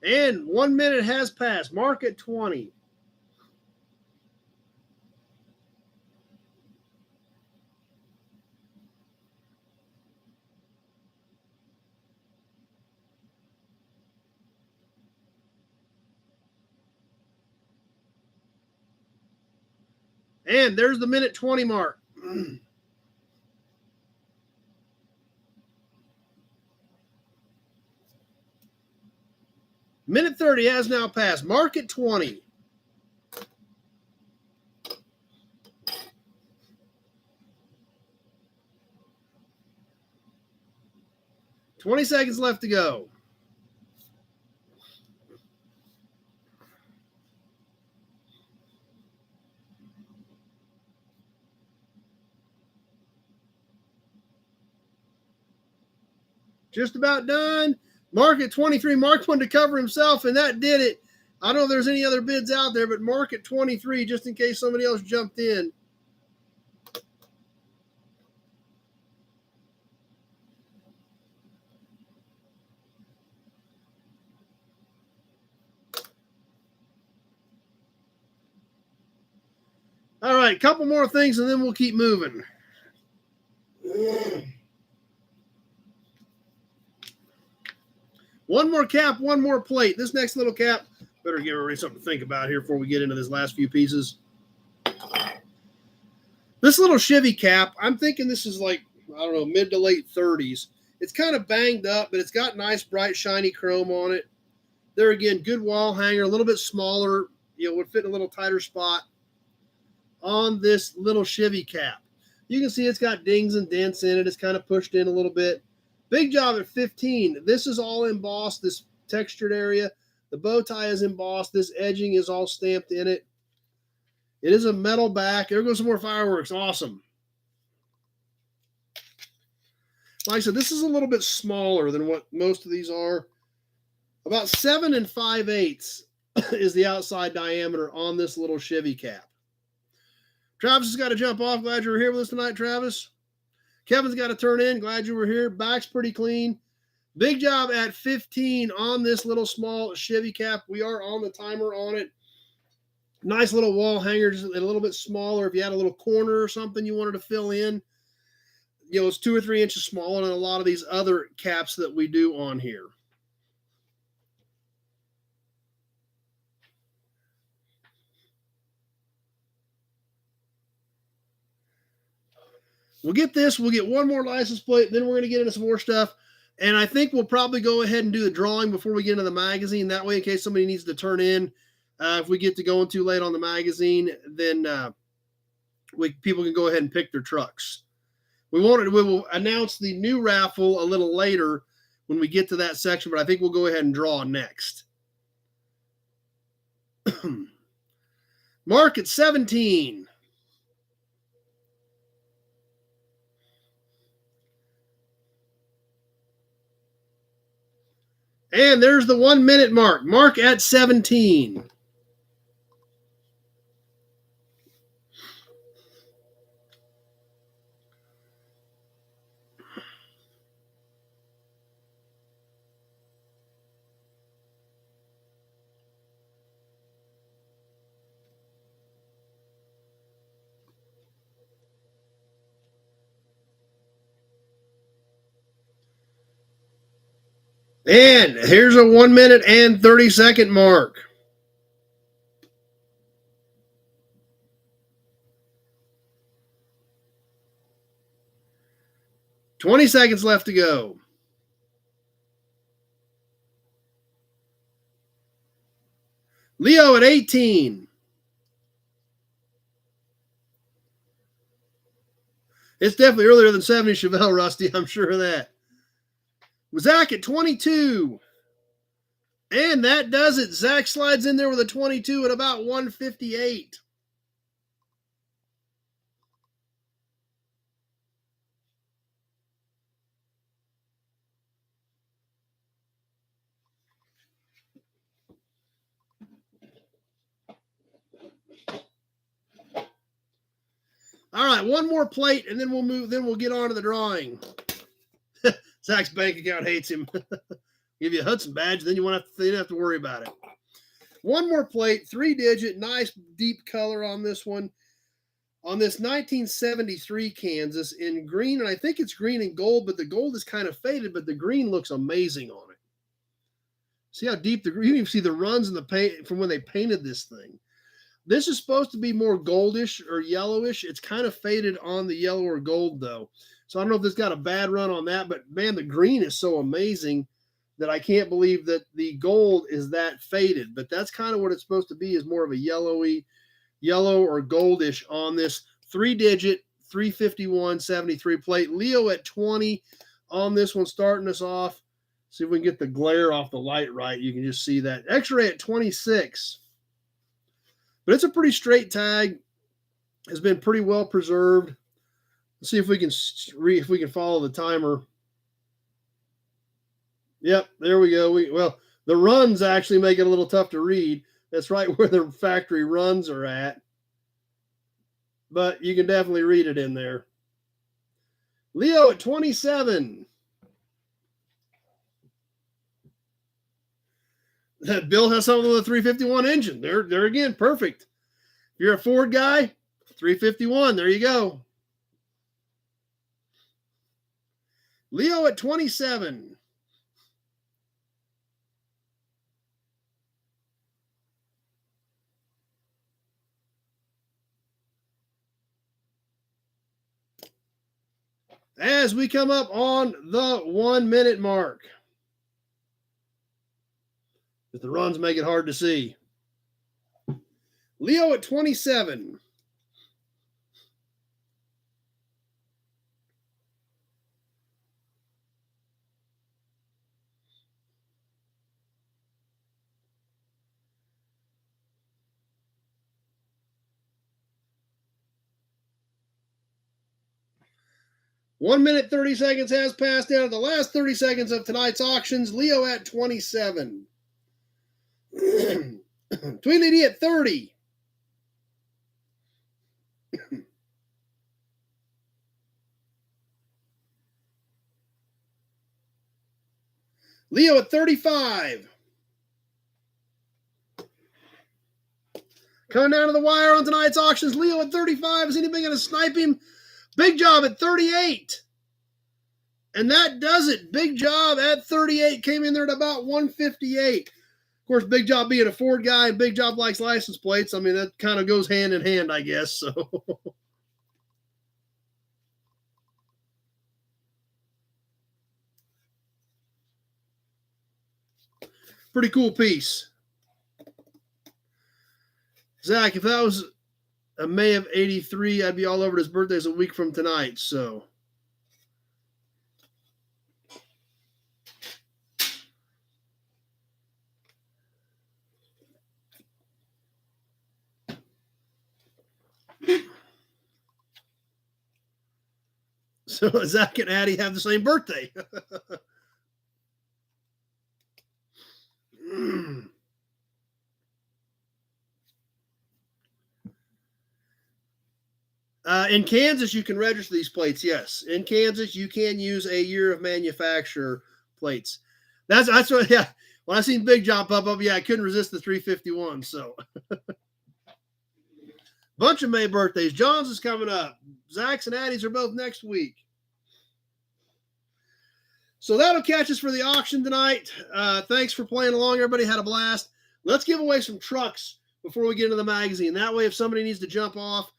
And 1 minute has passed. Mark at 20. And there's the minute 20 mark. Minute 30 has now passed. Mark at 20. $20 seconds left to go. Just about done. Mark at 23. Mark wanted to cover himself, and that did it. I don't know if there's any other bids out there, but Mark at 23, just in case somebody else jumped in. All right, a couple more things, and then we'll keep moving. One more cap, one more plate. This next little cap, better give everybody something to think about here before we get into this last few pieces. This little Chevy cap, I'm thinking this is like, I don't know, mid to late 30s. It's kind of banged up, but it's got nice, bright, shiny chrome on it. There again, good wall hanger, a little bit smaller, would fit in a little tighter spot on this little Chevy cap. You can see it's got dings and dents in it. It's kind of pushed in a little bit. Big job at 15. This is all embossed, this textured area. The bow tie is embossed. This edging is all stamped in it. It is a metal back. There goes some more fireworks. Awesome. Like I said, this is a little bit smaller than what most of these are. About 7 5/8 is the outside diameter on this little Chevy cap. Travis has got to jump off. Glad you were here with us tonight, Travis. Kevin's got to turn in. Glad you were here. Back's pretty clean. Big job at 15 on this little small Chevy cap. We are on the timer on it. Nice little wall hanger, just a little bit smaller. If you had a little corner or something you wanted to fill in, you know, it's 2 or 3 inches smaller than a lot of these other caps that we do on here. We'll get this. We'll get one more license plate. Then we're going to get into some more stuff. And I think we'll probably go ahead and do the drawing before we get into the magazine. That way, in case somebody needs to turn in, if we get to going too late on the magazine, then people can go ahead and pick their trucks. We will announce the new raffle a little later when we get to that section, but I think we'll go ahead and draw next. Mark at 17. And there's the 1 minute mark. Mark at 17. And here's a 1 minute and 30-second mark. $20 seconds left to go. Leo at 18. It's definitely earlier than 70, Chevelle, Rusty. I'm sure of that. Zach at 22. And that does it. Zach slides in there with a 22 at about 158. All right, one more plate, and then we'll move. Then we'll get on to the drawing. Zach's bank account hates him. Give you a Hudson badge, then you don't have to worry about it. One more plate, 3-digit, nice deep color on this one. On this 1973 Kansas in green, and I think it's green and gold, but the gold is kind of faded, but the green looks amazing on it. See how deep you can even see the runs in the paint from when they painted this thing. This is supposed to be more goldish or yellowish. It's kind of faded on the yellow or gold, though. So I don't know if this got a bad run on that, but man, the green is so amazing that I can't believe that the gold is that faded. But that's kind of what it's supposed to be, is more of a yellow or goldish on this 3-digit 351.73 plate. Leo at 20 on this one, starting us off. See if we can get the glare off the light right. You can just see that. X-ray at 26. But it's a pretty straight tag. It's been pretty well preserved. Let's see if we can follow the timer. Yep, there we go. Well, the runs actually make it a little tough to read. That's right where the factory runs are at. But you can definitely read it in there. Leo at 27. Bill has something with a 351 engine. There again, perfect. If you're a Ford guy, 351. There you go. Leo at 27. As we come up on the 1 minute mark. If the runs make it hard to see. Leo at 27. 1 minute, 30 seconds has passed down to the last 30 seconds of tonight's auctions. Leo at 27. Tweety at 30. Leo at 35. Coming down to the wire on tonight's auctions. Leo at 35. Is anybody going to snipe him? Big Job at 38. And that does it. Big Job at 38 came in there at about 158. Of course, Big Job being a Ford guy and Big Job likes license plates. I mean, that kind of goes hand in hand, I guess. So pretty cool piece. Zach, if that was a May of 83, I'd be all over his birthday's a week from tonight. So Zach and Addie have the same birthday. In Kansas, you can register these plates. Yes, in Kansas, you can use a year of manufacturer plates. That's what. Yeah, when I seen Big Job pop up, yeah, I couldn't resist the 351. So, bunch of May birthdays. John's is coming up. Zach's and Addie's are both next week. So that'll catch us for the auction tonight. Thanks for playing along. Everybody had a blast. Let's give away some trucks before we get into the magazine. That way, if somebody needs to jump off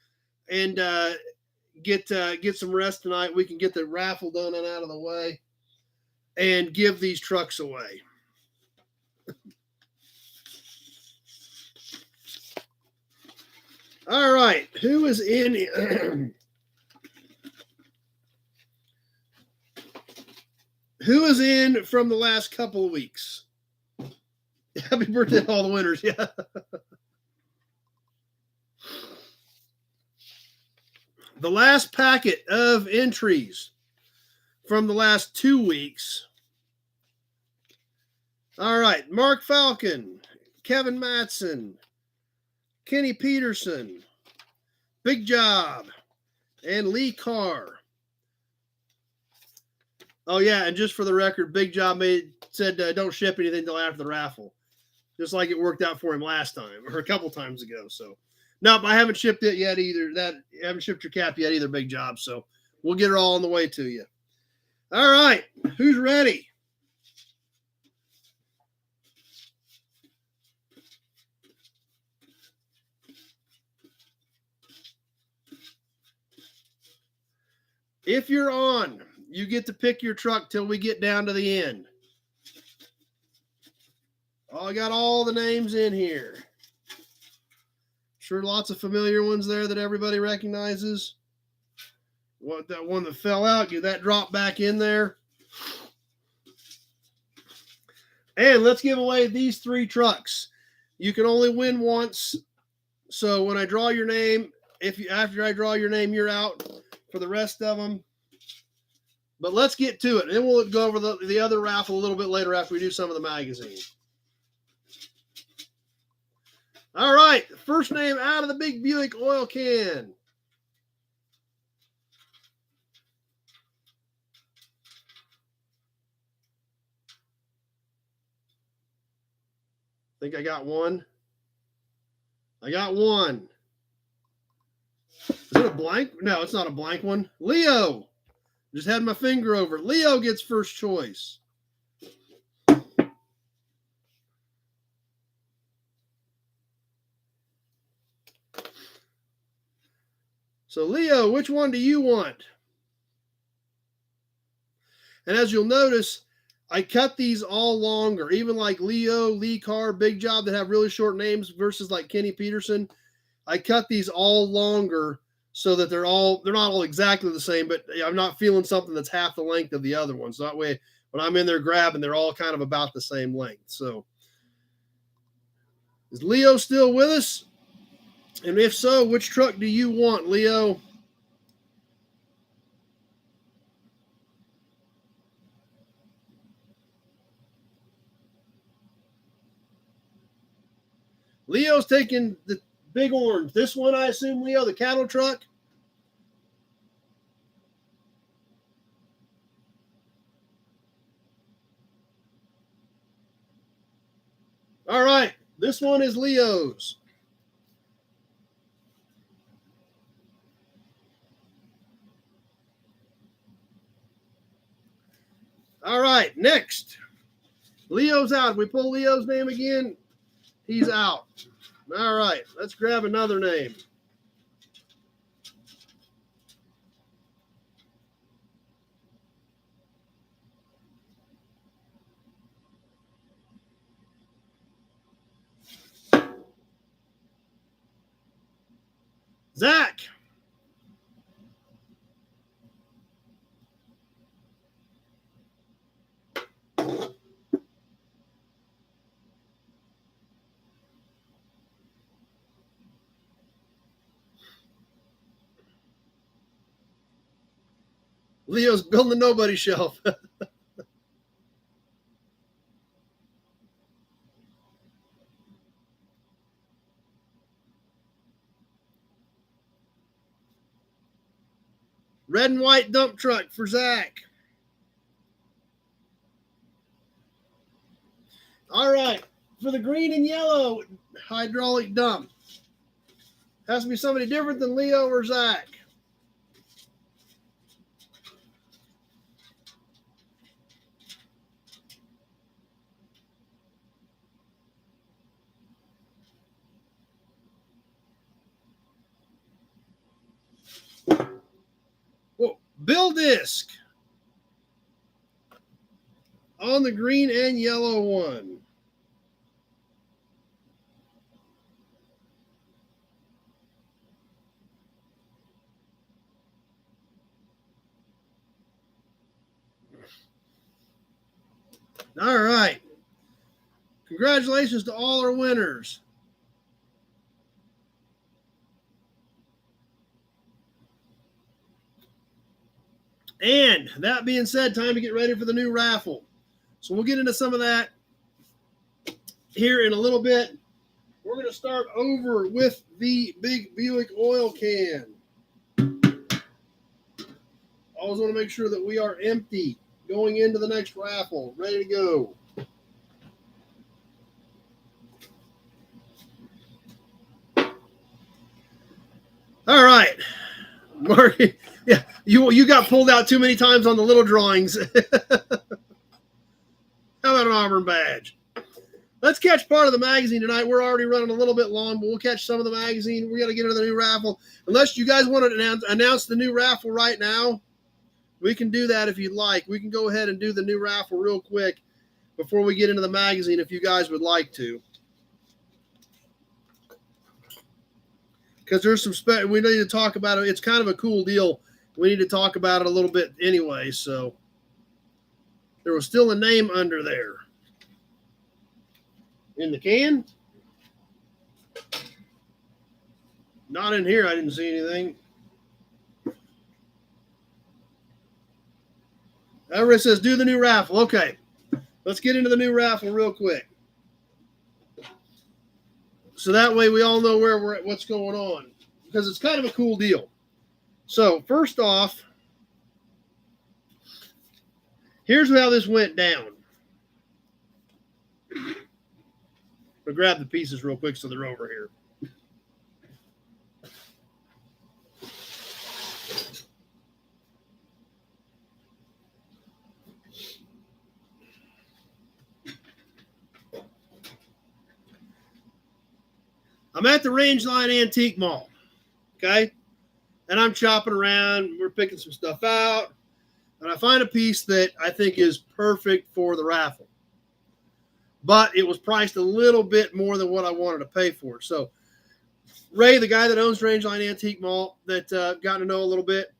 and get some rest tonight, we can get the raffle done and out of the way and give these trucks away. All right, who is in? Who is in from the last couple of weeks? Happy birthday to all the winners! Yeah. The last packet of entries from the last 2 weeks. All right, Mark Falcon, Kevin Matson, Kenny Peterson, Big Job, and Lee Carr. Oh, yeah, and just for the record, Big Job said don't ship anything until after the raffle, just like it worked out for him last time, or a couple times ago. So, nope, I haven't shipped it yet either. I haven't shipped your cap yet either, Big Job. So, we'll get it all on the way to you. All right, who's ready? If you're on, you get to pick your truck till we get down to the end. Oh, I got all the names in here. Sure, lots of familiar ones there that everybody recognizes. What, that one that fell out, get that drop back in there. And let's give away these 3 trucks. You can only win once. So when I draw your name, after I draw your name, you're out for the rest of them. But let's get to it. And then we'll go over the other raffle a little bit later after we do some of the magazine. All right. First name out of the big Buick oil can. I think I got one. I got one. Is it a blank? No, it's not a blank one. Leo. Just had my finger over it. Leo gets first choice. So, Leo, which one do you want? And as you'll notice, I cut these all longer. Even like Leo, Lee Carr, Big Job that have really short names versus like Kenny Peterson. I cut these all longer so that they're not all exactly the same, but I'm not feeling something that's half the length of the other one. So that way, when I'm in there grabbing, they're all kind of about the same length. So is Leo still with us? And if so, which truck do you want, Leo? Leo's taking the big orange. This one, I assume, Leo, the cattle truck. All right. This one is Leo's. All right. Next. Leo's out. If we pull Leo's name again, he's out. All right. Let's grab another name. Zach. Leo's building the nobody shelf. Red and white dump truck for Zach. All right. For the green and yellow hydraulic dump. Has to be somebody different than Leo or Zach. Well, Bill Disc on the green and yellow one. All right. Congratulations to all our winners. And that being said, time to get ready for the new raffle. So we'll get into some of that here in a little bit. We're going to start over with the big Buick oil can. Always want to make sure that we are empty going into the next raffle. Ready to go. All right. Mark, yeah, you got pulled out too many times on the little drawings. How about an Auburn badge? Let's catch part of the magazine tonight. We're already running a little bit long, but we'll catch some of the magazine. We got to get into the new raffle. Unless you guys want to announce the new raffle right now, we can do that if you'd like. We can go ahead and do the new raffle real quick before we get into the magazine if you guys would like to. Because there's some we need to talk about it. It's kind of a cool deal. We need to talk about it a little bit anyway. So there was still a name under there. In the can? Not in here. I didn't see anything. Everybody says do the new raffle. Okay. Let's get into the new raffle real quick. So that way we all know where we're at, what's going on. Because it's kind of a cool deal. So first off, here's how this went down. I'll grab the pieces real quick so they're over here. I'm at the Rangeline Antique Mall, okay? And I'm chopping around. We're picking some stuff out. And I find a piece that I think is perfect for the raffle. But it was priced a little bit more than what I wanted to pay for it. So Ray, the guy that owns Rangeline Antique Mall, that got to know a little bit,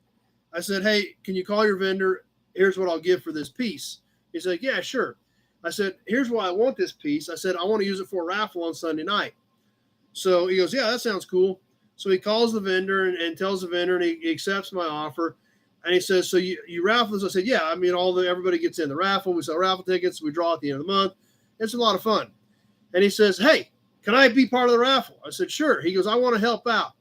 I said, hey, can you call your vendor? Here's what I'll give for this piece. He said, yeah, sure. I said, here's why I want this piece. I said, I want to use it for a raffle on Sunday night. So he goes, yeah, that sounds cool. So he calls the vendor and tells the vendor, and he accepts my offer. And he says, so you raffle this? I said, yeah, I mean, everybody gets in the raffle. We sell raffle tickets. We draw at the end of the month. It's a lot of fun. And he says, hey, can I be part of the raffle? I said, sure. He goes, I want to help out.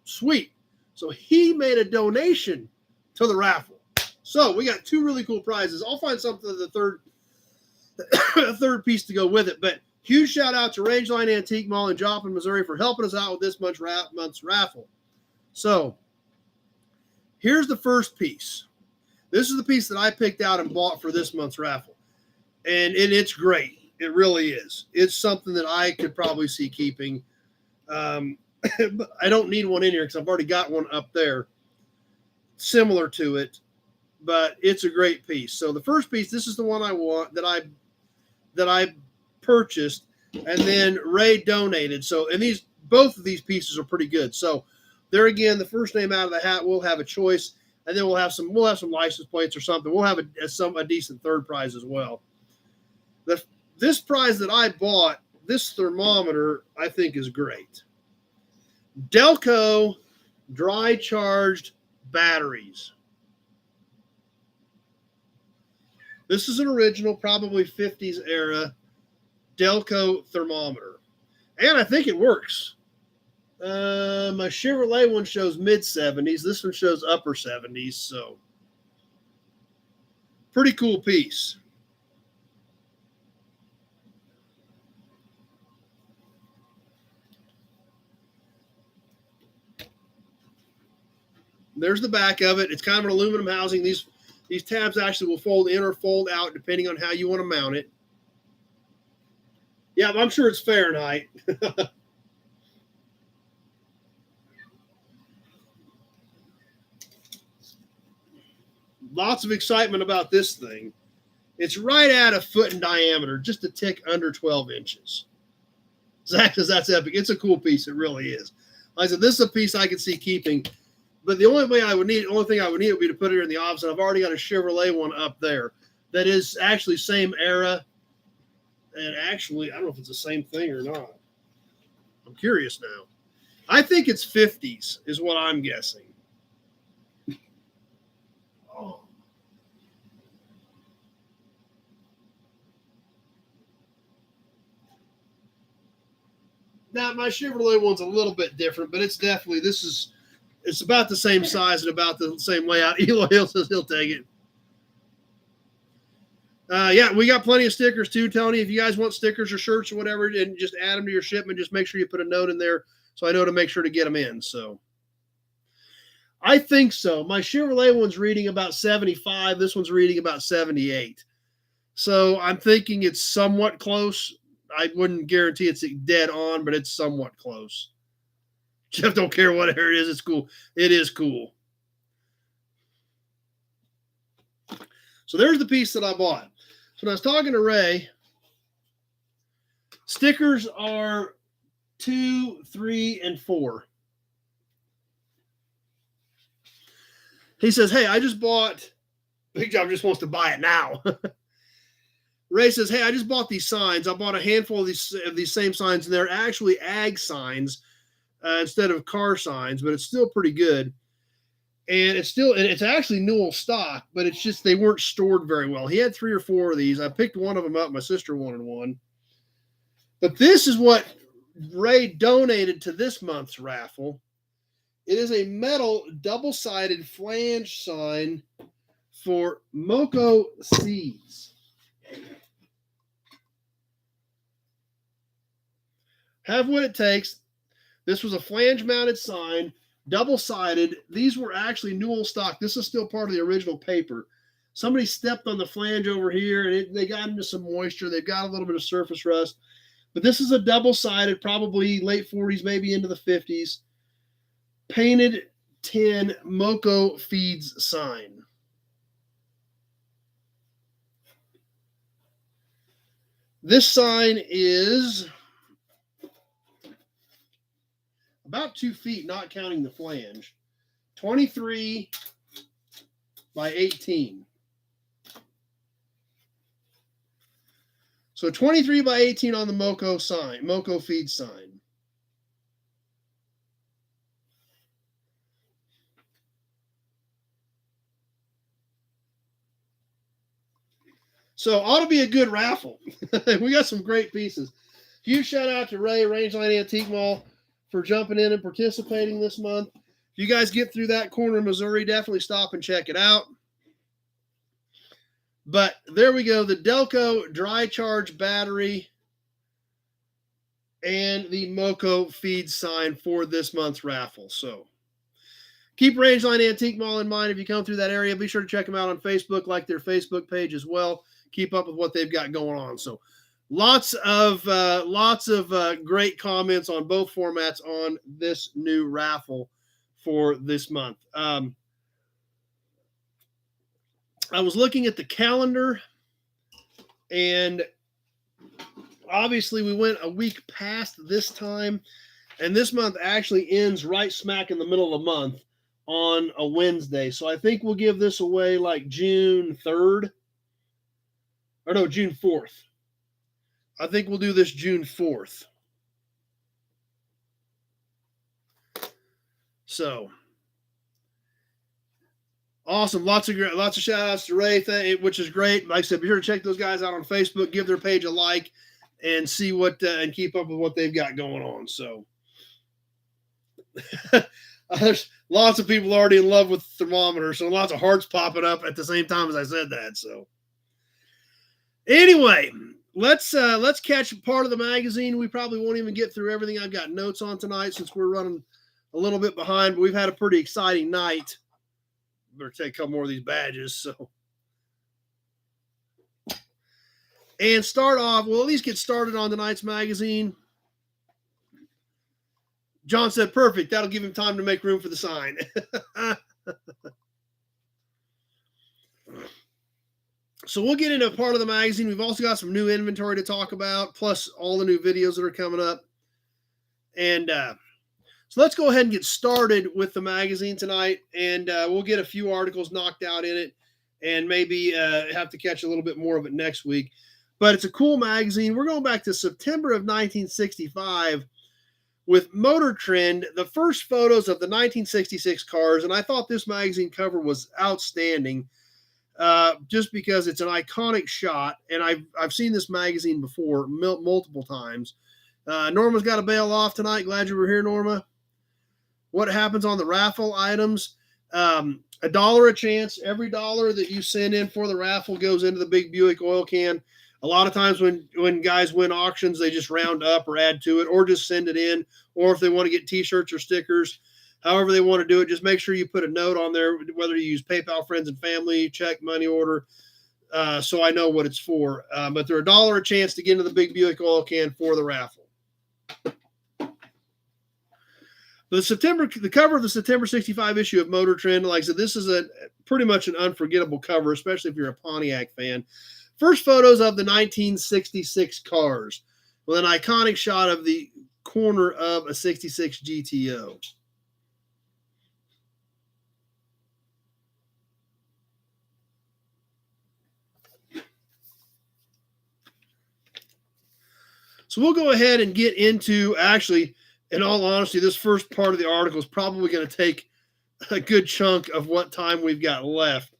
Sweet. So he made a donation to the raffle. So we got 2 really cool prizes. I'll find something the third piece to go with it. But huge shout out to Rangeline Antique Mall in Joplin, Missouri for helping us out with this month's raffle. So here's the first piece. This is the piece that I picked out and bought for this month's raffle. And it's great. It really is. It's something that I could probably see keeping. I don't need one in here because I've already got one up there similar to it, but it's a great piece. So the first piece, this is the one I want that I purchased, and then Ray donated. So, and both of these pieces are pretty good. So there again, the first name out of the hat, we'll have a choice, and then we'll have some license plates or something. We'll have a decent third prize as well. This prize that I bought, this thermometer, I think is great. Delco dry charged batteries. This is an original, probably 50s era Delco thermometer. And I think it works. My Chevrolet one shows mid 70s. This one shows upper 70s. So pretty cool piece. There's the back of it. It's kind of an aluminum housing. These tabs actually will fold in or fold out depending on how you want to mount it. Yeah, I'm sure it's Fahrenheit. Lots of excitement about this thing. It's right at a foot in diameter, just a tick under 12 inches. Zach says that's epic. It's a cool piece. It really is. Like I said, this is a piece I could see keeping. But the only thing I would need would be to put it in the office. And I've already got a Chevrolet one up there that is actually same era. And actually, I don't know if it's the same thing or not. I'm curious now. I think it's 50s is what I'm guessing. Oh. Now, my Chevrolet one's a little bit different, but it's definitely, it's about the same size and about the same layout. Eloy Hill says he'll take it. Yeah, we got plenty of stickers too, Tony. If you guys want stickers or shirts or whatever, and just add them to your shipment, just make sure you put a note in there so I know to make sure to get them in. So I think so. My Chevrolet one's reading about 75. This one's reading about 78. So I'm thinking it's somewhat close. I wouldn't guarantee it's dead on, but it's somewhat close. Jeff don't care what it is. It's cool. It is cool. So there's the piece that I bought. So when I was talking to Ray, stickers are 2, 3, and 4. He says, hey, I just bought, Big Job just wants to buy it now. Ray says, hey, I just bought these signs. I bought a handful of these same signs, and they're actually ag signs instead of car signs, but it's still pretty good. And it's actually Newell stock, but it's just they weren't stored very well. He had 3 or 4 of these. I picked one of them up. My sister wanted one. But this is what Ray donated to this month's raffle. It is a metal double-sided flange sign for Moco Seeds. Have what it takes. This was a flange-mounted sign. Double-sided. These were actually Newell stock. This is still part of the original paper. Somebody stepped on the flange over here, and they got into some moisture. They've got a little bit of surface rust. But this is a double-sided, probably late 40s, maybe into the 50s, painted tin Moco Feeds sign. This sign is about 2 feet, not counting the flange. 23 by 18. So 23 by 18 on the Moco sign, Moco Feed sign. So ought to be a good raffle. We got some great pieces. Huge shout out to Ray, Rangeline Antique Mall, for jumping in and participating this month. If you guys get through that corner of Missouri, definitely stop and check it out. But there we go, the Delco dry charge battery and the Moco feed sign for this month's raffle. So keep Rangeline Antique Mall in mind if you come through that area. Be sure to check them out on Facebook, like their Facebook page as well. Keep up with what they've got going on. So lots of great comments on both formats on this new raffle for this month. I was looking at the calendar, and obviously we went a week past this time, and this month actually ends right smack in the middle of the month on a Wednesday. So I think we'll give this away like June 3rd. Or no, June 4th. I think we'll do this June 4th. So awesome. Lots of shout outs to Ray, which is great. Like I said, be sure to check those guys out on Facebook, give their page a like, and see what and keep up with what they've got going on. So there's lots of people already in love with the thermometer, so lots of hearts popping up at the same time as I said that. So anyway, let's catch part of the magazine. We probably won't even get through everything I've got notes on tonight since we're running a little bit behind, but we've had a pretty exciting night. Better take a couple more of these badges. So, and start off, we'll at least get started on tonight's magazine. John said, perfect. That'll give him time to make room for the sign. So we'll get into part of the magazine. We've also got some new inventory to talk about, plus all the new videos that are coming up. And so let's go ahead and get started with the magazine tonight, and we'll get a few articles knocked out in it and maybe have to catch a little bit more of it next week. But it's a cool magazine. We're going back to September of 1965 with Motor Trend, the first photos of the 1966 cars, and I thought this magazine cover was outstanding just because it's an iconic shot, and I've seen this magazine before multiple times. Norma's got to bail off tonight. Glad you were here, Norma. What happens on the raffle items? $1 a chance. Every dollar that you send in for the raffle goes into the big Buick oil can. A lot of times when guys win auctions, they just round up or add to it or just send it in. Or if they want to get T-shirts or stickers, however they want to do it, just make sure you put a note on there, whether you use PayPal, friends and family, check, money order, so I know what it's for. But they're $1 a chance to get into the big Buick oil can for the raffle. The cover of the September 65 issue of Motor Trend, like I said, this is pretty much an unforgettable cover, especially if you're a Pontiac fan. First photos of the 1966 cars with an iconic shot of the corner of a 66 GTO. So we'll go ahead and get into, actually, in all honesty, this first part of the article is probably going to take a good chunk of what time we've got left.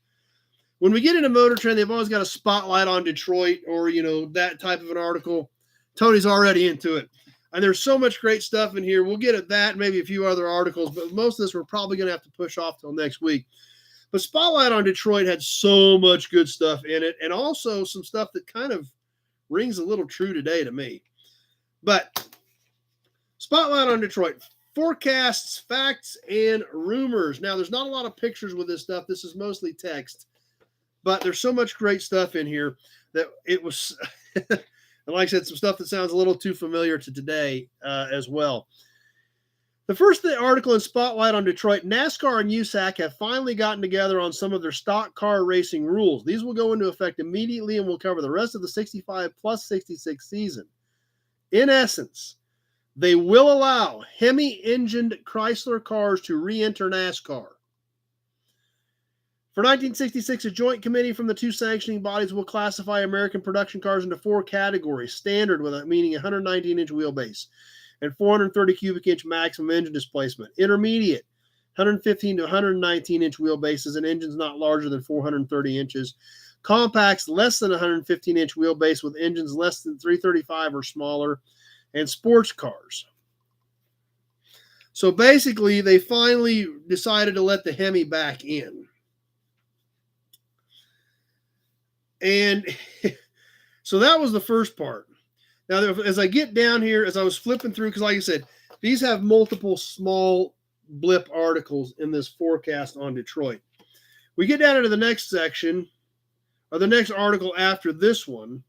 When we get into Motor Trend, they've always got a spotlight on Detroit or, that type of an article. Tony's already into it. And there's so much great stuff in here. We'll get at that, maybe a few other articles, but most of this we're probably going to have to push off till next week. But Spotlight on Detroit had so much good stuff in it, and also some stuff that kind of rings a little true today to me. But Spotlight on Detroit, forecasts, facts, and rumors. Now, there's not a lot of pictures with this stuff. This is mostly text. But there's so much great stuff in here that it was, and like I said, some stuff that sounds a little too familiar to today as well. The first article in Spotlight on Detroit, NASCAR and USAC have finally gotten together on some of their stock car racing rules. These will go into effect immediately and will cover the rest of the 65 plus 66 season. In essence, they will allow Hemi-engined Chrysler cars to re-enter NASCAR. For 1966, a joint committee from the two sanctioning bodies will classify American production cars into four categories. Standard, meaning 119-inch wheelbase and 430 cubic inch maximum engine displacement. Intermediate, 115 to 119-inch wheelbases and engines not larger than 430 inches. Compacts, less than 115-inch wheelbase with engines less than 335 or smaller. and sports cars. So basically, they finally decided to let the Hemi back in. And so that was the first part. Now, as I get down here, as I was flipping through, because like I said, these have multiple small blip articles in this forecast on Detroit. We get down into the next section, or the next article after this one.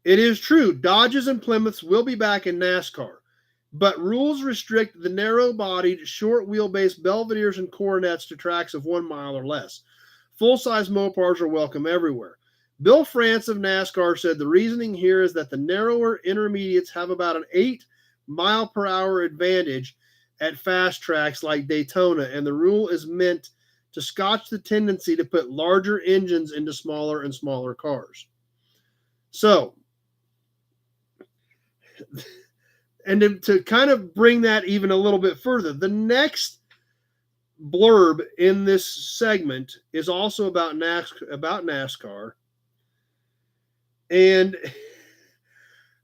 It is true, Dodges and Plymouths will be back in NASCAR, but rules restrict the narrow-bodied, short-wheelbase Belvederes and Coronets to tracks of 1 mile or less. Full-size Mopars are welcome everywhere. Bill France of NASCAR said the reasoning here is that the narrower intermediates have about an 8-mile-per-hour advantage at fast tracks like Daytona, and the rule is meant to scotch the tendency to put larger engines into smaller and smaller cars. So, and to kind of bring that even a little bit further, the next blurb in this segment is also about NASCAR. And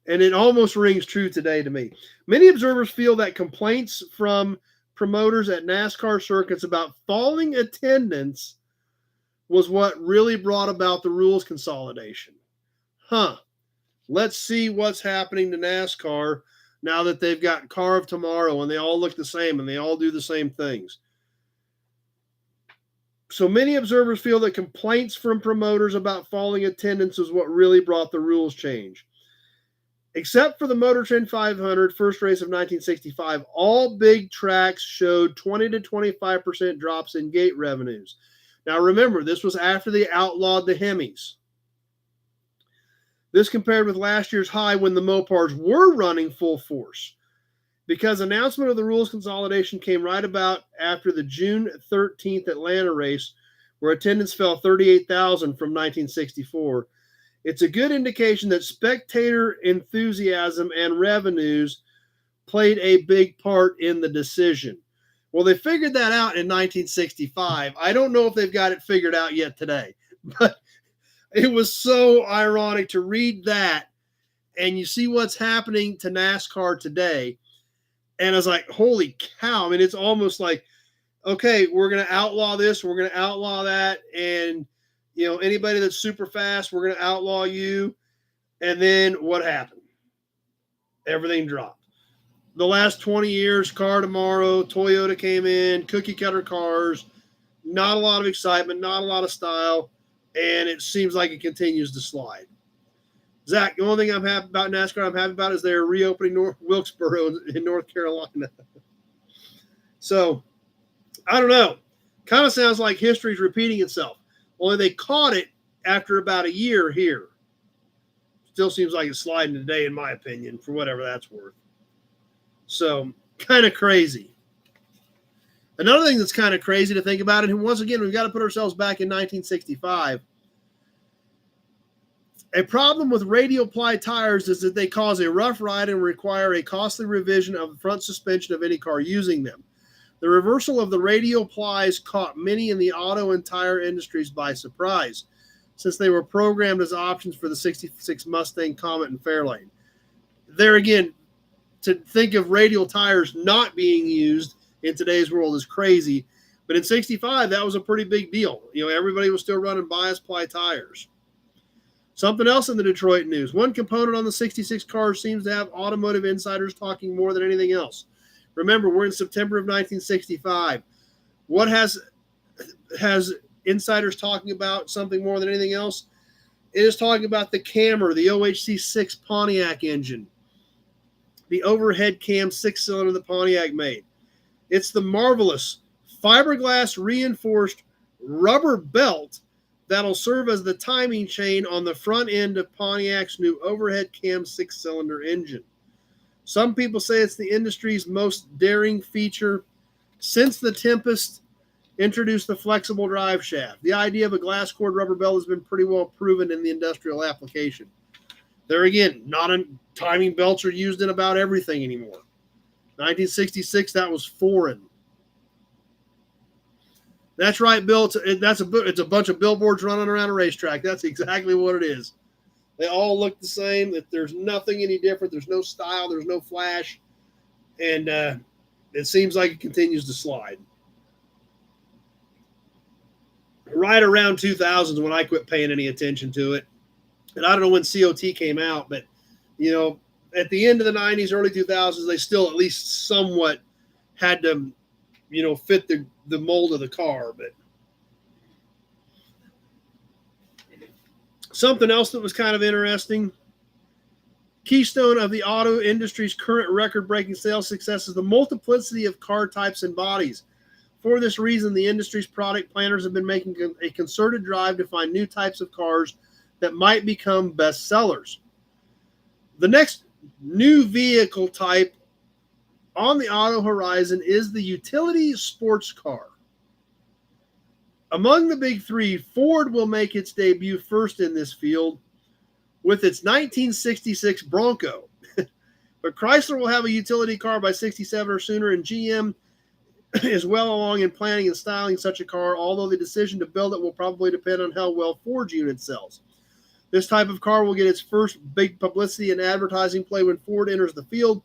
it almost rings true today to me. Many observers feel that complaints from promoters at NASCAR circuits about falling attendance was what really brought about the rules consolidation. Let's see what's happening to NASCAR now that they've got Car of Tomorrow and they all look the same and they all do the same things. So many observers feel that complaints from promoters about falling attendance is what really brought the rules change. Except for the Motor Trend 500 first race of 1965, all big tracks showed 20 to 25% drops in gate revenues. Now remember, this was after they outlawed the Hemis. This compared with last year's high when the Mopars were running full force. Because announcement of the rules consolidation came right about after the June 13th Atlanta race, where attendance fell 38,000 from 1964, it's a good indication that spectator enthusiasm and revenues played a big part in the decision. Well, they figured that out in 1965. I don't know if they've got it figured out yet today, but it was so ironic to read that, and you see what's happening to NASCAR today. And I was like, holy cow. I mean, it's almost like, okay, we're going to outlaw this, we're going to outlaw that, and, you know, anybody that's super fast, we're going to outlaw you. And then what happened? Everything dropped. The last 20 years, Car Tomorrow, Toyota came in, cookie cutter cars, not a lot of excitement, not a lot of style, and it seems like it continues to slide. Zach, the only thing I'm happy about NASCAR, I'm happy about is they're reopening Wilkesboro in North Carolina. So, I don't know. Kind of sounds like history's repeating itself. Only they caught it after about a year here. Still seems like it's sliding today, in my opinion, for whatever that's worth. So, kind of crazy. Another thing that's kind of crazy to think about, and once again, we've got to put ourselves back in 1965. A problem with radial ply tires is that they cause a rough ride and require a costly revision of the front suspension of any car using them. The reversal of the radial plies caught many in the auto and tire industries by surprise, since they were programmed as options for the 66 Mustang, Comet, and Fairlane. There again, to think of radial tires not being used in today's world is crazy, but in 65, that was a pretty big deal. You know, everybody was still running bias ply tires. Something else in the Detroit news. One component on the 66 cars seems to have automotive insiders talking more than anything else. Remember, we're in September of 1965. What has insiders talking about something more than anything else? It is talking about the Cammer, the OHC6 Pontiac engine, the overhead cam 6-cylinder the Pontiac made. It's the marvelous fiberglass reinforced rubber belt that'll serve as the timing chain on the front end of Pontiac's new overhead cam 6-cylinder engine. Some people say it's the industry's most daring feature since the Tempest introduced the flexible drive shaft. The idea of a glass cord rubber belt has been pretty well proven in the industrial application. There again, timing belts are used in about everything anymore. 1966, that was foreign. That's right, Bill. It's a bunch of billboards running around a racetrack. That's exactly what it is. They all look the same. That there's nothing any different. There's no style. There's no flash, and it seems like it continues to slide. Right around 2000s when I quit paying any attention to it, and I don't know when COT came out, but at the end of the 90s, early 2000s, they still at least somewhat had to, fit the mold of the car. But something else that was kind of interesting, keystone of the auto industry's current record-breaking sales success is the multiplicity of car types and bodies. For this reason, the industry's product planners have been making a concerted drive to find new types of cars that might become best sellers. The next new vehicle type on the auto horizon is the utility sports car. Among the big three, Ford will make its debut first in this field with its 1966 Bronco. But Chrysler will have a utility car by 67 or sooner, and GM is well along in planning and styling such a car, although the decision to build it will probably depend on how well Ford's unit sells. This type of car will get its first big publicity and advertising play when Ford enters the field,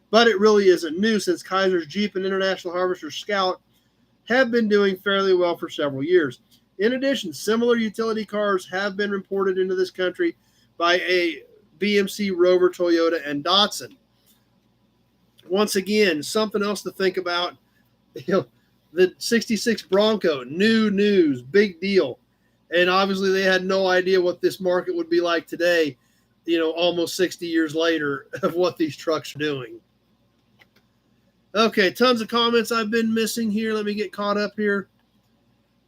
but it really isn't new since Kaiser's Jeep and International Harvester Scout have been doing fairly well for several years. In addition, similar utility cars have been imported into this country by a BMC, Rover, Toyota, and Datsun. Once again, something else to think about. The 66 Bronco, new news, big deal. And obviously they had no idea what this market would be like today, almost 60 years later, of what these trucks are doing. Okay, tons of comments I've been missing here. Let me get caught up here.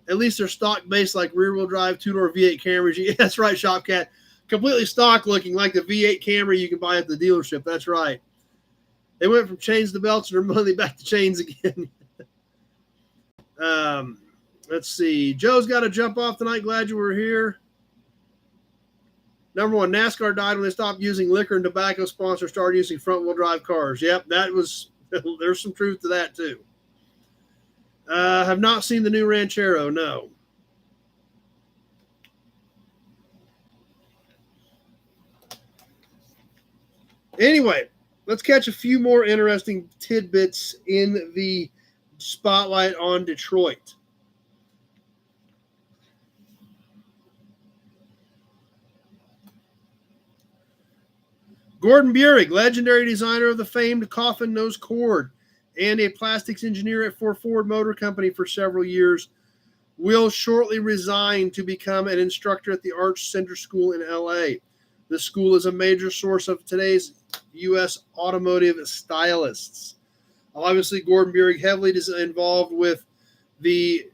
At least they're stock-based, like rear-wheel drive, two-door V8 Camrys. Yeah, that's right, Shopcat. Completely stock-looking, like the V8 Camry you can buy at the dealership. That's right. They went from chains to belts and are money back to chains again. Let's see. Joe's got to jump off tonight. Glad you were here. Number one, NASCAR died when they stopped using liquor and tobacco sponsors, started using front-wheel drive cars. Yep, there's some truth to that too. Have not seen the new Ranchero, no. Anyway, let's catch a few more interesting tidbits in the spotlight on Detroit. Gordon Buehrig, legendary designer of the famed coffin nose cord and a plastics engineer for Ford Motor Company for several years, will shortly resign to become an instructor at the Arch Center School in LA. The school is a major source of today's U.S. automotive stylists. Obviously, Gordon Buehrig heavily involved with the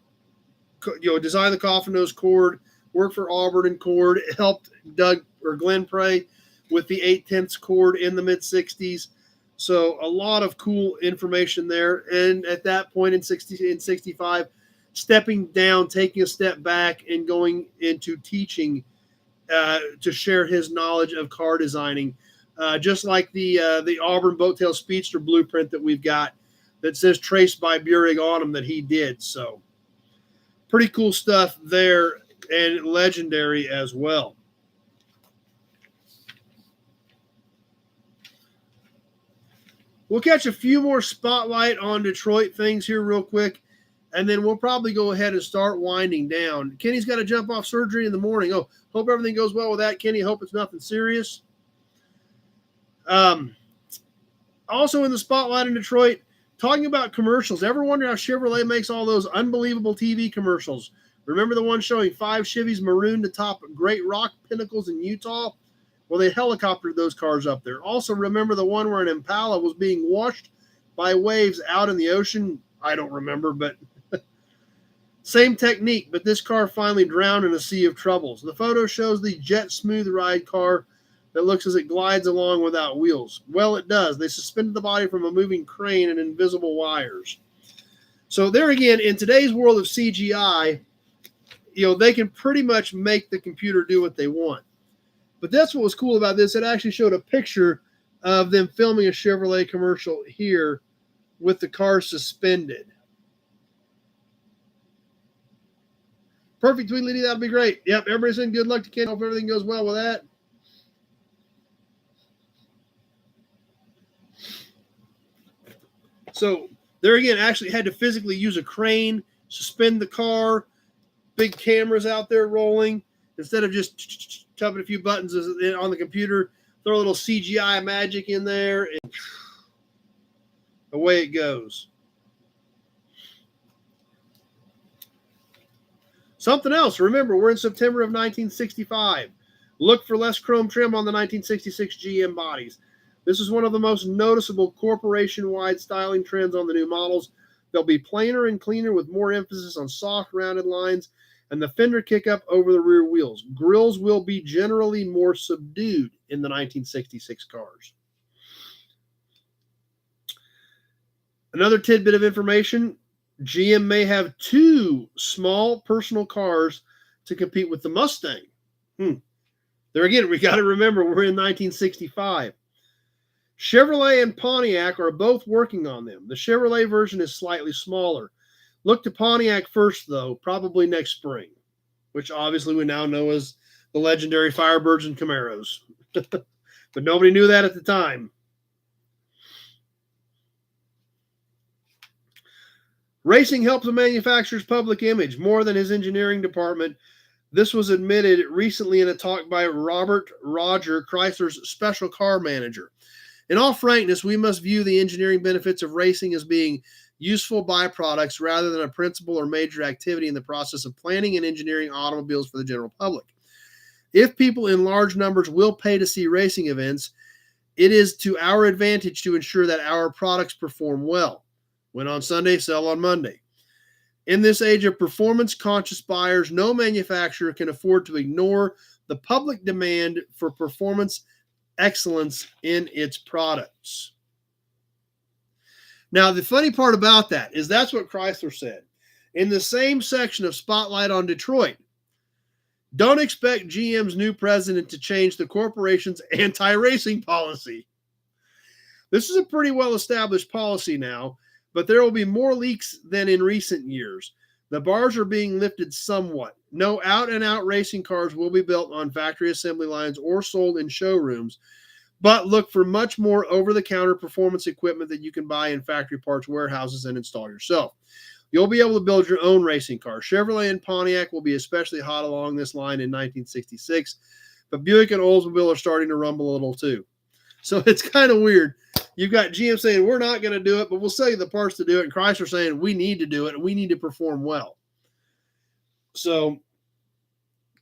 design of the coffin nose cord, worked for Auburn and Cord, helped Glenn Prey with the 8/10 cord in the mid-60s. So a lot of cool information there. And at that point in 65, stepping down, taking a step back, and going into teaching to share his knowledge of car designing. Just like the Auburn Boattail Speedster blueprint that we've got that says traced by Buehrig on them that he did. So pretty cool stuff there and legendary as well. We'll catch a few more spotlight on Detroit things here real quick, and then we'll probably go ahead and start winding down. Kenny's got to jump off surgery in the morning. Oh, hope everything goes well with that, Kenny. Hope it's nothing serious. Also in the spotlight in Detroit, talking about commercials. Ever wonder how Chevrolet makes all those unbelievable TV commercials? Remember the one showing 5 Chevys marooned atop great rock pinnacles in Utah? Well, they helicoptered those cars up there. Also, remember the one where an Impala was being washed by waves out in the ocean? I don't remember, but same technique, but this car finally drowned in a sea of troubles. The photo shows the jet smooth ride car that looks as it glides along without wheels. Well, it does. They suspended the body from a moving crane and invisible wires. So there again, in today's world of CGI, they can pretty much make the computer do what they want. But that's what was cool about this. It actually showed a picture of them filming a Chevrolet commercial here with the car suspended. Perfect, Tweedledee. That'll be great. Yep, everybody's saying good luck to Ken. Hope everything goes well with that. So there again, actually had to physically use a crane, suspend the car, big cameras out there rolling. Instead of just tapping a few buttons on the computer, throw a little CGI magic in there, and away it goes. Something else. Remember, we're in September of 1965. Look for less chrome trim on the 1966 GM bodies. This is one of the most noticeable corporation-wide styling trends on the new models. They'll be plainer and cleaner with more emphasis on soft, rounded lines and the fender kick up over the rear wheels. Grills will be generally more subdued in the 1966 cars. Another tidbit of information, GM may have 2 small personal cars to compete with the Mustang. There again, we got to remember we're in 1965. Chevrolet and Pontiac are both working on them. The Chevrolet version is slightly smaller. Look to Pontiac first, though, probably next spring, which obviously we now know as the legendary Firebirds and Camaros. But nobody knew that at the time. Racing helps a manufacturer's public image more than his engineering department. This was admitted recently in a talk by Robert Roger, Chrysler's special car manager. In all frankness, we must view the engineering benefits of racing as being useful byproducts rather than a principal or major activity in the process of planning and engineering automobiles for the general public. If people in large numbers will pay to see racing events, it is to our advantage to ensure that our products perform well. Win on Sunday, sell on Monday. In this age of performance-conscious buyers, no manufacturer can afford to ignore the public demand for performance excellence in its products. Now, the funny part about that is that's what Chrysler said. In the same section of Spotlight on Detroit, don't expect GM's new president to change the corporation's anti-racing policy. This is a pretty well-established policy now, but there will be more leaks than in recent years. The bars are being lifted somewhat. No out-and-out racing cars will be built on factory assembly lines or sold in showrooms, but look for much more over-the-counter performance equipment that you can buy in factory parts warehouses and install yourself. You'll be able to build your own racing car. Chevrolet and Pontiac will be especially hot along this line in 1966, but Buick and Oldsmobile are starting to rumble a little too. So it's kind of weird. You've got GM saying, we're not going to do it, but we'll sell you the parts to do it. And Chrysler saying, we need to do it, and we need to perform well. So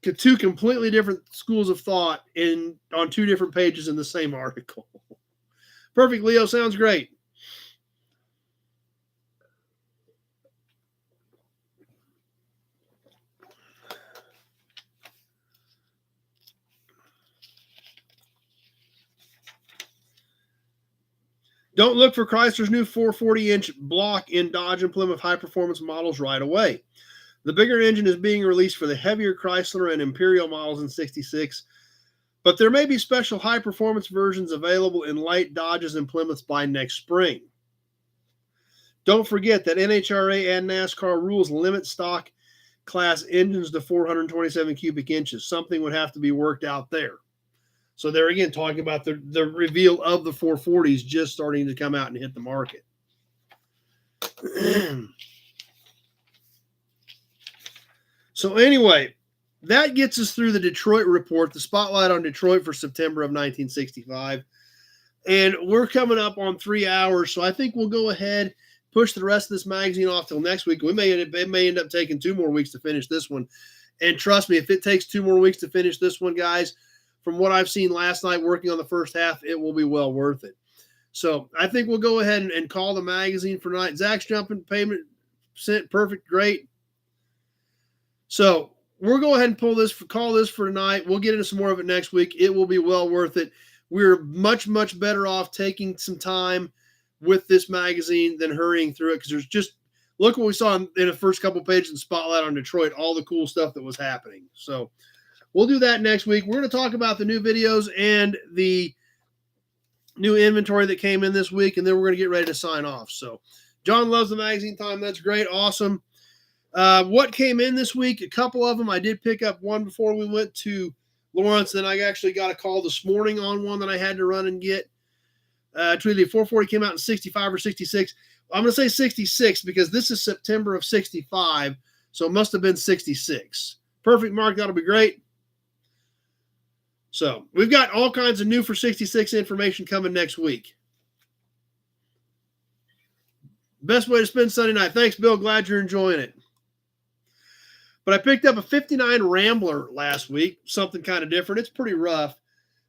2 completely different schools of thought on 2 different pages in the same article. Perfect, Leo. Sounds great. Don't look for Chrysler's new 440-inch block in Dodge and Plymouth high-performance models right away. The bigger engine is being released for the heavier Chrysler and Imperial models in 66, but there may be special high-performance versions available in light Dodges and Plymouths by next spring. Don't forget that NHRA and NASCAR rules limit stock class engines to 427 cubic inches. Something would have to be worked out there. So they're again talking about the reveal of the 440s just starting to come out and hit the market. So anyway, that gets us through the Detroit report, the Spotlight on Detroit for September of 1965. And we're coming up on 3 hours, so I think we'll go ahead, push the rest of this magazine off till next week. It may end up taking 2 more weeks to finish this one. And trust me, if it takes 2 more weeks to finish this one, guys, from what I've seen last night working on the first half, it will be well worth it. So I think we'll go ahead and call the magazine for tonight. Zach's jumping, payment sent, perfect, great. So we'll go ahead and call this for tonight. We'll get into some more of it next week. It will be well worth it. We're much, much better off taking some time with this magazine than hurrying through it, because there's just, look what we saw in the first couple pages in Spotlight on Detroit, all the cool stuff that was happening. So we'll do that next week. We're going to talk about the new videos and the new inventory that came in this week, and then we're going to get ready to sign off. So John loves the magazine time. That's great. Awesome. What came in this week? A couple of them. I did pick up one before we went to Lawrence. Then I actually got a call this morning on one that I had to run and get. Truly, 440 came out in 65 or 66. I'm going to say 66 because this is September of 65. So it must have been 66. Perfect, Mark. That'll be great. So we've got all kinds of new for 66 information coming next week. Best way to spend Sunday night. Thanks, Bill. Glad you're enjoying it. But I picked up a 59 Rambler last week, something kind of different. It's pretty rough.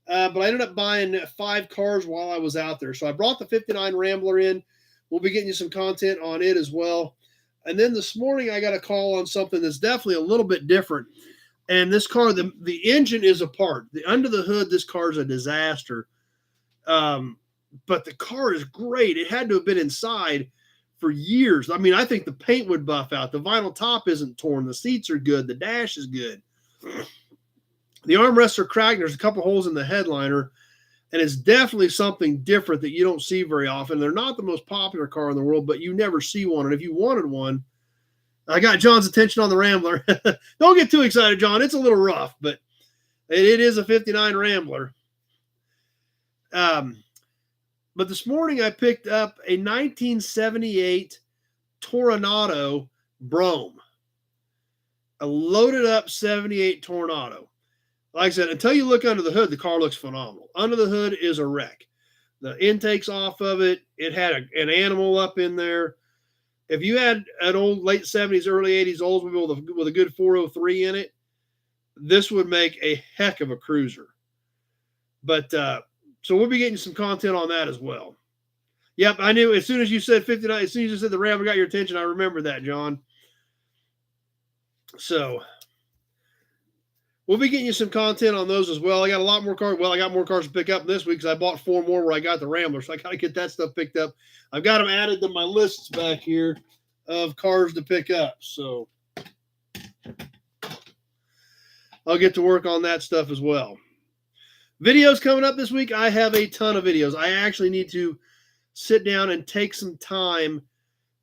But I ended up buying 5 cars while I was out there. So I brought the 59 Rambler in. We'll be getting you some content on it as well. And then this morning I got a call on something that's definitely a little bit different. And this car, the engine is apart. Under the hood, this car is a disaster. But the car is great. It had to have been inside for years. I mean, I think the paint would buff out. The vinyl top isn't torn. The seats are good. The dash is good. The armrests are cracked. There's a couple holes in the headliner. And it's definitely something different that you don't see very often. They're not the most popular car in the world, but you never see one. And if you wanted one, I got John's attention on the Rambler. Don't get too excited, John. It's a little rough, but it is a 59 Rambler. But this morning I picked up a 1978 Toronado Brougham, a loaded up 78 Toronado. Like I said, until you look under the hood, the car looks phenomenal. Under the hood is a wreck. The intake's off of it. It had an animal up in there. If you had an old late 70s, early 80s Oldsmobile with a good 403 in it, this would make a heck of a cruiser. But so we'll be getting some content on that as well. Yep, I knew as soon as you said 59, as soon as you said the Rambler got your attention, I remember that, John. So we'll be getting you some content on those as well. I got a lot more cars. Well, I got more cars to pick up this week because I bought 4 more where I got the Rambler. So I got to get that stuff picked up. I've got them added to my lists back here of cars to pick up. So I'll get to work on that stuff as well. Videos coming up this week. I have a ton of videos. I actually need to sit down and take some time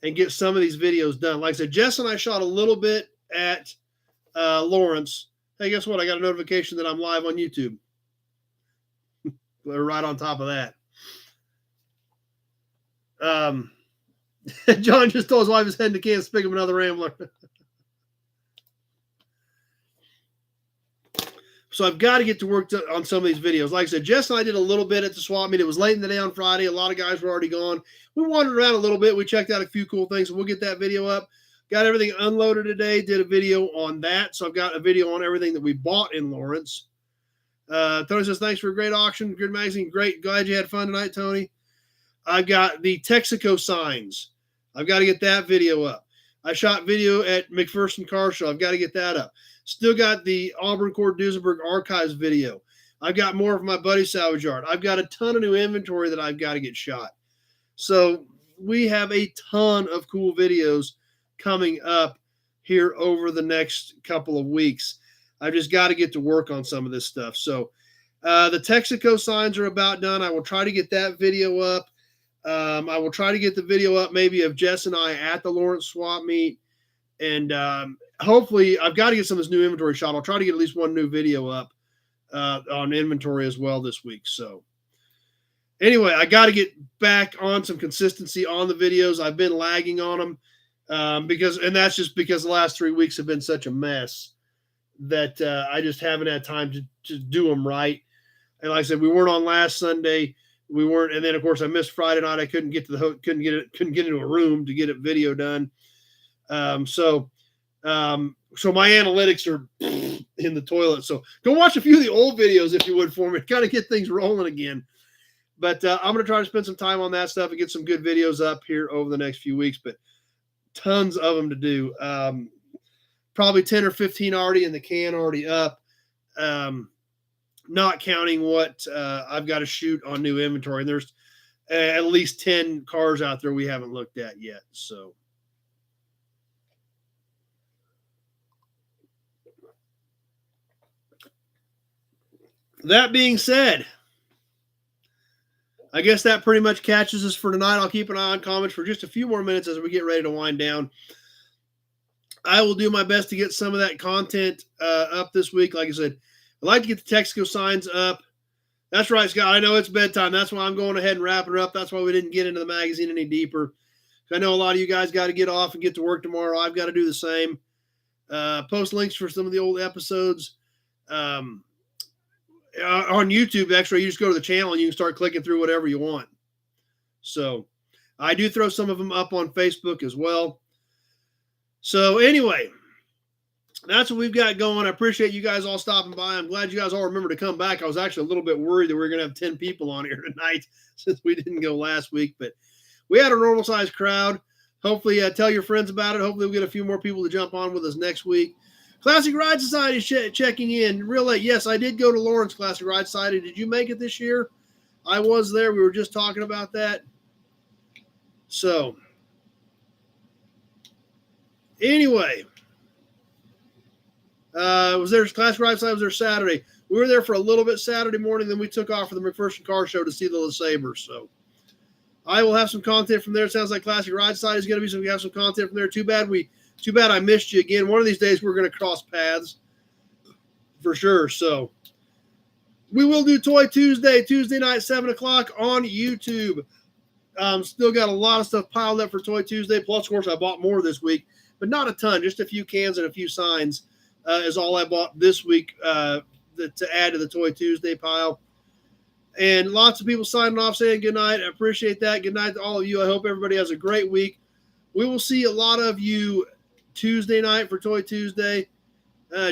and get some of these videos done. Like I said, Jess and I shot a little bit at Lawrence. Hey, guess what? I got a notification that I'm live on YouTube. We're right on top of that. John just told his wife he's heading to Kansas to pick up another Rambler. So I've got to get to work on some of these videos. Like I said, Jess and I did a little bit at the swap meet. It was late in the day on Friday. A lot of guys were already gone. We wandered around a little bit. We checked out a few cool things. So we'll get that video up. Got everything unloaded today. Did a video on that. So I've got a video on everything that we bought in Lawrence. Tony says, thanks for a great auction. Good magazine. Great. Glad you had fun tonight, Tony. I've got the Texaco signs. I've got to get that video up. I shot video at McPherson Car Show. I've got to get that up. Still got the Auburn Court Duesenberg Archives video. I've got more of my buddy Salvage Yard. I've got a ton of new inventory that I've got to get shot. So we have a ton of cool videos coming up here over the next couple of weeks. I've just got to get to work on some of this stuff. So the Texaco signs are about done. I will try to get that video up. I will try to get the video up maybe of Jess and I at the Lawrence swap meet. And hopefully I've got to get some of this new inventory shot. I'll try to get at least one new video up on inventory as well this week. So anyway, I got to get back on some consistency on the videos. I've been lagging on them and that's just because the last 3 weeks have been such a mess that I just haven't had time to do them right. And like I said, we weren't on last Sunday. We weren't, and then of course I missed Friday night. I couldn't get couldn't get into a room to get a video done. So my analytics are in the toilet. So go watch a few of the old videos if you would for me. Got to get things rolling again. But I'm going to try to spend some time on that stuff and get some good videos up here over the next few weeks. But tons of them to do. Probably 10 or 15 already in the can, already up. Not counting what I've got to shoot on new inventory. And there's at least 10 cars out there we haven't looked at yet. So. That being said, I guess that pretty much catches us for tonight. I'll keep an eye on comments for just a few more minutes as we get ready to wind down. I will do my best to get some of that content up this week. Like I said, I'd like to get the Texaco signs up. That's right, Scott. I know it's bedtime. That's why I'm going ahead and wrapping her up. That's why we didn't get into the magazine any deeper. I know a lot of you guys got to get off and get to work tomorrow. I've got to do the same. Post links for some of the old episodes on YouTube. Actually, you just go to the channel and you can start clicking through whatever you want. So I do throw some of them up on Facebook as well. So anyway, that's what we've got going. I appreciate you guys all stopping by. I'm glad you guys all remember to come back. I was actually a little bit worried that we were going to have 10 people on here tonight since we didn't go last week, but we had a normal sized crowd. Hopefully, tell your friends about it. Hopefully, we'll get a few more people to jump on with us next week. Classic Ride Society checking in real late. Yes, I did go to Lawrence Classic Ride Society. Did you make it this year? I was there. We were just talking about that. So, anyway, was there Classic Ride Society? Was there Saturday? We were there for a little bit Saturday morning. Then we took off for the McPherson Car Show to see the LeSabres. So, I will have some content from there. It sounds like Classic Ride Society is going to be. So we have some content from there. Too bad I missed you again. One of these days we're going to cross paths for sure. So we will do Toy Tuesday night, 7:00 on YouTube. Still got a lot of stuff piled up for Toy Tuesday. Plus, of course, I bought more this week, but not a ton. Just a few cans and a few signs is all I bought this week to add to the Toy Tuesday pile. And lots of people signing off saying good night. I appreciate that. Good night to all of you. I hope everybody has a great week. We will see a lot of you Tuesday night for Toy Tuesday.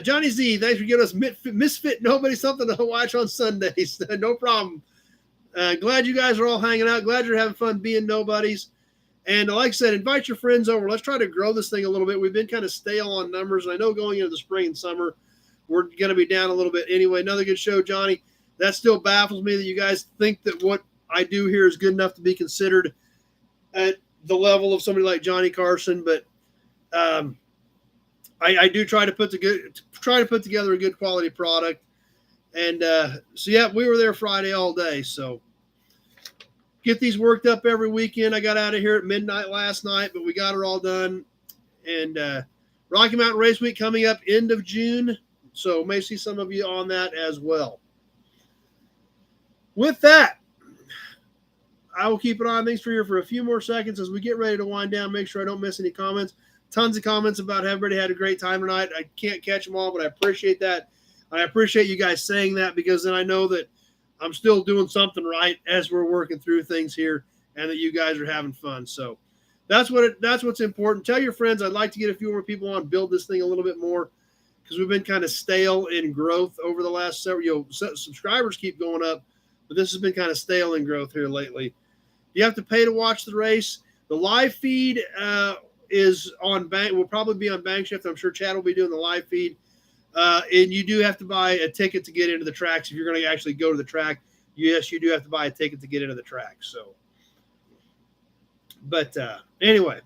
Johnny Z, thanks for giving us Misfit Nobody something to watch on Sundays. No problem. Glad you guys are all hanging out. Glad you're having fun being nobodies. And like I said, invite your friends over. Let's try to grow this thing a little bit. We've been kind of stale on numbers. I know going into the spring and summer, we're going to be down a little bit. Anyway, another good show, Johnny. That still baffles me that you guys think that what I do here is good enough to be considered at the level of somebody like Johnny Carson. But I do try to put together a good quality product. And so yeah, we were there Friday all day. So get these worked up every weekend. I got out of here at midnight last night, but we got it all done. And Rocky Mountain Race Week coming up end of June. So may see some of you on that as well. With that, I will keep an eye on things for you for a few more seconds as we get ready to wind down. Make sure I don't miss any comments. Tons of comments about everybody had a great time tonight. I can't catch them all, but I appreciate that. I appreciate you guys saying that because then I know that I'm still doing something right as we're working through things here and that you guys are having fun. So that's what's important. Tell your friends. I'd like to get a few more people on, build this thing a little bit more because we've been kind of stale in growth over the last several. Subscribers keep going up, but this has been kind of stale in growth here lately. You have to pay to watch the race. The live feed is on bank. Will probably be on Bank Shift. I'm sure Chad will be doing the live feed. And you do have to buy a ticket to get into the tracks. If you're going to actually go to the track, yes, you do have to buy a ticket to get into the track. So, but anyway,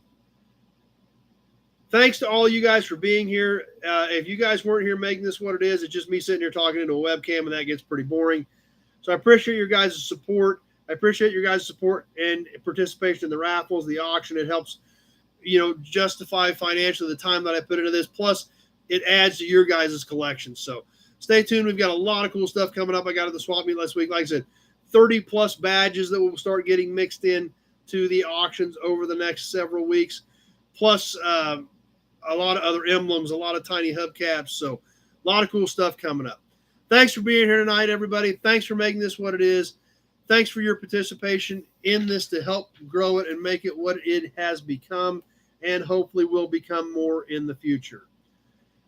thanks to all you guys for being here. If you guys weren't here making this what it is, it's just me sitting here talking into a webcam, and that gets pretty boring. So I appreciate your guys' support. I appreciate your guys' support and participation in the raffles, the auction. It helps, justify financially the time that I put into this. Plus, it adds to your guys' collection. So stay tuned. We've got a lot of cool stuff coming up. I got at the swap meet last week. Like I said, 30-plus badges that will start getting mixed in to the auctions over the next several weeks. Plus, a lot of other emblems, a lot of tiny hubcaps. So a lot of cool stuff coming up. Thanks for being here tonight, everybody. Thanks for making this what it is. Thanks for your participation in this to help grow it and make it what it has become and hopefully will become more in the future.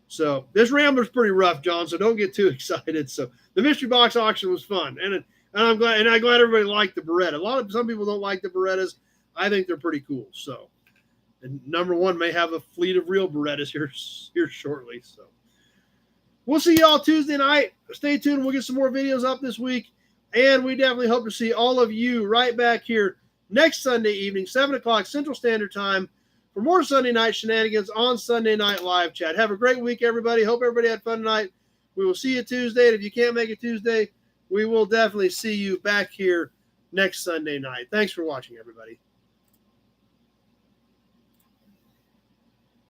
So this Rambler's pretty rough, John, so don't get too excited. So the mystery box auction was fun. And I'm glad everybody liked the Beretta. Some people don't like the Berettas. I think they're pretty cool. So and number one may have a fleet of real Berettas here shortly. So we'll see y'all Tuesday night. Stay tuned. We'll get some more videos up this week. And we definitely hope to see all of you right back here next Sunday evening, 7 o'clock Central Standard Time, for more Sunday night shenanigans on Sunday Night Live Chat. Have a great week, everybody. Hope everybody had fun tonight. We will see you Tuesday. And if you can't make it Tuesday, we will definitely see you back here next Sunday night. Thanks for watching, everybody.